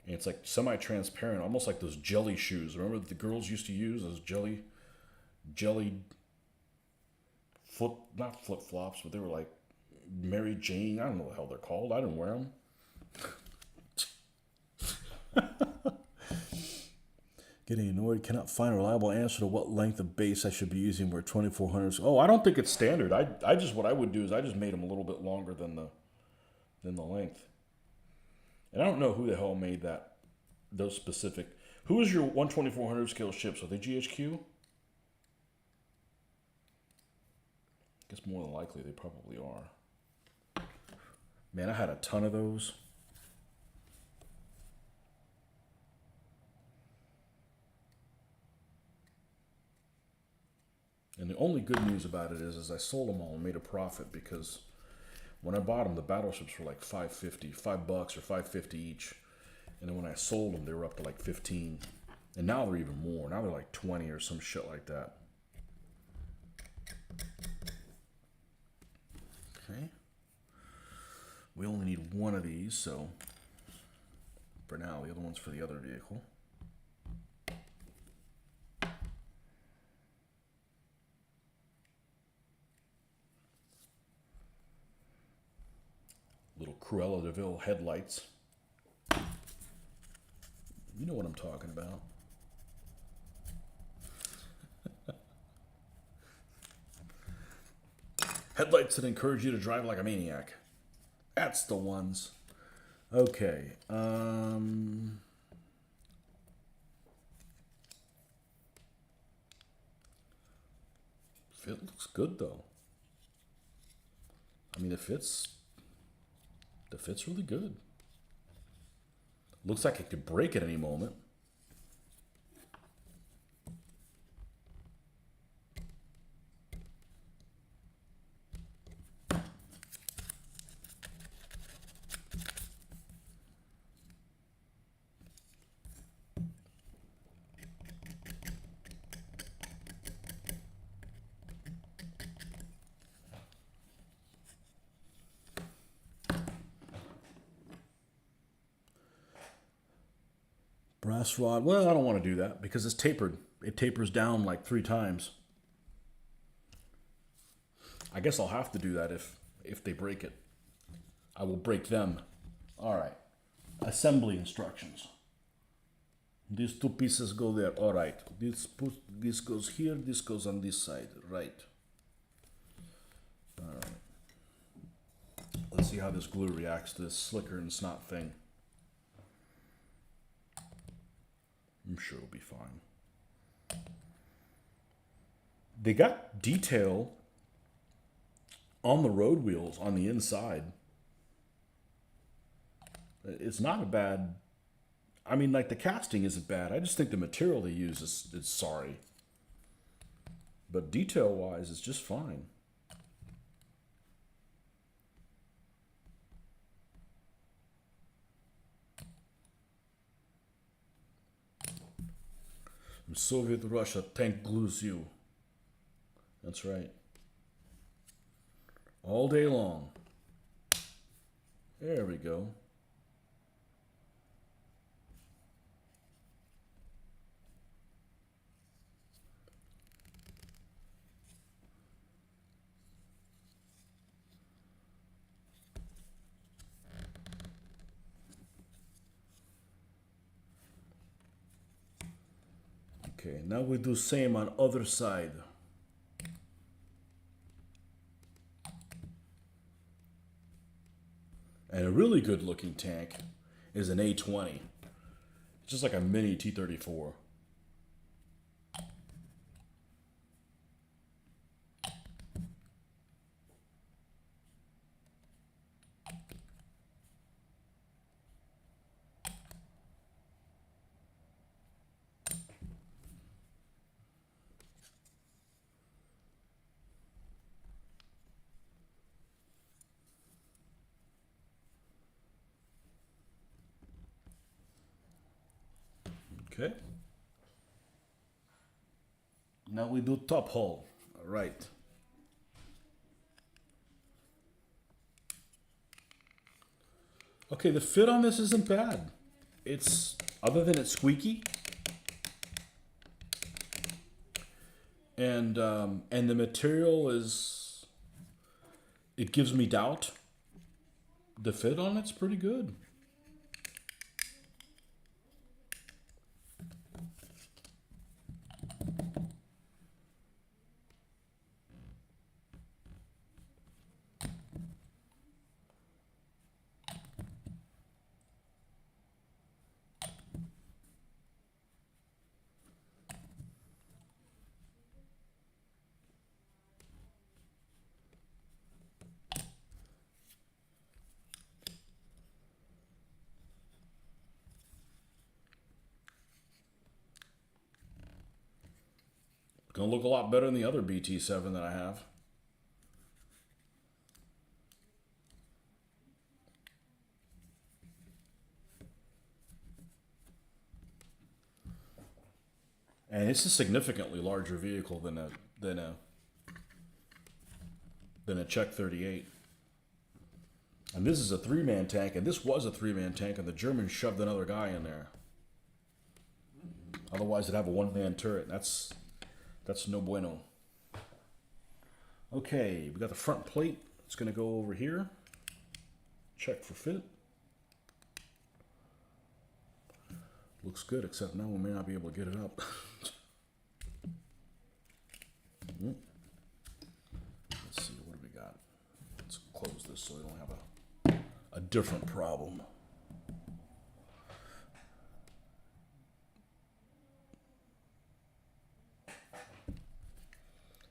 And it's like semi-transparent, almost like those jelly shoes. Remember that the girls used to use those jelly not flip-flops, but they were like Mary Jane. I don't know what the hell they're called. I didn't wear them. Getting annoyed. Cannot find a reliable answer to what length of base I should be using where 2400s. Oh, I don't think it's standard. What I would do is I just made them a little bit longer than the length. And I don't know who the hell made those specific. Who is your 1/2400 scale ships? Are they GHQ? I guess more than likely they probably are. Man, I had a ton of those. And the only good news about it is I sold them all and made a profit because when I bought them, the battleships were like $5.50 or $5.50 each. And then when I sold them, they were up to like 15. And now they're even more. Now they're like 20 or some shit like that. Okay. We only need one of these, so for now, the other one's for the other vehicle. Little Cruella de Vil headlights. You know what I'm talking about. Headlights that encourage you to drive like a maniac. That's the ones. Okay. Fit looks good though. I mean, the fit's really good. Looks like it could break at any moment. Brass rod. Well, I don't want to do that because it's tapered. It tapers down like 3 times. I guess I'll have to do that if they break it. I will break them. All right. Assembly instructions. These 2 pieces go there. All right. This goes here. This goes on this side. Right. All right. Let's see how this glue reacts to this slicker and snot thing. I'm sure it'll be fine. They got detail on the road wheels on the inside. It's not a bad... I mean, like, the casting isn't bad. I just think the material they use is sorry. But detail-wise, it's just fine. In Soviet Russia, tank glues you. That's right. All day long. There we go. Okay, now we do same on other side. And a really good looking tank is an A-20. It's just like a mini T-34. Okay. Now we do top hull. All right. Okay, the fit on this isn't bad. It's, other than it's squeaky, and the material is, it gives me doubt. The fit on it's pretty good. Gonna look a lot better than the other BT-7 that I have. And it's a significantly larger vehicle than a Czech 38. And this is a three-man tank, and this was a three-man tank, and the Germans shoved another guy in there. Otherwise, it'd have a one-man turret. That's no bueno. Okay, we got the front plate. It's going to go over here. Check for fit. Looks good, except now we may not be able to get it up. Let's see, what do we got? Let's close this so we don't have a different problem.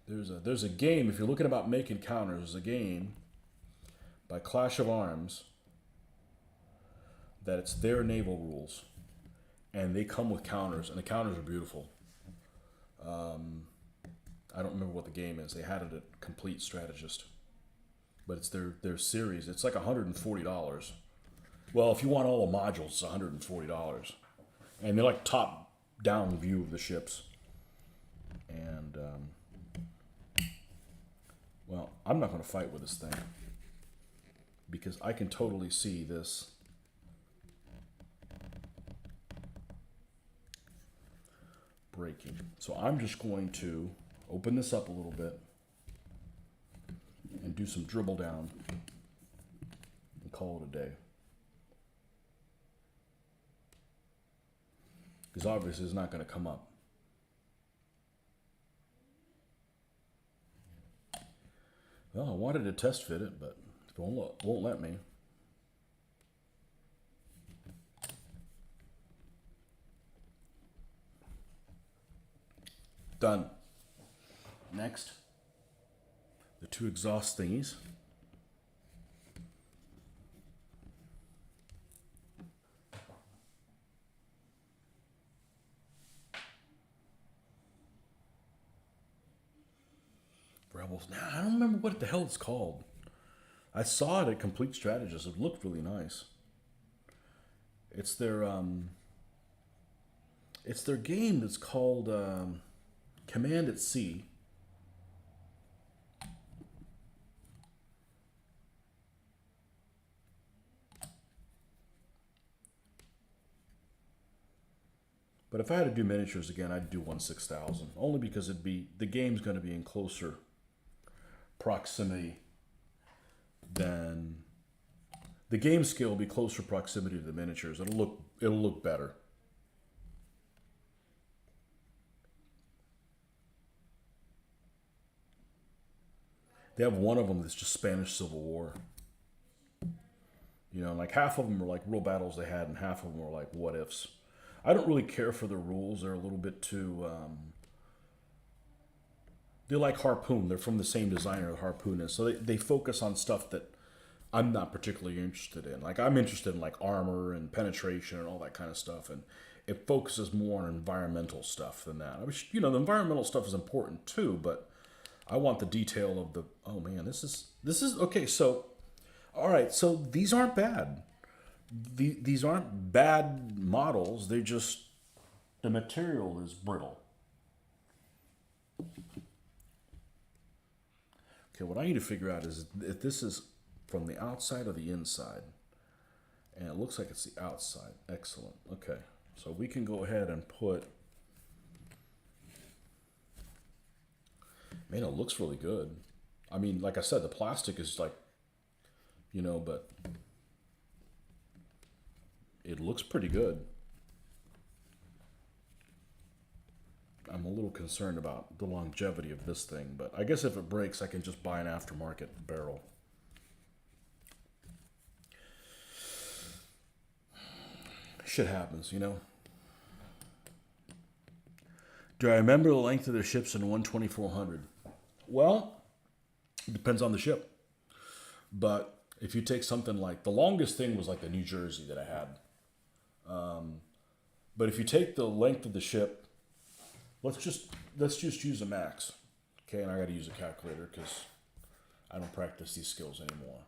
There's a game, if you're looking about making counters, there's a game by Clash of Arms that it's their naval rules. And they come with counters, and the counters are beautiful. I don't remember what the game is. They had it at Complete Strategist. But it's their series. It's like $140. Well, if you want all the modules, it's $140. And they're like top-down view of the ships. And, well, I'm not going to fight with this thing. Because I can totally see this breaking. So I'm just going to open this up a little bit and do some dribble down and call it a day. Because obviously it's not going to come up. Well, I wanted to test fit it, but it won't let me. Done. Next, the two exhaust thingies. Rebels. Now, I don't remember what the hell it's called. I saw it at Complete Strategist. It looked really nice. It's their game that's called Command at Sea. But if I had to do miniatures again, I'd do 1/6000, only because the game's going to be in closer proximity than the game scale will be closer proximity to the miniatures. It'll look better. They have one of them that's just Spanish Civil War. You know, like half of them are like real battles they had, and half of them are like what ifs. I don't really care for the rules. They're a little bit too. They're like Harpoon. They're from the same designer that Harpoon is, so they focus on stuff that I'm not particularly interested in. Like I'm interested in like armor and penetration and all that kind of stuff, and it focuses more on environmental stuff than that. I wish, you know, the environmental stuff is important too, but I want the detail of the. Oh man, this is okay. So, all right, so these aren't bad. These aren't bad models. They just the material is brittle. Okay, what I need to figure out is if this is from the outside or the inside. And it looks like it's the outside. Excellent. Okay, so we can go ahead and put. Man, it looks really good. I mean, like I said, the plastic is like, you know, but it looks pretty good. I'm a little concerned about the longevity of this thing, but I guess if it breaks, I can just buy an aftermarket barrel. Shit happens, you know. Do I remember the length of the ships in 1/2400? Well, it depends on the ship. But if you take something like the longest thing was like the New Jersey that I had. But if you take the length of the ship, let's just use a max. Okay, and I got to use a calculator because I don't practice these skills anymore.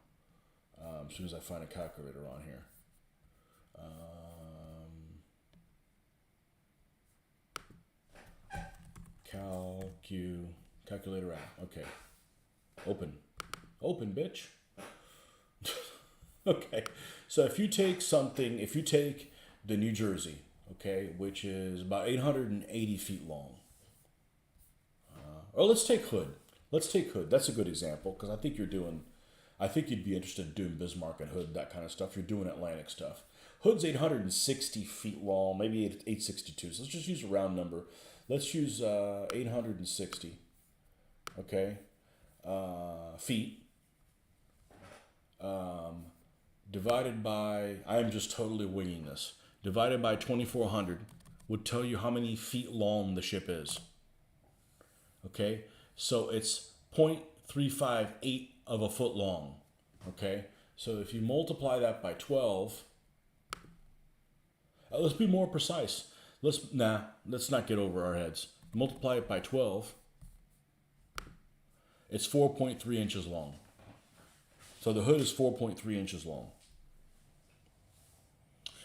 As soon as I find a calculator on here. Calculator out. Okay. Open, bitch. Okay. So if you take the New Jersey, okay, which is about 880 feet long. Or let's take Hood. That's a good example because I think you'd be interested in doing Bismarck and Hood, that kind of stuff. You're doing Atlantic stuff. Hood's 860 feet long, maybe 862. So let's just use a round number. Let's use 860. Okay. Feet. Divided by, I am just totally winging this. Divided by 2400 would tell you how many feet long the ship is. Okay. So it's 0.358 of a foot long. Okay. So if you multiply that by 12, let's be more precise. Let's not get over our heads. Multiply it by 12. It's 4.3 inches long. So the hood is 4.3 inches long.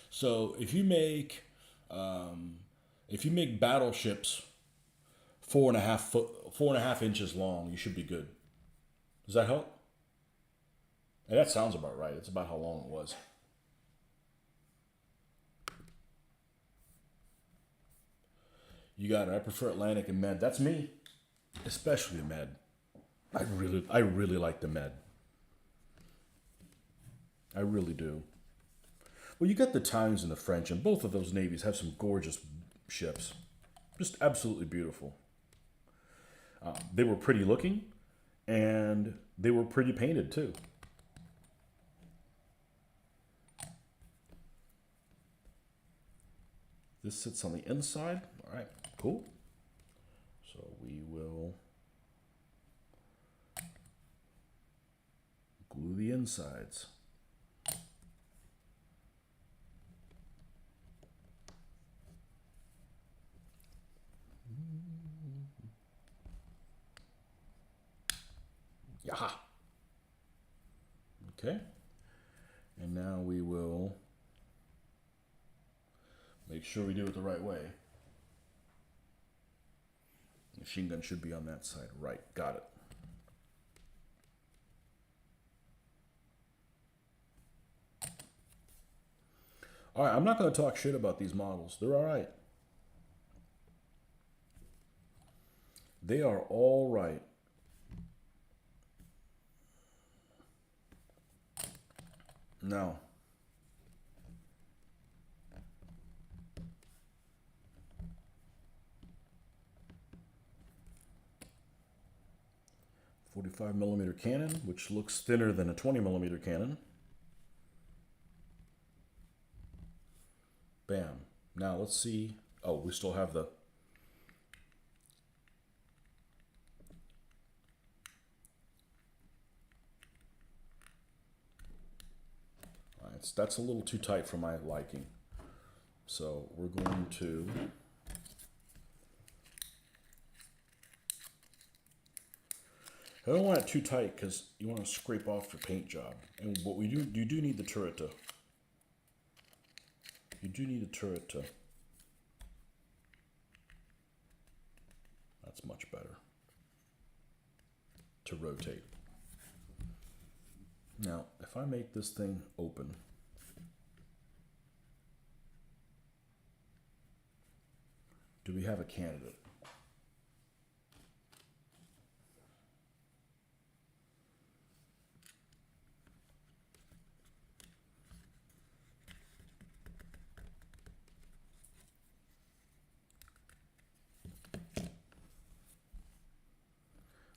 So if you make battleships 4.5 inches long, you should be good. Does that help? And that sounds about right. It's about how long it was. You got it. I prefer Atlantic and Med. That's me, especially the Med. I really like the Med. I really do. Well, you got the Times and the French, and both of those navies have some gorgeous ships. Just absolutely beautiful. They were pretty looking, and they were pretty painted too. This sits on the inside. All right, cool. So we will glue the insides. Yaha. Okay. And now we will make sure we do it the right way. Machine gun should be on that side. Right. Got it. All right. I'm not going to talk shit about these models. They're all right. They are all right. Now, .45mm cannon, which looks thinner than a 20mm cannon. Bam. Now let's see. Oh, we still have the... That's a little too tight for my liking. So we're going to... I don't want it too tight because you want to scrape off your paint job. And what we do, you do need the turret to... You do need a turret to... That's much better. To rotate. Now, if I make this thing open... Do we have a candidate?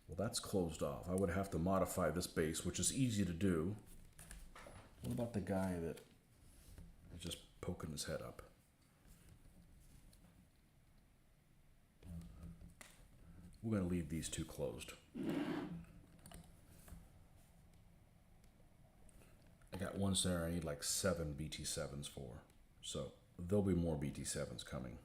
Well, that's closed off. I would have to modify this base, which is easy to do. What about the guy that is just poking his head up? We're going to leave these two closed. I got one center I need like 7 BT7s for. So there'll be more BT7s coming.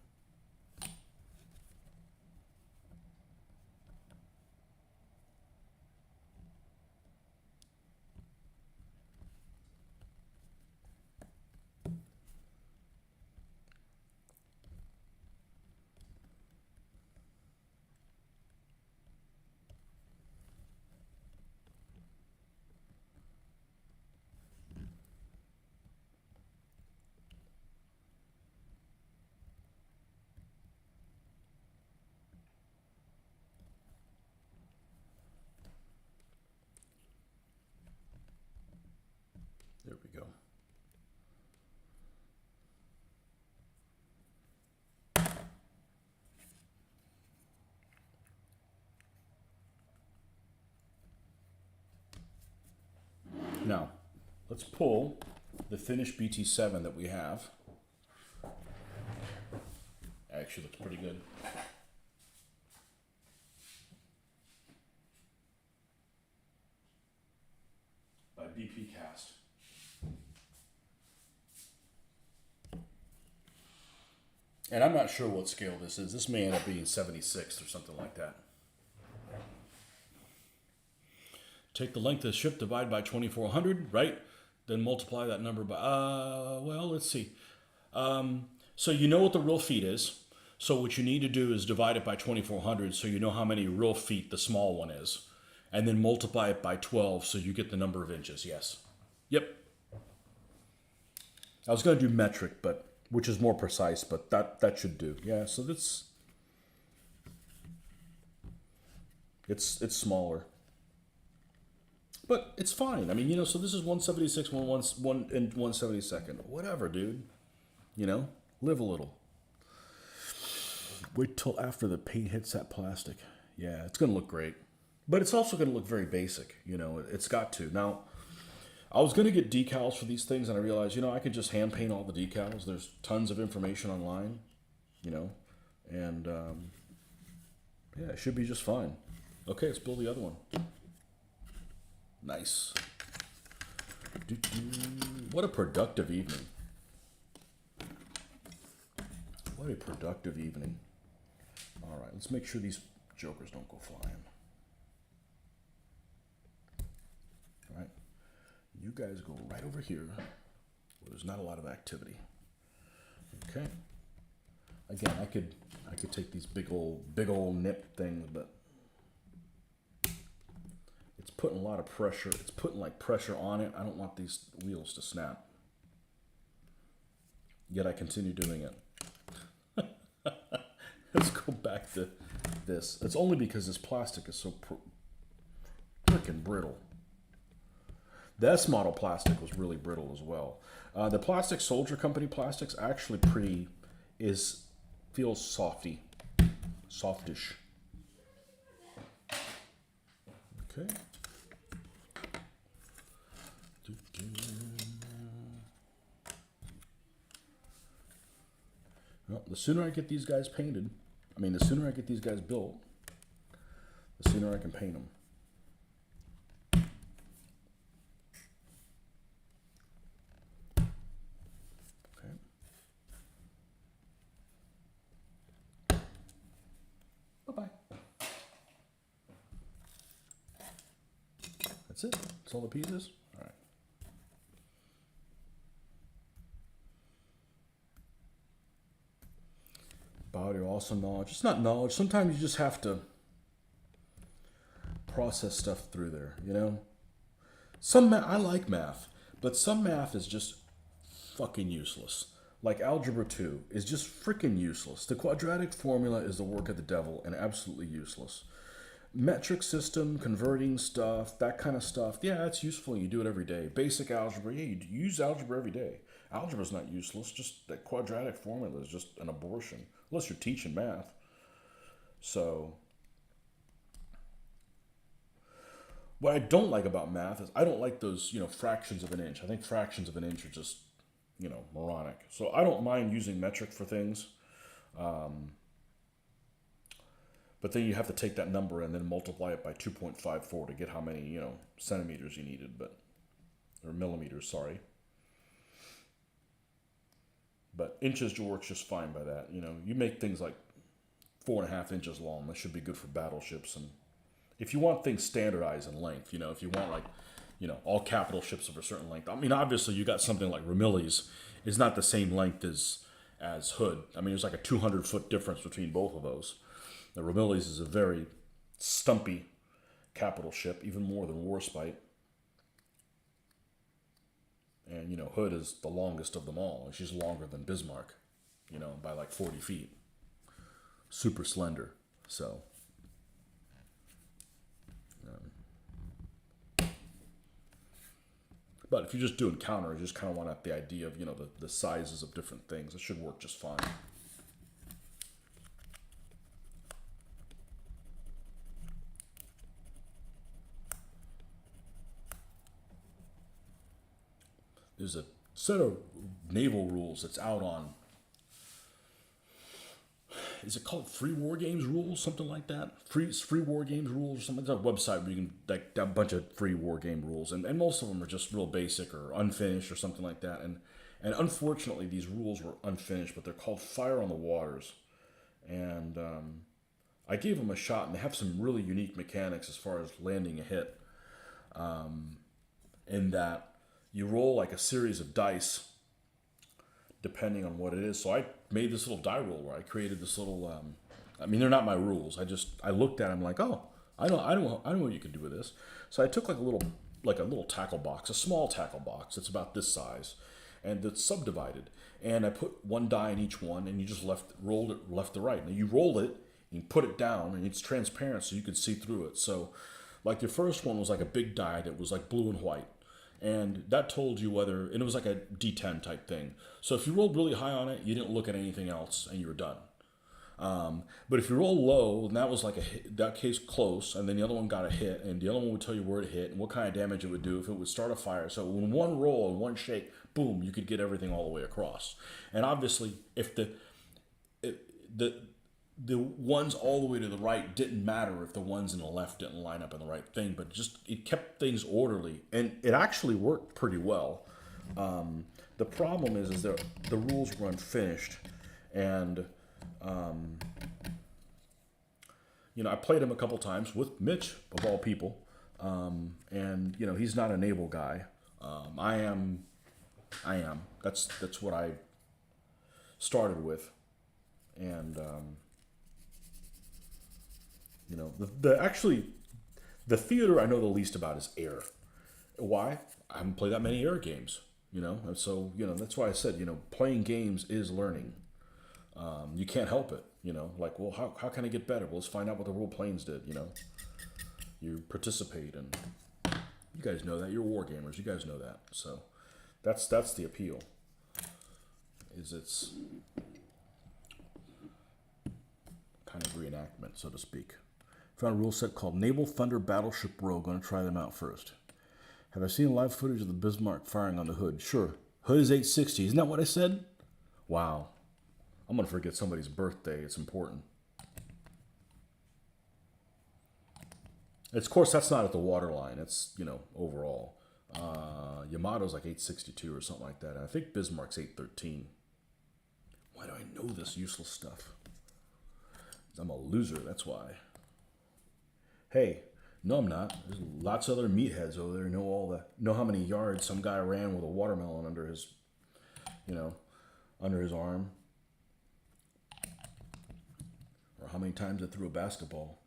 There we go. Now, let's pull the finished BT7 that we have. Actually looks pretty good. By BP Cast. And I'm not sure what scale this is. This may end up being 76 or something like that. Take the length of the ship, divide by 2400, right? Then multiply that number by, well, let's see. So you know what the real feet is. So what you need to do is divide it by 2400 so you know how many real feet the small one is. And then multiply it by 12 so you get the number of inches, yes. Yep. I was going to do metric, but which is more precise, but that should do. Yeah, so that's... It's smaller. But it's fine. I mean, you know, so this is 176, 1 and 172nd. Whatever, dude. You know, live a little. Wait till after the paint hits that plastic. Yeah, it's going to look great. But it's also going to look very basic. You know, it's got to. Now, I was going to get decals for these things, and I realized, you know, I could just hand paint all the decals. There's tons of information online, you know. And, yeah, it should be just fine. Okay, let's build the other one. Nice. What a productive evening. What a productive evening. All right, let's make sure these jokers don't go flying. All right, you guys go right over here where there's not a lot of activity. Okay. Again, I could take these big old nip things, but it's putting a lot of pressure. It's putting like pressure on it. I don't want these wheels to snap. Yet I continue doing it. Let's go back to this. It's only because this plastic is so freaking brittle. The S model plastic was really brittle as well. The Plastic Soldier Company plastics actually feels softish. Okay. Well, the sooner I get these guys painted, the sooner I get these guys built, the sooner I can paint them. Okay. Bye-bye. That's it. That's all the pieces. All right. Body also knowledge. It's not knowledge. Sometimes you just have to process stuff through there, you know? I like math, but some math is just fucking useless. Like Algebra 2 is just freaking useless. The quadratic formula is the work of the devil and absolutely useless. Metric system, converting stuff, that kind of stuff, yeah, it's useful. You do it every day. Basic algebra, yeah, you use algebra every day. Algebra's not useless. Just that quadratic formula is just an abortion, unless you're teaching math. So, what I don't like about math is I don't like those, fractions of an inch. I think fractions of an inch are just, moronic. So I don't mind using metric for things. But then you have to take that number and then multiply it by 2.54 to get how many, centimeters you needed, or millimeters, sorry. But inches works just fine by that. You make things like 4.5 inches long. That should be good for battleships. And if you want things standardized in length, if you want all capital ships of a certain length. Obviously you got something like Ramillies is not the same length as Hood. There's like a 200-foot difference between both of those. The Ramillies is a very stumpy capital ship, even more than Warspite. And, Hood is the longest of them all. She's longer than Bismarck, by like 40 feet. Super slender, so. But if you're just doing counter, you just kind of want the idea of, the sizes of different things. It should work just fine. There's a set of naval rules that's out on, is it called Free War Games Rules? Something like that? Free War Games Rules or something. It's a website where you can, a bunch of free war game rules. And most of them are just real basic or unfinished or something like that. And unfortunately, these rules were unfinished, but they're called Fire on the Waters. And I gave them a shot, and they have some really unique mechanics as far as landing a hit. In that you roll like a series of dice depending on what it is. So I made this little die roll where I created this little, they're not my rules. I looked at them like, oh, I know what you could do with this. So I took like a little tackle box, a small tackle box. It's about this size, and it's subdivided. And I put one die in each one, and you just rolled it left to right. Now you roll it, and you put it down, and it's transparent so you can see through it. So like your first one was like a big die that was like blue and white. And that told you and it was like a D10 type thing. So if you rolled really high on it, you didn't look at anything else and you were done. But if you roll low, and that was like that case close, and then the other one got a hit, and the other one would tell you where it hit and what kind of damage it would do if it would start a fire. So in one roll and one shake, boom, you could get everything all the way across. And obviously, if the ones all the way to the right didn't matter if the ones in the left didn't line up in the right thing, but it kept things orderly, and it actually worked pretty well. The problem is the rules were unfinished, and I played him a couple times with Mitch of all people, and he's not a naval guy. I am. That's what I started with, and. The theater I know the least about is air. Why? I haven't played that many air games, and so, that's why I said, playing games is learning. You can't help it, you know. Like, well, how can I get better? Well, let's find out what the World Planes did, you know. You participate, and you guys know that. You're war gamers. You guys know that. So that's the appeal. Is it's kind of reenactment, so to speak. Found a rule set called Naval Thunder Battleship Row. Going to try them out first. Have I seen live footage of the Bismarck firing on the hood? Sure. Hood is 860. Isn't that what I said? Wow. I'm going to forget somebody's birthday. It's important. Of course, that's not at the waterline. It's, you know, overall. Yamato's like 862 or something like that. And I think Bismarck's 813. Why do I know this useless stuff? I'm a loser, that's why. Hey, no, I'm not. There's lots of other meatheads over there know how many yards some guy ran with a watermelon under his, you know, under his arm. Or how many times I threw a basketball.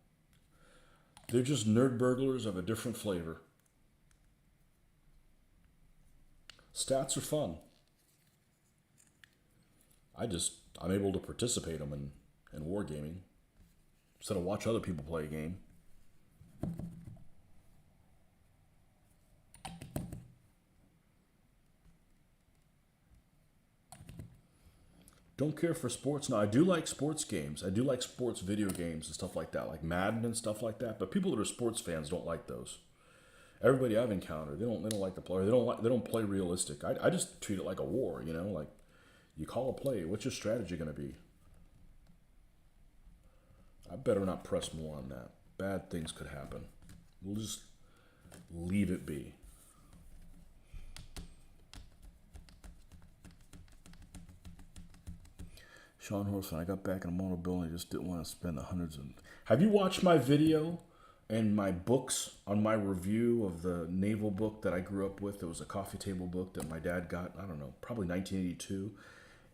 They're just nerd burglars of a different flavor. Stats are fun. I'm able to participate in wargaming instead of watch other people play a game. Don't care for sports. No, I do like sports games. I do like sports video games and stuff like that, like Madden and stuff like that. But people that are sports fans don't like those. Everybody I've encountered, they don't like the player. They don't play realistic. I just treat it like a war, you know, like you call a play. What's your strategy going to be? I better not press more on that. Bad things could happen. We'll just leave it be. Sean Horseman, I got back in a motorbill and I just didn't want to spend the hundreds of... Have you watched my video and my books on my review of the naval book that I grew up with? It was a coffee table book that my dad got, I don't know, probably 1982.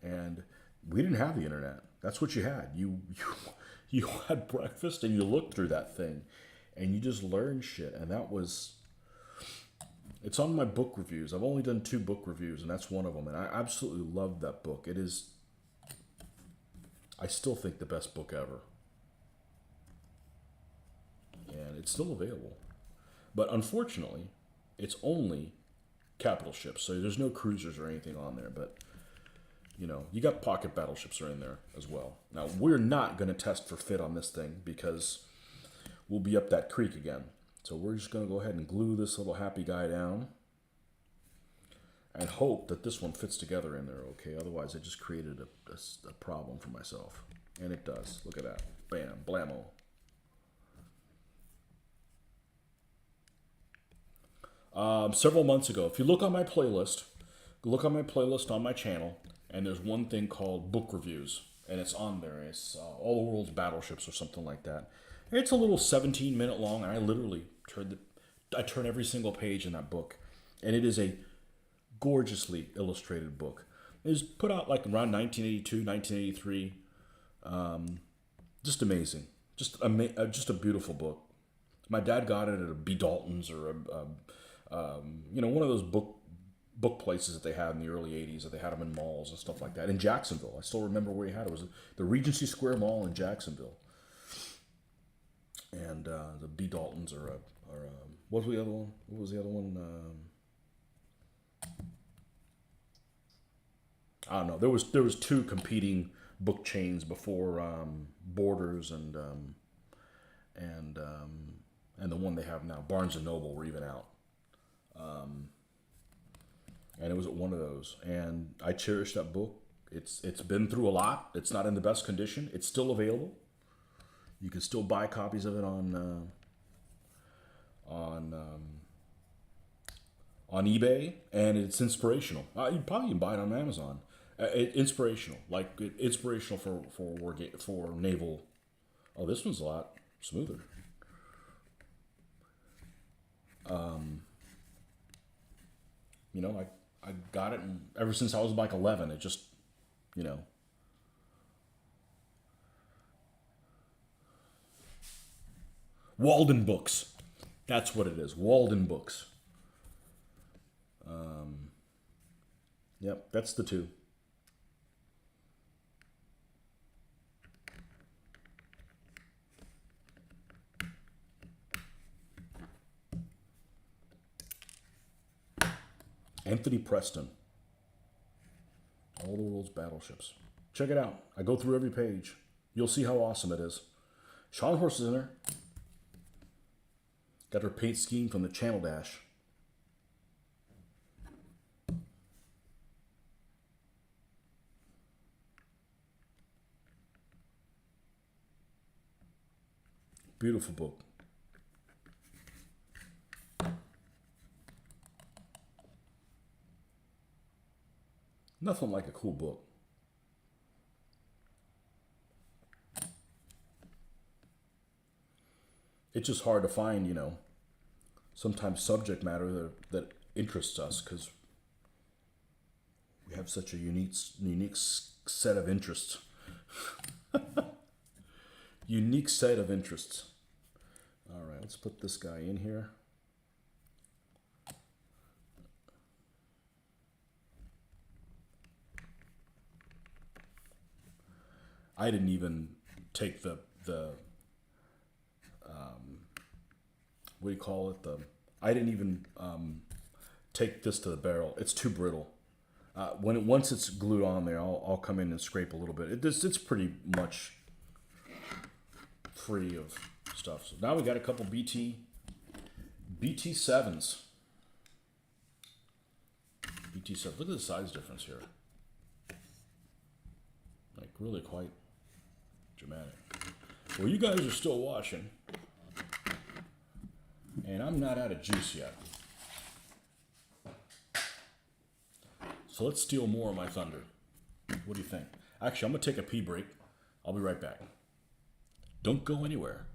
And we didn't have the internet. That's what you had. You had breakfast and you looked through that thing and you just learned shit. And that was... It's on my book reviews. I've only done 2 book reviews and that's one of them. And I absolutely loved that book. It is... I still think the best book ever. And it's still available. But unfortunately, it's only capital ships. So there's no cruisers or anything on there. But, you know, you got pocket battleships are in there as well. Now, we're not going to test for fit on this thing because we'll be up that creek again. So we're just going to go ahead and glue this little happy guy down. And hope that this one fits together in there, okay? Otherwise, I just created a problem for myself. And it does. Look at that. Bam. Blammo. Several months ago, if you look on my playlist on my channel, and there's one thing called book reviews. And it's on there. It's All the World's Battleships or something like that. It's a little 17-minute long. And I literally turn every single page in that book. And it is a gorgeously illustrated book. It was put out like around 1982, 1983. Just amazing. Just a beautiful book. My dad got it at a B. Dalton's or one of those book places that they had in the early 80s, that they had them in malls and stuff like that. In Jacksonville. I still remember where he had it. It was the Regency Square Mall in Jacksonville. And the B. Dalton's or what was the other one? What was the other one? I don't know. There was 2 competing book chains before Borders and the one they have now, Barnes and Noble, were even out. And it was at one of those. And I cherish that book. It's been through a lot. It's not in the best condition. It's still available. You can still buy copies of it on eBay, and it's inspirational. You probably can buy it on Amazon. Inspirational, inspirational for naval. Oh, this one's a lot smoother. I got it ever since I was like 11. It just, Walden Books. That's what it is. Walden Books. Yep, that's the 2. Anthony Preston. All the world's battleships. Check it out. I go through every page. You'll see how awesome it is. Scharnhorst is in there. Got her paint scheme from the Channel Dash. Beautiful book. Nothing like a cool book. It's just hard to find, you know, sometimes subject matter that interests us because we have such a unique set of interests. Unique set of interests. All right, let's put this guy in here. I didn't even take the what do you call it? I didn't even take this to the barrel. It's too brittle. Once it's glued on there, I'll come in and scrape a little bit. It's pretty much free of stuff. So now we got a couple BT7s. BT7. Look at the size difference here. Like really quite dramatic. Well, you guys are still watching, and I'm not out of juice yet. So let's steal more of my thunder. What do you think? Actually, I'm going to take a pee break. I'll be right back. Don't go anywhere.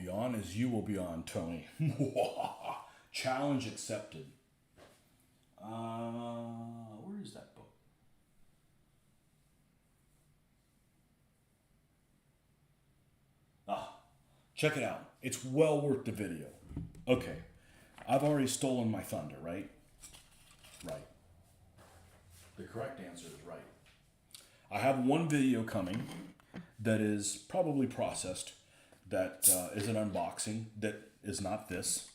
be on as you will be on, Tony. Challenge accepted. Where is that book? Check it out. It's well worth the video. Okay. I've already stolen my thunder, right? Right. The correct answer is right. I have one video coming that is probably processed, that is an unboxing, that is not this.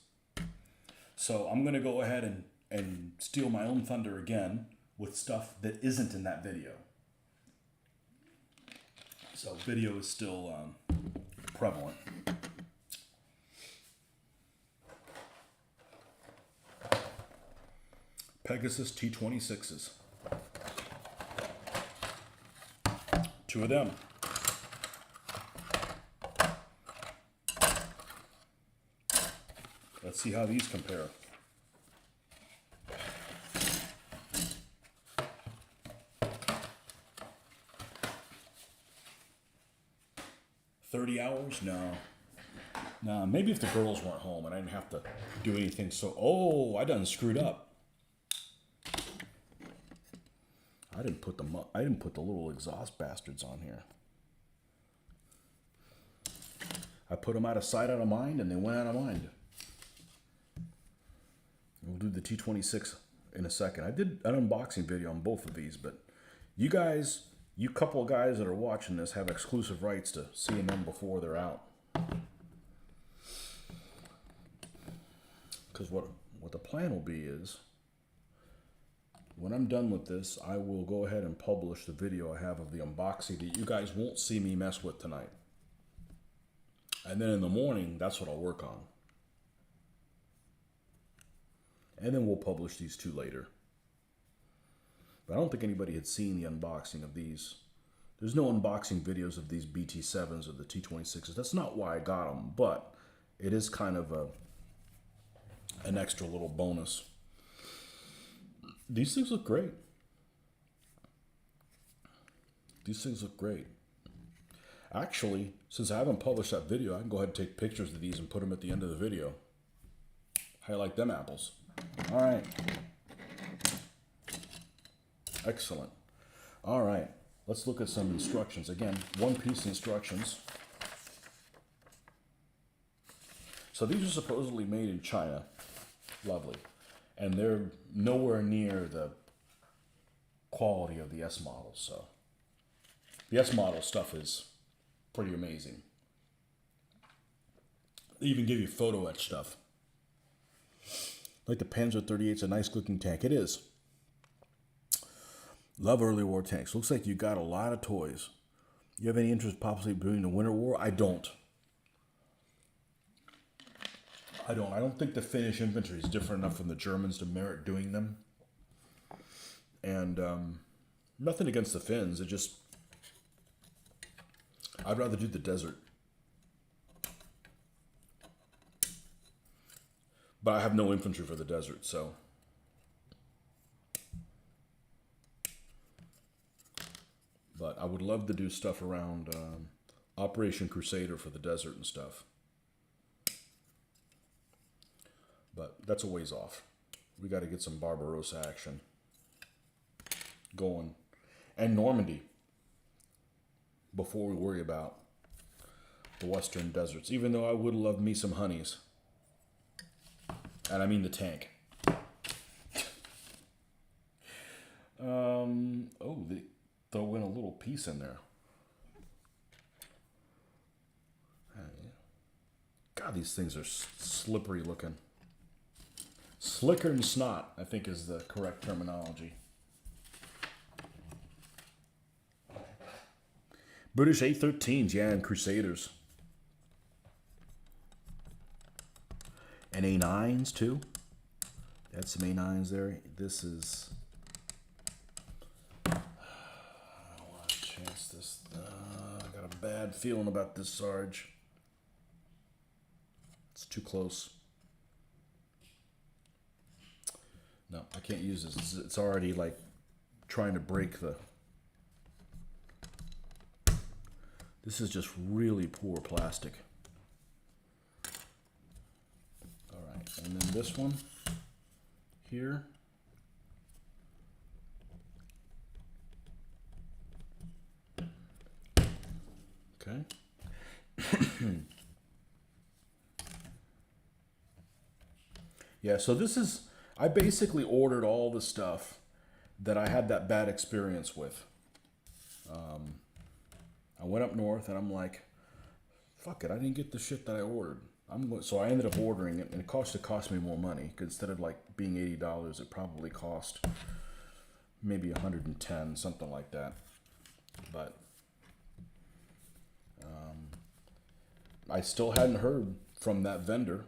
So I'm going to go ahead and steal my own thunder again with stuff that isn't in that video. So video is still prevalent. Pegasus T-26s. 2 of them. Let's see how these compare. $30 hours? No, maybe if the girls weren't home and I didn't have to do anything. So, I done screwed up. I didn't put the little exhaust bastards on here. I put them out of sight, out of mind, and they went out of mind. We'll do the T-26 in a second. I did an unboxing video on both of these, but you guys, you couple of guys that are watching this have exclusive rights to seeing them before they're out. Because what the plan will be is, when I'm done with this, I will go ahead and publish the video I have of the unboxing that you guys won't see me mess with tonight. And then in the morning, that's what I'll work on. And then we'll publish these 2 later. But I don't think anybody had seen the unboxing of these. There's no unboxing videos of these BT-7s or the T-26s. That's not why I got them, but it is kind of an extra little bonus. These things look great. These things look great. Actually, since I haven't published that video, I can go ahead and take pictures of these and put them at the end of the video. How you like them apples? All right. Excellent. All right. Let's look at some instructions. Again, one-piece instructions. So these are supposedly made in China. Lovely. And they're nowhere near the quality of the S model. So the S model stuff is pretty amazing. They even give you photo etch stuff. Like the Panzer 38's a nice looking tank. It is. Love early war tanks. Looks like you got a lot of toys. You have any interest possibly doing the Winter War? I don't. I don't think the Finnish infantry is different enough from the Germans to merit doing them. And nothing against the Finns. It just, I'd rather do the desert. But I have no infantry for the desert, so. But I would love to do stuff around Operation Crusader for the desert and stuff. But that's a ways off. We got to get some Barbarossa action going. And Normandy before we worry about the western deserts. Even though I would love me some honeys. And I mean the tank. They throw in a little piece in there. God, these things are slippery looking. Slicker than snot, I think is the correct terminology. British A-13s, yeah, and Crusaders. And A9s too. Got some A9s there. This is... I don't want to chance this. I got a bad feeling about this, Sarge. It's too close. No, I can't use this. It's already like trying to break the... This is just really poor plastic. this one here. Okay. Yeah, so this is, I basically ordered all the stuff that I had that bad experience with. I went up north and I'm like, fuck it, I didn't get the shit that I ordered. So I ended up ordering it, and it cost me more money, because instead of like being $80, it probably cost maybe 110, something like that. But I still hadn't heard from that vendor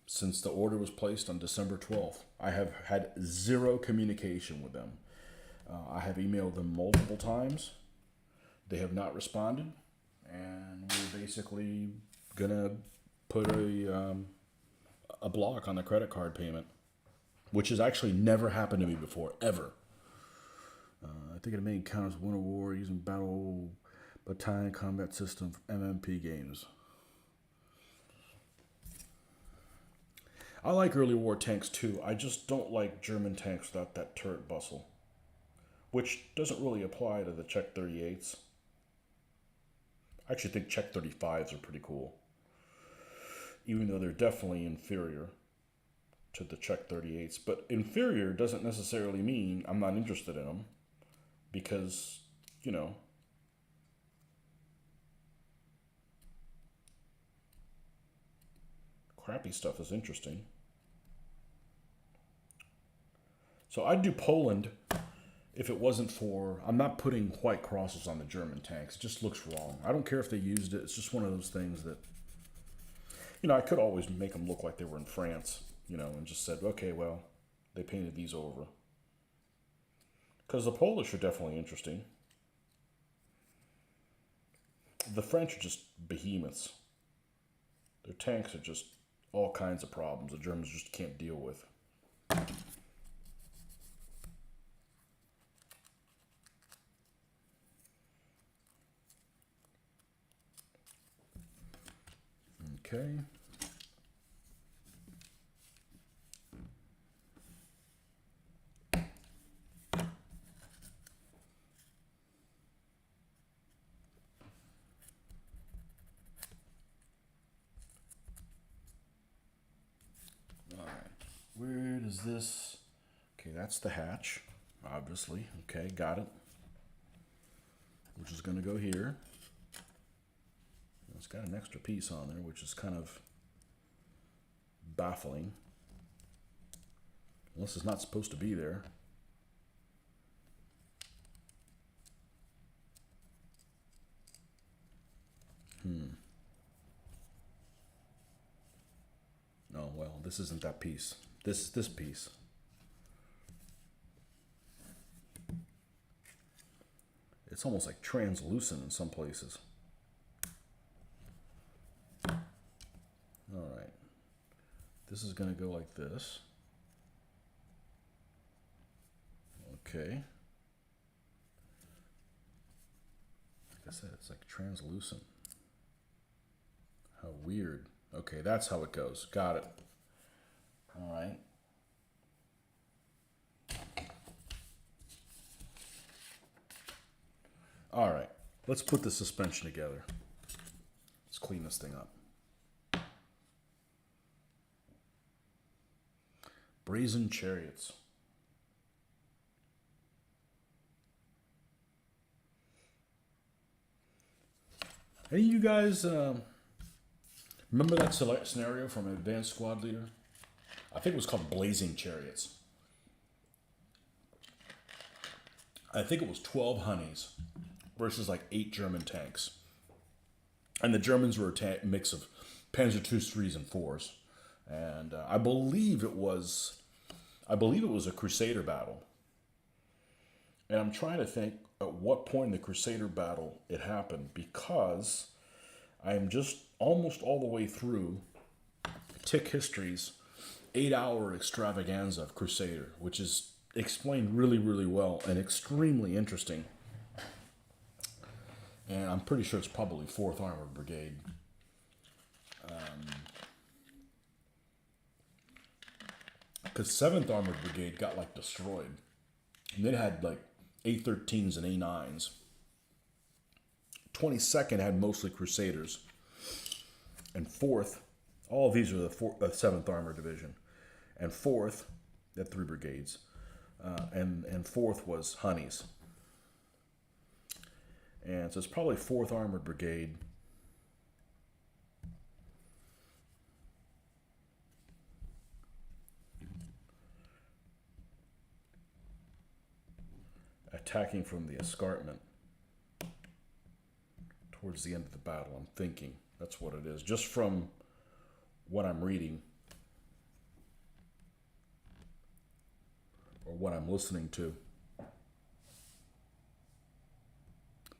since the order was placed on December 12th. I have had zero communication with them. I have emailed them multiple times. They have not responded, and we're basically gonna put a block on the credit card payment, which has actually never happened to me before, ever. I think it may count as win a war using battle battalion combat system for MMP games. I like early war tanks too. I just don't like German tanks without that turret bustle, which doesn't really apply to the Czech 38s. I actually think Czech 35s are pretty cool, even though they're definitely inferior to the Czech 38s. But inferior doesn't necessarily mean I'm not interested in them, because, you know, crappy stuff is interesting. So I'd do Poland if it wasn't for, I'm not putting white crosses on the German tanks. It just looks wrong. I don't care if they used it. It's just one of those things that, you know, I could always make them look like they were in France, you know, and just said, okay, well, they painted these over. Because the Polish are definitely interesting. The French are just behemoths. Their tanks are just all kinds of problems the Germans just can't deal with. Okay. All right. Where does this... Okay, that's the hatch, obviously. Okay, got it. Which is going to go here. It's got an extra piece on there, which is kind of baffling. Unless it's not supposed to be there. Oh, well, this isn't that piece. This is this piece. It's almost like translucent in some places. All right. This is going to go like this. Okay. Like I said, it's like translucent. How weird. Okay, that's how it goes. Got it. All right. All right. Let's put the suspension together. Let's clean this thing up. Brazen chariots. Any of you guys remember that scenario from Advanced Squad Leader? I think it was called Blazing Chariots. I think it was 12 honeys versus like 8 German tanks. And the Germans were a mix of Panzer II, 3s, and 4s. And I believe it was a Crusader battle. And I'm trying to think at what point in the Crusader battle it happened, because I am just almost all the way through Tick History's 8-hour extravaganza of Crusader, which is explained really, really well and extremely interesting. And I'm pretty sure it's probably 4th Armored Brigade. Because 7th Armored Brigade got like destroyed. And they had like A13s and A9s. 22nd had mostly Crusaders. And 4th, all of these are the 7th Armored Division. And 4th, they had 3 brigades. And 4th was Honeys. And so it's probably 4th Armored Brigade. Attacking from the escarpment towards the end of the battle. I'm thinking that's what it is. Just from what I'm reading or what I'm listening to.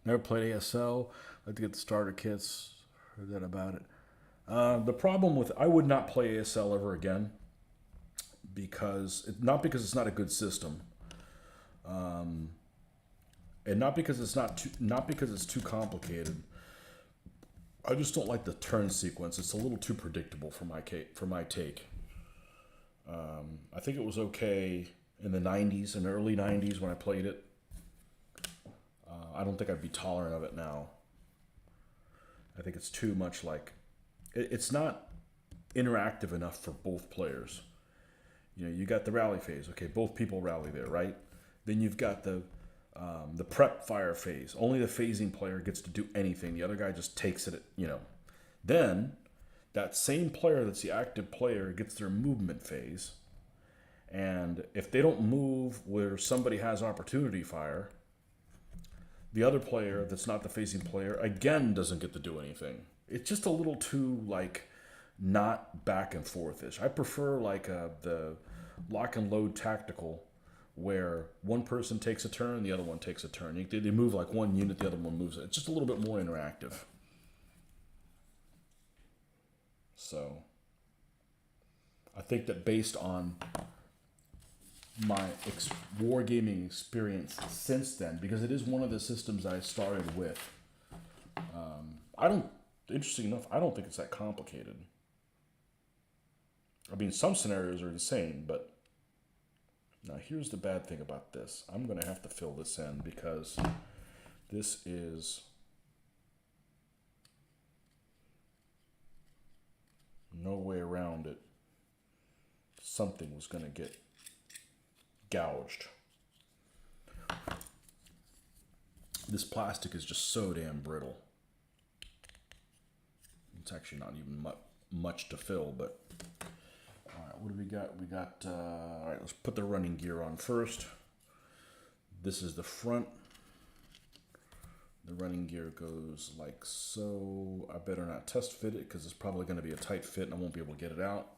Never played ASL. Like to get the starter kits. Heard that about it. The problem with I would not play ASL ever again not because it's not a good system, and not because it's too complicated. I just don't like the turn sequence. It's a little too predictable for my take. I think it was okay in the 90s and early 90s when I played it. I don't think I'd be tolerant of it now. I think it's too much like... It's not interactive enough for both players. You know, you got the rally phase. Okay, both people rally there, right? Then you've got the prep fire phase. Only the phasing player gets to do anything. The other guy just takes it, you know. Then, that same player that's the active player gets their movement phase. And if they don't move where somebody has opportunity fire, the other player that's not the phasing player, again, doesn't get to do anything. It's just a little too, like, not back and forth-ish. I prefer, like, the lock and load tactical where one person takes a turn, the other one takes a turn. They move like one unit, the other one moves it. It's just a little bit more interactive. So, I think that based on my wargaming experience since then, because it is one of the systems I started with, interesting enough, I don't think it's that complicated. I mean, some scenarios are insane, but now here's the bad thing about this. I'm going to have to fill this in because this is no way around it. Something was going to get gouged. This plastic is just so damn brittle. It's actually not even much to fill, but all right, what do we got? We got, all right, let's put the running gear on first. This is the front. The running gear goes like so. I better not test fit it because it's probably going to be a tight fit and I won't be able to get it out.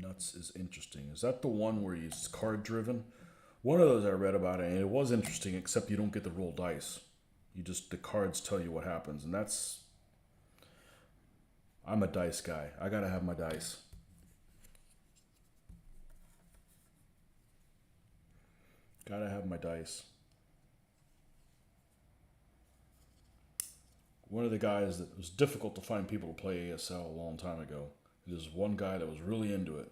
Nuts is interesting. Is that the one where it's card driven? One of those I read about it, and it was interesting, except you don't get to roll dice. The cards tell you what happens, and that's... I'm a dice guy. I gotta have my dice. Gotta have my dice. One of the guys that was difficult to find people to play ASL a long time ago. There's one guy that was really into it.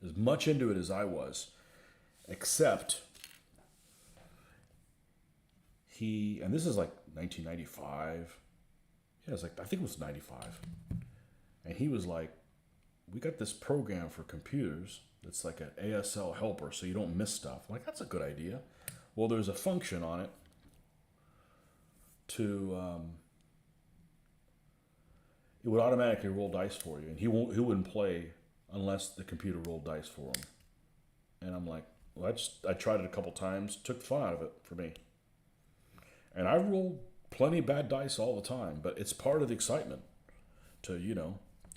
As much into it as I was. Except and this is like 1995. Yeah, it's like, I think it was 95. And he was like, we got this program for computers that's like an ASL helper so you don't miss stuff. I'm like, that's a good idea. Well, there's a function on it to, it would automatically roll dice for you. And he wouldn't play unless the computer rolled dice for him. And I'm like, well, I tried it a couple times, took the fun out of it for me. And I roll plenty of bad dice all the time, but it's part of the excitement to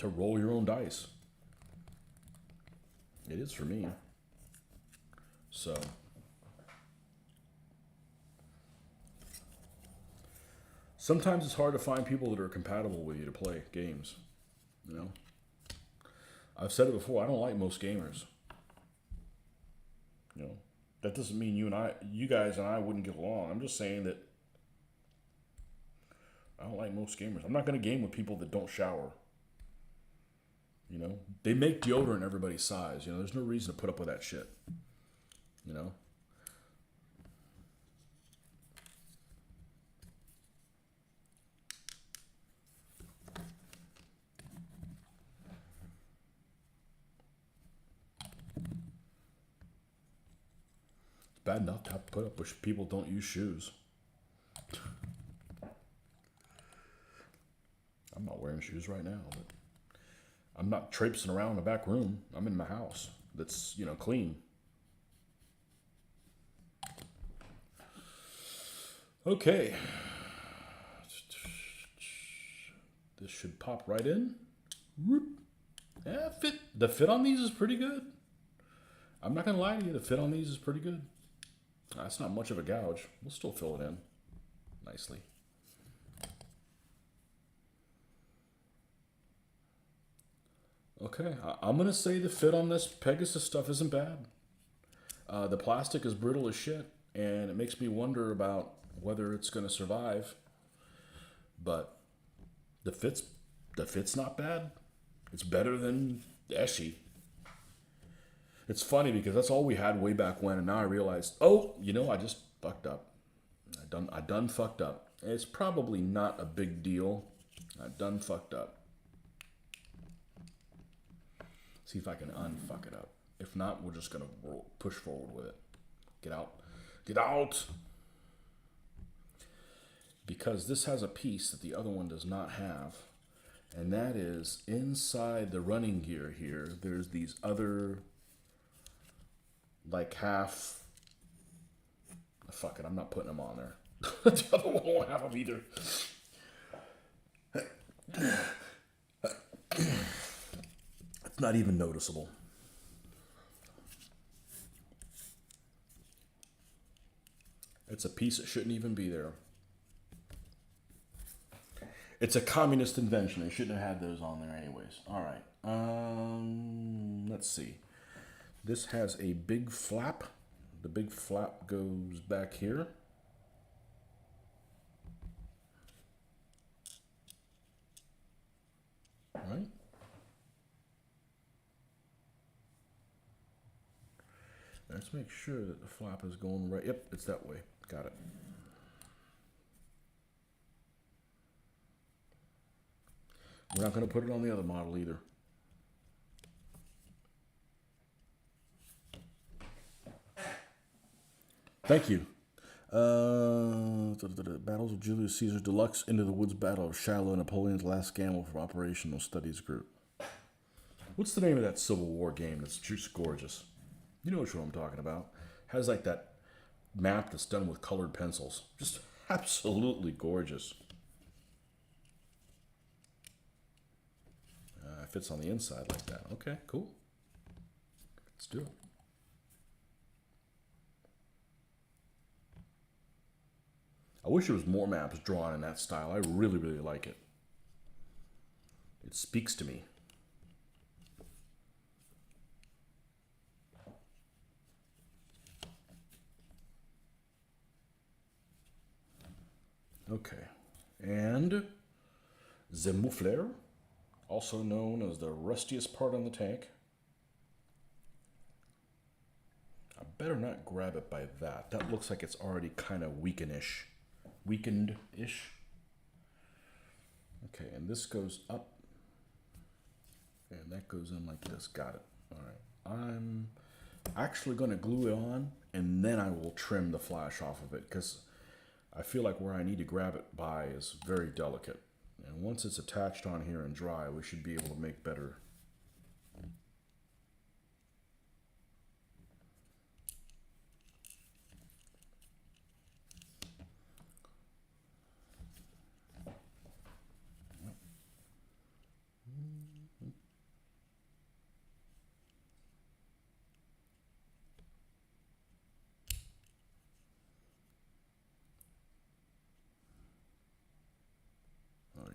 roll your own dice. It is for me. So, sometimes it's hard to find people that are compatible with you to play games. You know? I've said it before, I don't like most gamers. You know, That doesn't mean you guys and I wouldn't get along. I'm just saying that I don't like most gamers. I'm not going to game with people that don't shower. You know, they make deodorant everybody's size. You know, there's no reason to put up with that shit. You know. It's bad enough to have to put up with people don't use shoes. I'm not wearing shoes right now, but I'm not traipsing around the back room. I'm in my house that's, you know, clean. Okay. This should pop right in. Yeah, the fit on these is pretty good. I'm not going to lie to you, the fit on these is pretty good. That's not much of a gouge. We'll still fill it in nicely. Okay, I'm going to say the fit on this Pegasus stuff isn't bad. The plastic is brittle as shit, and it makes me wonder about whether it's going to survive. But the fit's not bad. It's better than Eschi. It's funny because that's all we had way back when, and now I realized, oh, you know, I just fucked up. I done fucked up. It's probably not a big deal. I done fucked up. See if I can unfuck it up. If not, we're just gonna push forward with it. Get out. Get out! Because this has a piece that the other one does not have. And that is inside the running gear here, there's these other, like half, fuck it, I'm not putting them on there. The other one won't have them either. It's not even noticeable. It's a piece that shouldn't even be there. It's a communist invention. They shouldn't have had those on there anyways. All right. Let's see. This has a big flap. The big flap goes back here. Right. Let's make sure that the flap is going right. Yep, it's that way. Got it. We're not going to put it on the other model either. Thank you. Battles of Julius Caesar Deluxe Into the Woods Battle of Shiloh, Napoleon's Last Gamble from Operational Studies Group. What's the name of that Civil War game that's just gorgeous? You know which one I'm talking about. Has like that map that's done with colored pencils. Just absolutely gorgeous. It fits on the inside like that. Okay, cool. Let's do it. I wish there was more maps drawn in that style. I really, really like it. It speaks to me. Okay. And the muffler, also known as the rustiest part on the tank. I better not grab it by that. That looks like it's already kind of weakened-ish. Okay, and this goes up. And that goes in like this. Got it. All right. I'm actually going to glue it on, and then I will trim the flash off of it, because I feel like where I need to grab it by is very delicate. And once it's attached on here and dry, we should be able to make better.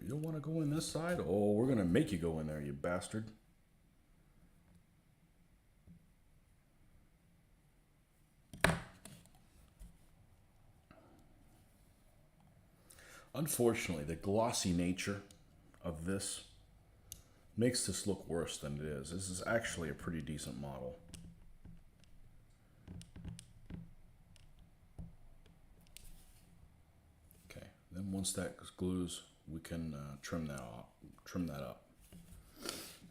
You don't want to go in this side? Oh, we're going to make you go in there, you bastard. Unfortunately, the glossy nature of this makes this look worse than it is. This is actually a pretty decent model. Okay, then once that glues, we can trim that up.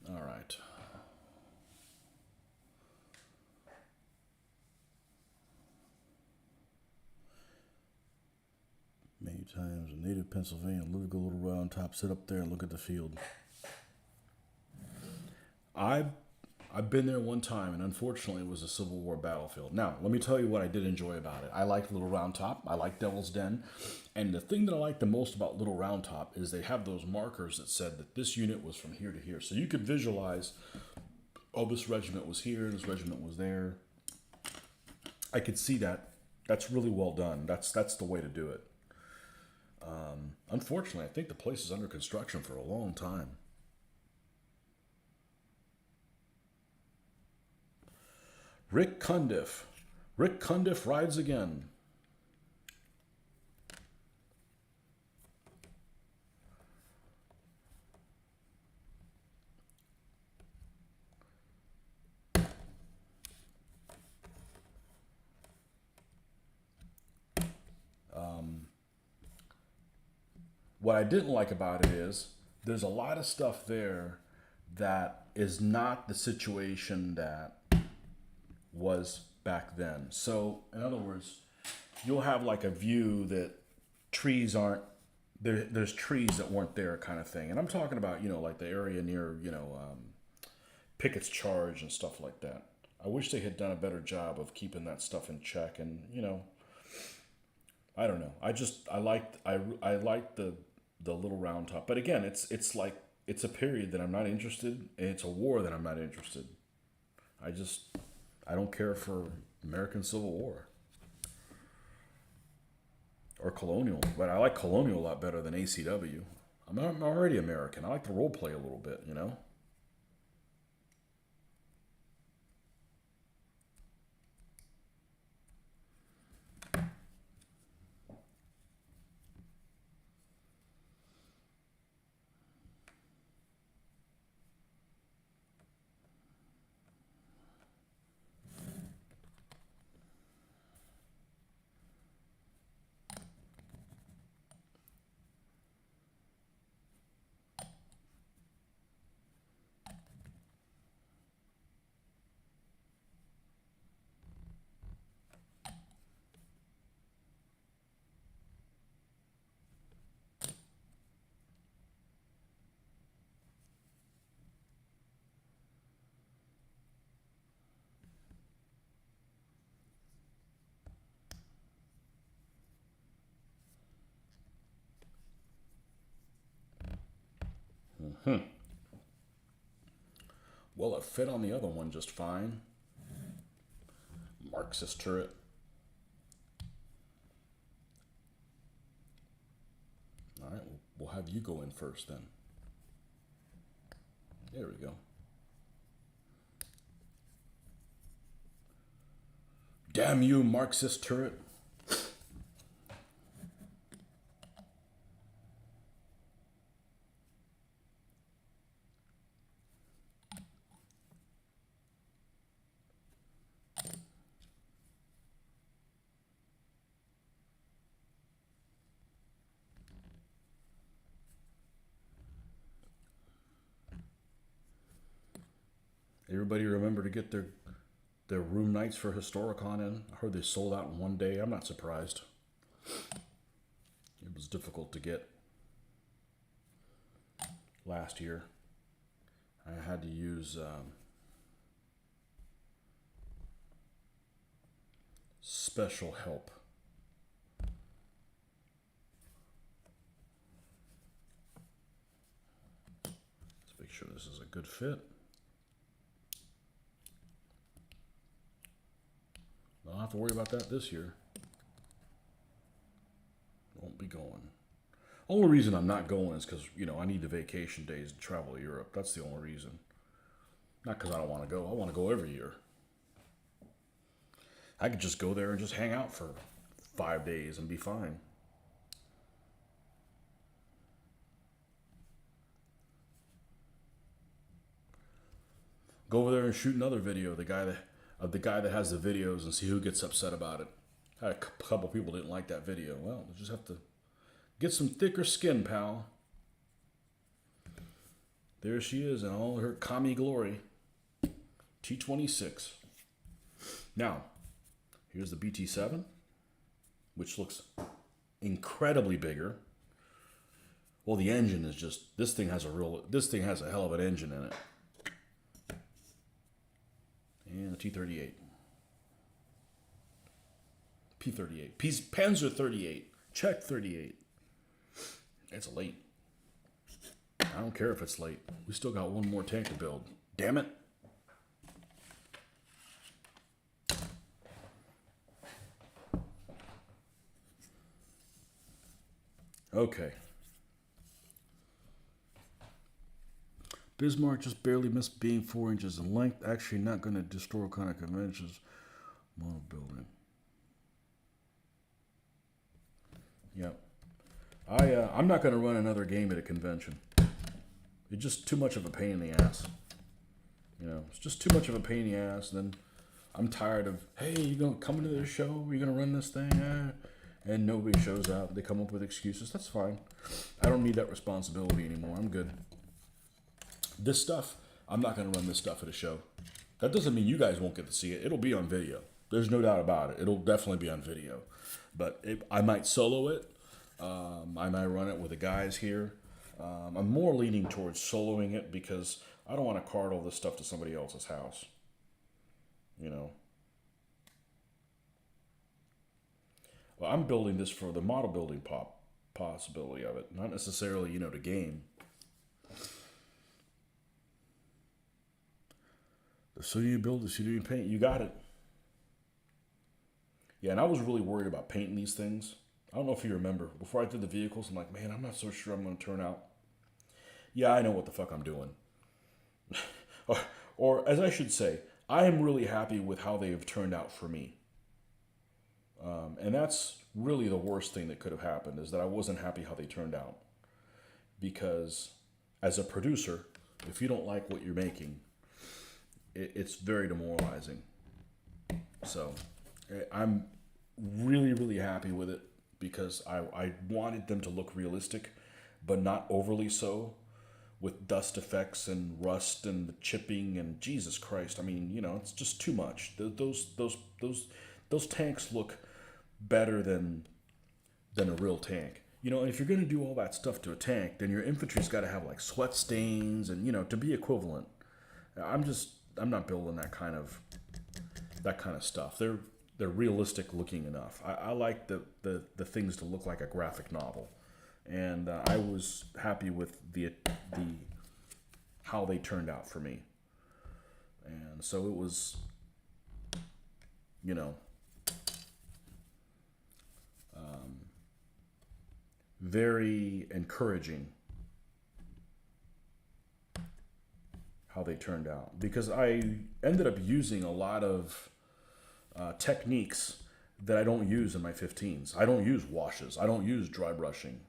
All right. Many times a native Pennsylvania, live a little round top, sit up there and look at the field. I've been there one time, and unfortunately, it was a Civil War battlefield. Now, let me tell you what I did enjoy about it. I liked Little Round Top. I liked Devil's Den. And the thing that I liked the most about Little Round Top is they have those markers that said that this unit was from here to here. So you could visualize, oh, this regiment was here, this regiment was there. I could see that. That's really well done. That's the way to do it. Unfortunately, I think the place is under construction for a long time. Rick Cundiff. Rick Cundiff rides again. What I didn't like about it is there's a lot of stuff there that is not the situation that was back then. So, in other words, you'll have like a view that trees aren't there. There's trees that weren't there, kind of thing. And I'm talking about, you know, like the area near, Pickett's Charge and stuff like that. I wish they had done a better job of keeping that stuff in check. And I don't know. I liked the Little Round Top. But again, it's like it's a period that I'm not interested in. It's a war that I'm not interested. I don't care for American Civil War or Colonial, but I like Colonial a lot better than ACW. I'm already American. I like to role play a little bit, you know. Well, it fit on the other one just fine. Marxist turret. All right, we'll have you go in first then. There we go. Damn you, Marxist turret. Everybody remember to get their room nights for Historicon in? I heard they sold out in one day. I'm not surprised. It was difficult to get last year. I had to use special help. Let's make sure this is a good fit. I don't have to worry about that this year. Won't be going. Only reason I'm not going is because, I need the vacation days to travel to Europe. That's the only reason. Not because I don't want to go. I want to go every year. I could just go there and just hang out for 5 days and be fine. Go over there and shoot another video of the guy that has the videos and see who gets upset about it. I had a couple people didn't like that video. Well, you just have to get some thicker skin, pal. There she is in all her commie glory. T-26. Now, here's the BT-7, which looks incredibly bigger. Well, the engine is just, this thing has a hell of an engine in it. And the T-38. P-38. Panzer 38. Czech 38. It's late. I don't care if it's late. We still got one more tank to build. Damn it. Okay. Bismarck just barely missed being 4 inches in length. Actually not going to destroy what kind of conventions. Model building. Yep. I'm not going to run another game at a convention. It's just too much of a pain in the ass. You know, it's just too much of a pain in the ass. And then I'm tired of, hey, you going to come into this show? Are you going to run this thing? And nobody shows up. They come up with excuses. That's fine. I don't need that responsibility anymore. I'm good. This stuff, I'm not going to run this stuff at a show. That doesn't mean you guys won't get to see it. It'll be on video. There's no doubt about it. It'll definitely be on video. But I might solo it. I might run it with the guys here. I'm more leaning towards soloing it because I don't want to cart all this stuff to somebody else's house. You know. Well, I'm building this for the model building possibility of it. Not necessarily, you know, to game. The sooner you build, the sooner you paint. You got it. Yeah, and I was really worried about painting these things. I don't know if you remember. Before I did the vehicles, I'm like, man, I'm not so sure I'm going to turn out. Yeah, I know what the fuck I'm doing. or as I should say, I am really happy with how they have turned out for me. And that's really the worst thing that could have happened, is that I wasn't happy how they turned out. Because as a producer, if you don't like what you're making, it's very demoralizing. So I'm really, really happy with it because I wanted them to look realistic, but not overly so, with dust effects and rust and the chipping and Jesus Christ. I mean, you know, it's just too much. Those tanks look better than a real tank. You know, and if you're going to do all that stuff to a tank, then your infantry's got to have like sweat stains and, you know, to be equivalent. I'm not building that kind of stuff. They're realistic looking enough. I like the things to look like a graphic novel, and I was happy with the how they turned out for me. And so it was, you know, very encouraging how they turned out, because I ended up using a lot of techniques that I don't use in my 15s. I don't use washes. I don't use dry brushing.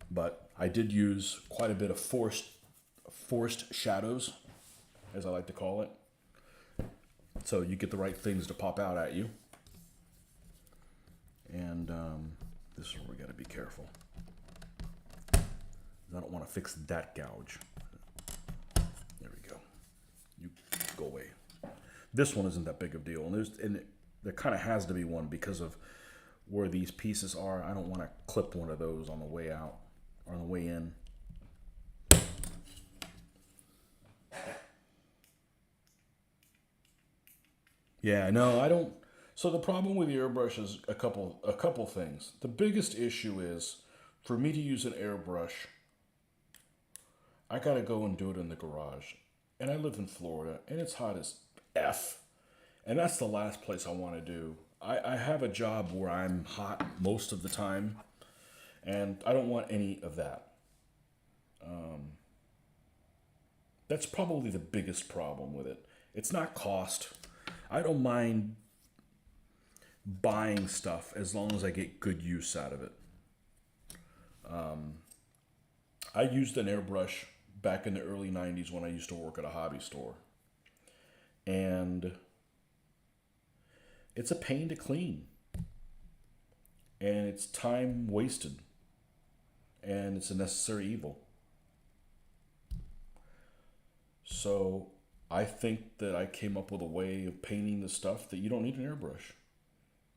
But I did use quite a bit of forced shadows, as I like to call it. So you get the right things to pop out at you. And this is where we got to be careful. I don't want to fix that gouge. There we go. You go away. This one isn't that big of a deal, and there kind of has to be one because of where these pieces are. I don't want to clip one of those on the way out or on the way in. Yeah, no, I don't. So the problem with the airbrush is a couple things. The biggest issue is for me to use an airbrush, I gotta go and do it in the garage. And I live in Florida, and it's hot as F. And that's the last place I want to do. I have a job where I'm hot most of the time, and I don't want any of that. That's probably the biggest problem with it. It's not cost. I don't mind buying stuff as long as I get good use out of it. I used an airbrush back in the early 90s when I used to work at a hobby store. And it's a pain to clean. And it's time wasted. And it's a necessary evil. So I think that I came up with a way of painting the stuff that you don't need an airbrush.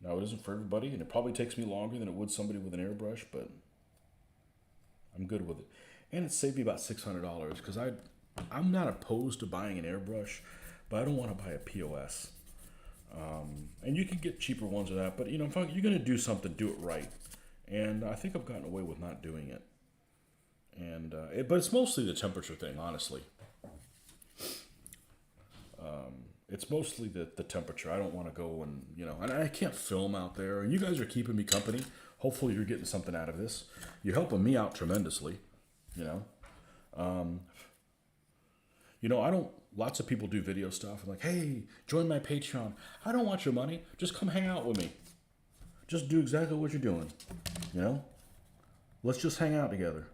Now, it isn't for everybody, and it probably takes me longer than it would somebody with an airbrush, but I'm good with it. And it saved me about $600 because I'm not opposed to buying an airbrush, but I don't want to buy a POS. And you can get cheaper ones of that, but if you're going to do something, do it right. And I think I've gotten away with not doing it. And but it's mostly the temperature thing, honestly. It's mostly the temperature. I don't want to go and I can't film out there. And you guys are keeping me company. Hopefully you're getting something out of this. You're helping me out tremendously. Lots of people do video stuff. I'm like, hey, join my Patreon. I don't want your money. Just come hang out with me. Just do exactly what you're doing. Let's just hang out together.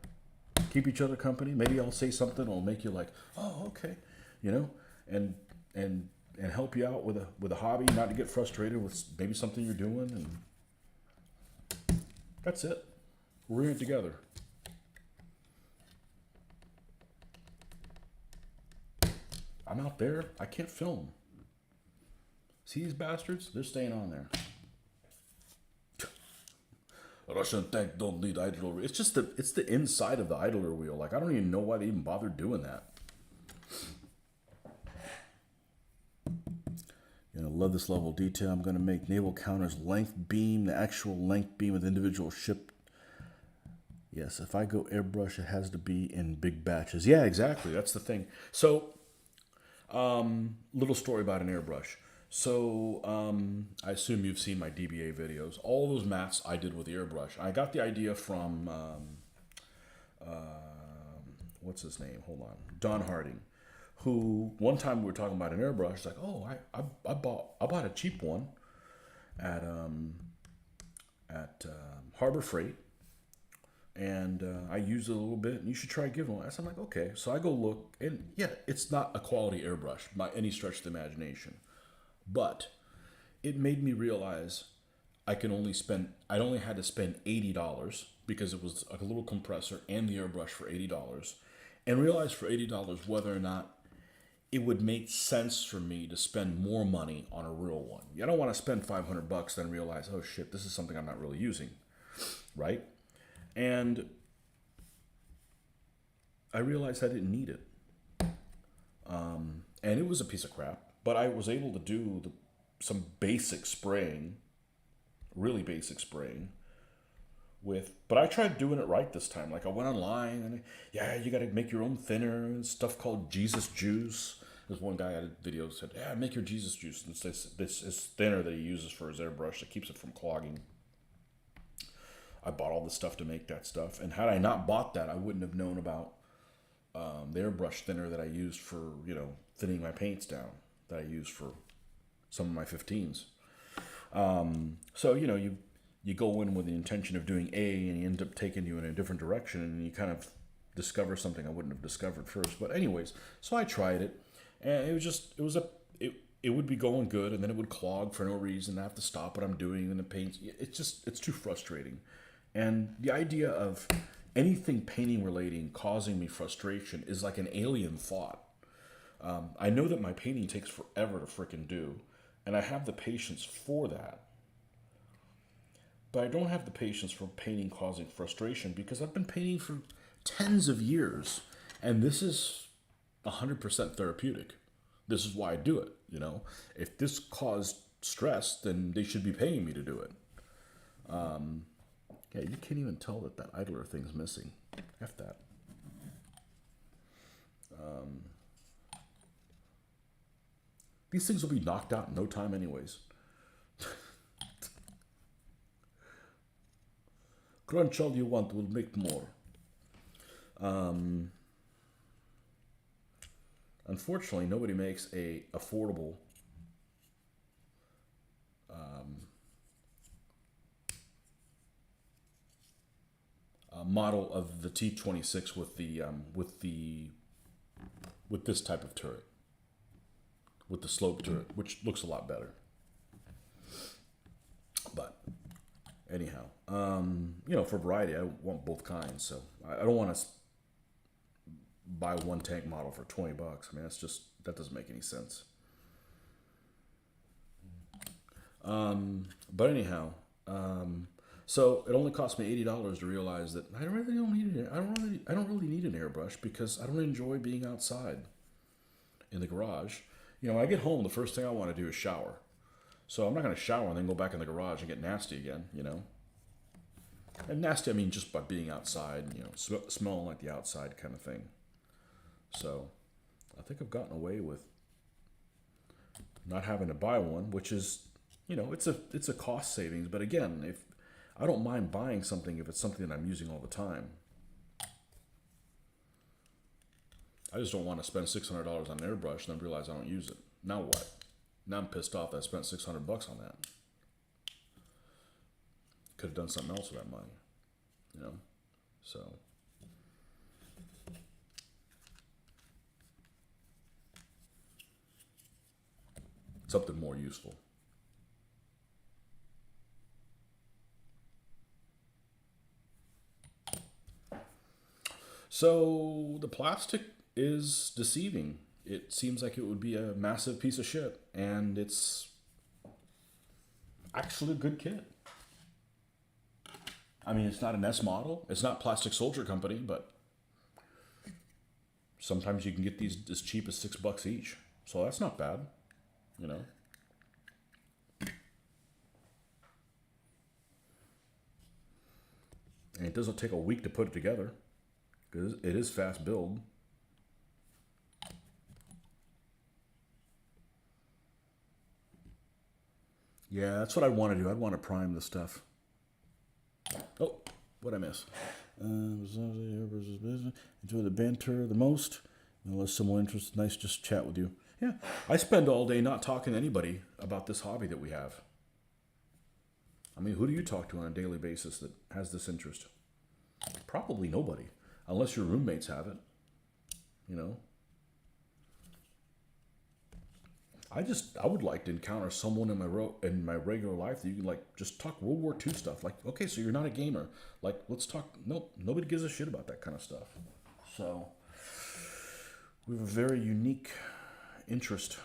Keep each other company. Maybe I'll say something that'll make you like, oh, okay. And help you out with a hobby, not to get frustrated with maybe something you're doing, and that's it. We're in it together. I'm out there. I can't film. See these bastards? They're staying on there. Russian tank don't need idler wheel. It's the inside of the idler wheel. Like, I don't even know why they even bothered doing that. Love this level of detail. I'm going to make naval counters length beam, the actual length beam with individual ship. Yes, if I go airbrush, it has to be in big batches. Yeah, exactly. That's the thing. So, little story about an airbrush. So, I assume you've seen my DBA videos. All those mats I did with the airbrush. I got the idea from, what's his name? Hold on. Don Harding. Who one time we were talking about an airbrush, like, oh, I bought a cheap one at Harbor Freight, and I used it a little bit, and you should try giving one. So I'm like, okay. So I go look, and yeah, it's not a quality airbrush by any stretch of the imagination, but it made me realize I'd only had to spend $80 because it was a little compressor and the airbrush for $80, and realize for $80 whether or not it would make sense for me to spend more money on a real one. I don't want to spend $500 then realize, oh shit, this is something I'm not really using, right? And I realized I didn't need it. And it was a piece of crap, but I was able to do some basic spraying, really basic spraying but I tried doing it right this time. Like, I went online and you got to make your own thinner and stuff called Jesus juice. There's one guy had a video that said, yeah, make your Jesus juice. And this is thinner that he uses for his airbrush that keeps it from clogging. I bought all this stuff to make that stuff. And had I not bought that, I wouldn't have known about the airbrush thinner that I used for, thinning my paints down, that I used for some of my 15s. So, you go in with the intention of doing A, and you end up taking you in a different direction, and you kind of discover something I wouldn't have discovered first. But anyways, so I tried it, and it would be going good, and then it would clog for no reason. I have to stop what I'm doing, and the paint, it's too frustrating. And the idea of anything painting relating causing me frustration is like an alien thought. I know that my painting takes forever to frickin' do, and I have the patience for that. But I don't have the patience for painting causing frustration because I've been painting for tens of years, and this is 100% therapeutic. This is why I do it, If this caused stress, then they should be paying me to do it. Yeah, you can't even tell that idler thing's missing. F that. These things will be knocked out in no time anyways. Crunch all you want, we'll make more. Unfortunately, nobody makes a affordable model of the T26 with the with this type of turret, with the slope turret, which looks a lot better. But anyhow, you know, for variety, I want both kinds. So I don't want to buy one tank model for $20. I mean, that's just, that doesn't make any sense. But anyhow, so it only cost me $80 to realize that I really don't need it. I don't really need an airbrush because I don't enjoy being outside in the garage. You know, when I get home, the first thing I want to do is shower. So I'm not going to shower and then go back in the garage and get nasty again, you know. And nasty, I mean just by being outside, you know, smelling like the outside kind of thing. So I think I've gotten away with not having to buy one, which is, you know, it's a cost savings. But again, if I don't mind buying something if it's something that I'm using all the time. I just don't want to spend $600 on an airbrush and then realize I don't use it. Now what? Now I'm pissed off that I spent $600 on that. Could have done something else with that money, you know? So. Something more useful. So the plastic is deceiving. It seems like it would be a massive piece of shit, and it's actually a good kit. I mean, it's not an S model. It's not Plastic Soldier Company, but sometimes you can get these as cheap as $6 each. So that's not bad, you know. And it doesn't take a week to put it together because it is fast build. Yeah, that's what I want to do. I'd want to prime the stuff. Oh, what'd I miss? Enjoy the banter the most. Unless someone interested, nice just chat with you. Yeah, I spend all day not talking to anybody about this hobby that we have. I mean, who do you talk to on a daily basis that has this interest? Probably nobody, unless your roommates have it, you know. I would like to encounter someone in my regular life that you can like just talk World War II stuff. Like, okay, so you're not a gamer. Like, let's talk. Nope, nobody gives a shit about that kind of stuff. So we have a very unique interest.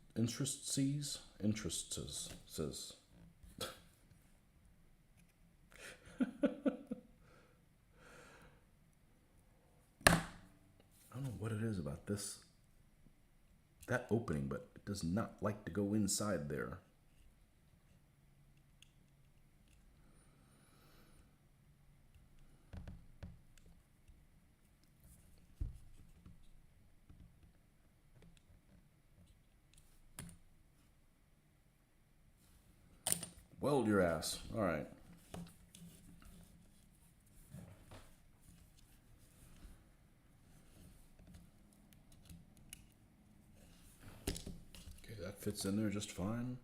Interests. I don't know what it is about that opening, but it does not like to go inside there. Weld your ass. All right. Okay, that fits in there just fine.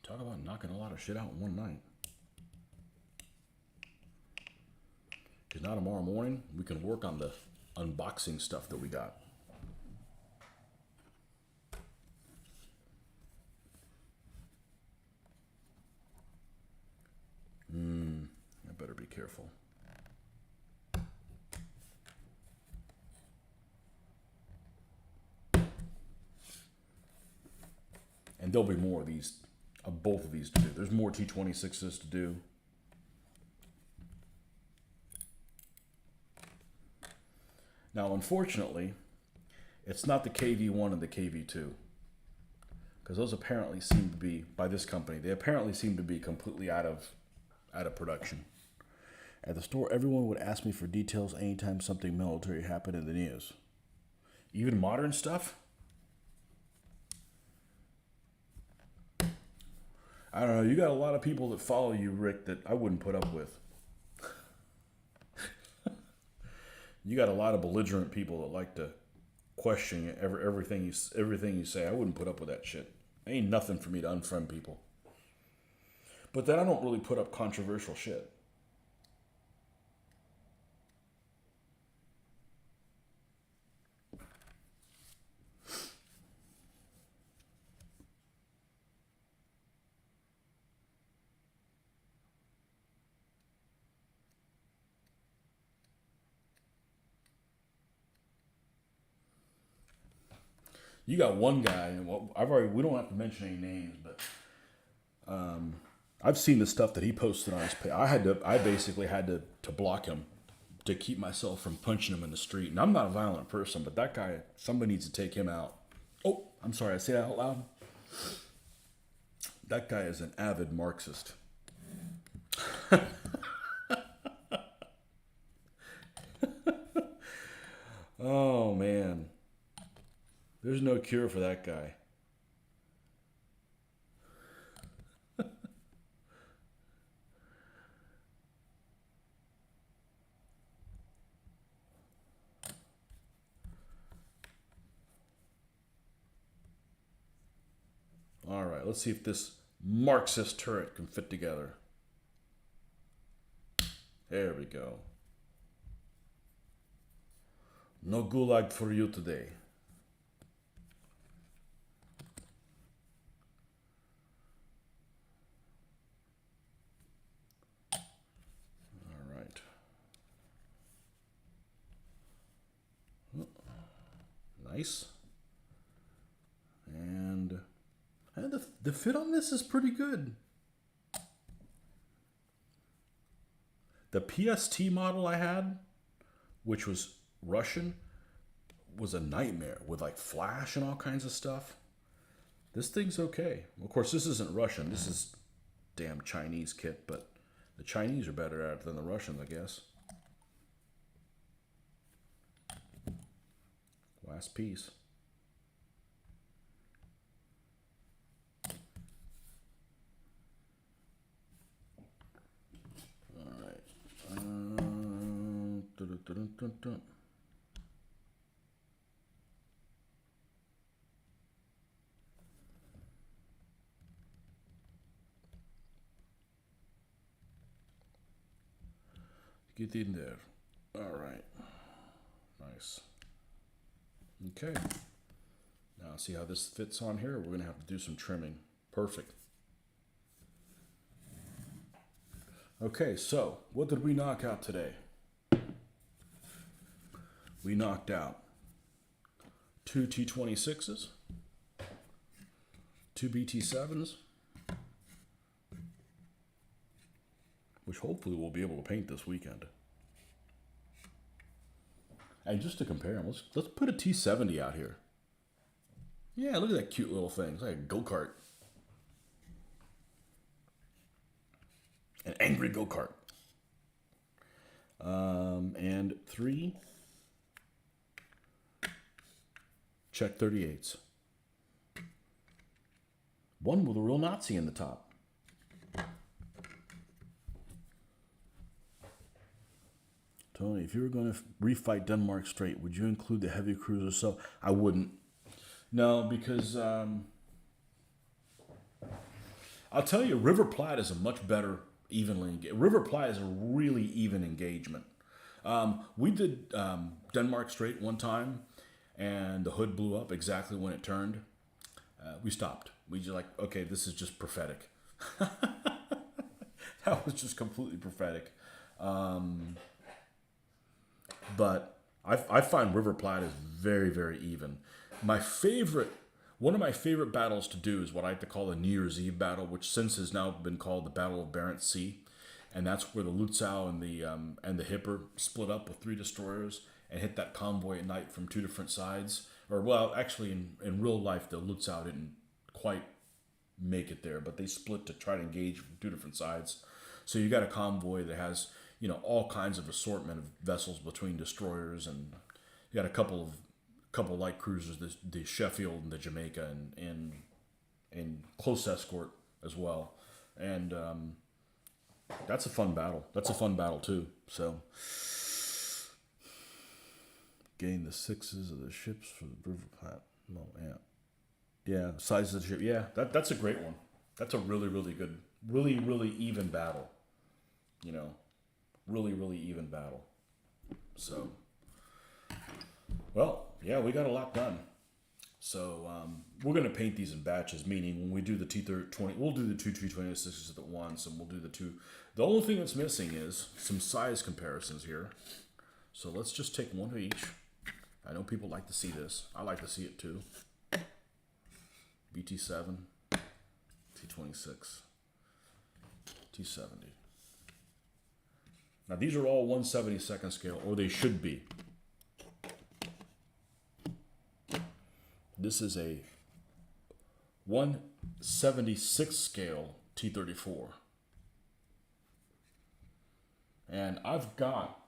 Talk about knocking a lot of shit out in one night. Because now tomorrow morning, we can work on the unboxing stuff that we got. I better be careful. And there'll be more of these, of both of these to do. There's more T26s to do. Now, unfortunately, it's not the KV1 and the KV2. Because those apparently seem to be, by this company, they apparently seem to be completely out of production. At the store, everyone would ask me for details anytime something military happened in the news. Even modern stuff? I don't know, you got a lot of people that follow you, Rick, that I wouldn't put up with. You got a lot of belligerent people that like to question everything you say. I wouldn't put up with that shit. Ain't nothing for me to unfriend people. But then I don't really put up controversial shit. You got one guy, and we don't have to mention any names, but I've seen the stuff that he posted on his page. I basically had to block him to keep myself from punching him in the street. And I'm not a violent person, but that guy, somebody needs to take him out. Oh, I'm sorry, I say that out loud. That guy is an avid Marxist. Oh man, there's no cure for that guy. All right, let's see if this Marxist turret can fit together. There we go. No gulag for you today. All right. Nice. And the fit on this is pretty good. The PST model I had, which was Russian, was a nightmare with like flash and all kinds of stuff. This thing's okay. Of course, this isn't Russian. This is damn Chinese kit, but the Chinese are better at it than the Russians, I guess. Last piece. All right. Get in there. All right. Nice. Okay. Now see how this fits on here? We're going to have to do some trimming. Perfect. Okay, so what did we knock out today? We knocked out 2 T26s, 2 BT7s, which hopefully we'll be able to paint this weekend. And just to compare them, let's put a T70 out here. Yeah, look at that cute little thing. It's like a go-kart. An angry go-kart. And 3 Czech 38s. One with a real Nazi in the top. Tony, if you were going to refight Denmark straight, would you include the heavy cruiser? So I wouldn't. No, because I'll tell you, River Plate is a much better River Plate is a really even engagement. We did Denmark straight one time, and the hood blew up exactly when it turned. We stopped. We just like, okay, this is just prophetic. That was just completely prophetic. But I find River Plate is very, very even. One of my favorite battles to do is what I like to call the New Year's Eve battle, which since has now been called the Battle of Barents Sea, and that's where the Lutzow and the Hipper split up with 3 destroyers and hit that convoy at night from 2 different sides. Or well, actually, in real life, the Lutzow didn't quite make it there, but they split to try to engage from 2 different sides. So you got a convoy that has all kinds of assortment of vessels between destroyers, and you got a couple light cruisers, the Sheffield and the Jamaica, and close escort as well. And that's a fun battle. That's a fun battle too. So gain the 6s of the ships for the River Plate. No, yeah, size of the ship. Yeah, that's a great one. That's a really, really good, really, really even battle. You know, really, really even battle. So, well, yeah, we got a lot done. So we're going to paint these in batches, meaning when we do the T20, we'll do the two T26s at once, and we'll do the two. The only thing that's missing is some size comparisons here. So let's just take one of each. I know people like to see this. I like to see it too. BT7, T26, T70. Now these are all 1/72nd scale, or they should be. This is a 1/76 scale T34. And I've got,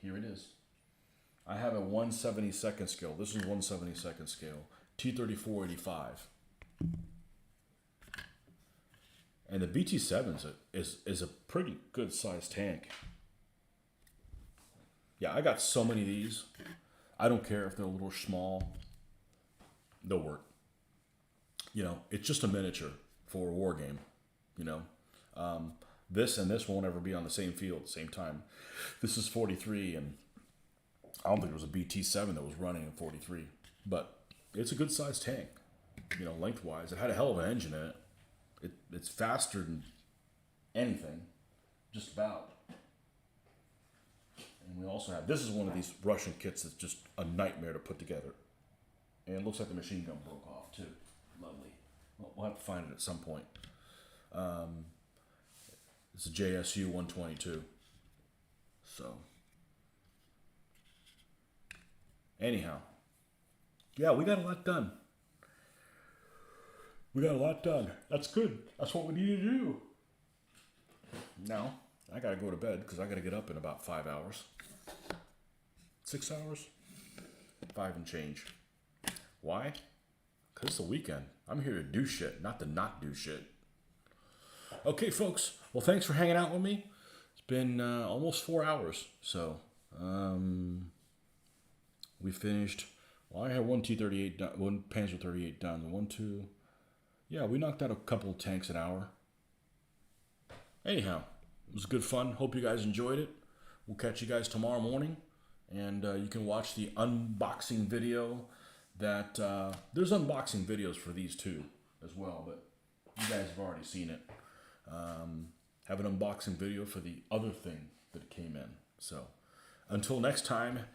here it is. I have a 1/72nd scale. This is 1/72nd scale. T34-85. And the BT7 is a pretty good sized tank. Yeah, I got so many of these. I don't care if they're a little small. They'll work. You know, it's just a miniature for a war game. You know, this and this won't ever be on the same field at the same time. This is 43, and I don't think there was a BT7 that was running in 43, but it's a good sized tank. You know, lengthwise, it had a hell of an engine in it. It's faster than anything, just about. And we also have, this is one of these Russian kits that's just a nightmare to put together. And it looks like the machine gun broke off too. Lovely. Well, we'll have to find it at some point. It's a JSU 122. So, anyhow, yeah, we got a lot done. We got a lot done. That's good. That's what we need to do. Now, I gotta go to bed because I gotta get up in about 5 hours. 6 hours? 5 and change. Why? Because it's the weekend. I'm here to do shit, not to not do shit. Okay, folks. Well, thanks for hanging out with me. It's been almost 4 hours. So, we finished. Well, I had one T-38 done, one Panzer 38 done. One, two. Yeah, we knocked out a couple of tanks an hour. Anyhow, it was good fun. Hope you guys enjoyed it. We'll catch you guys tomorrow morning. And you can watch the unboxing video. That there's unboxing videos for these two as well, but you guys have already seen it. Have an unboxing video for the other thing that came in. So until next time,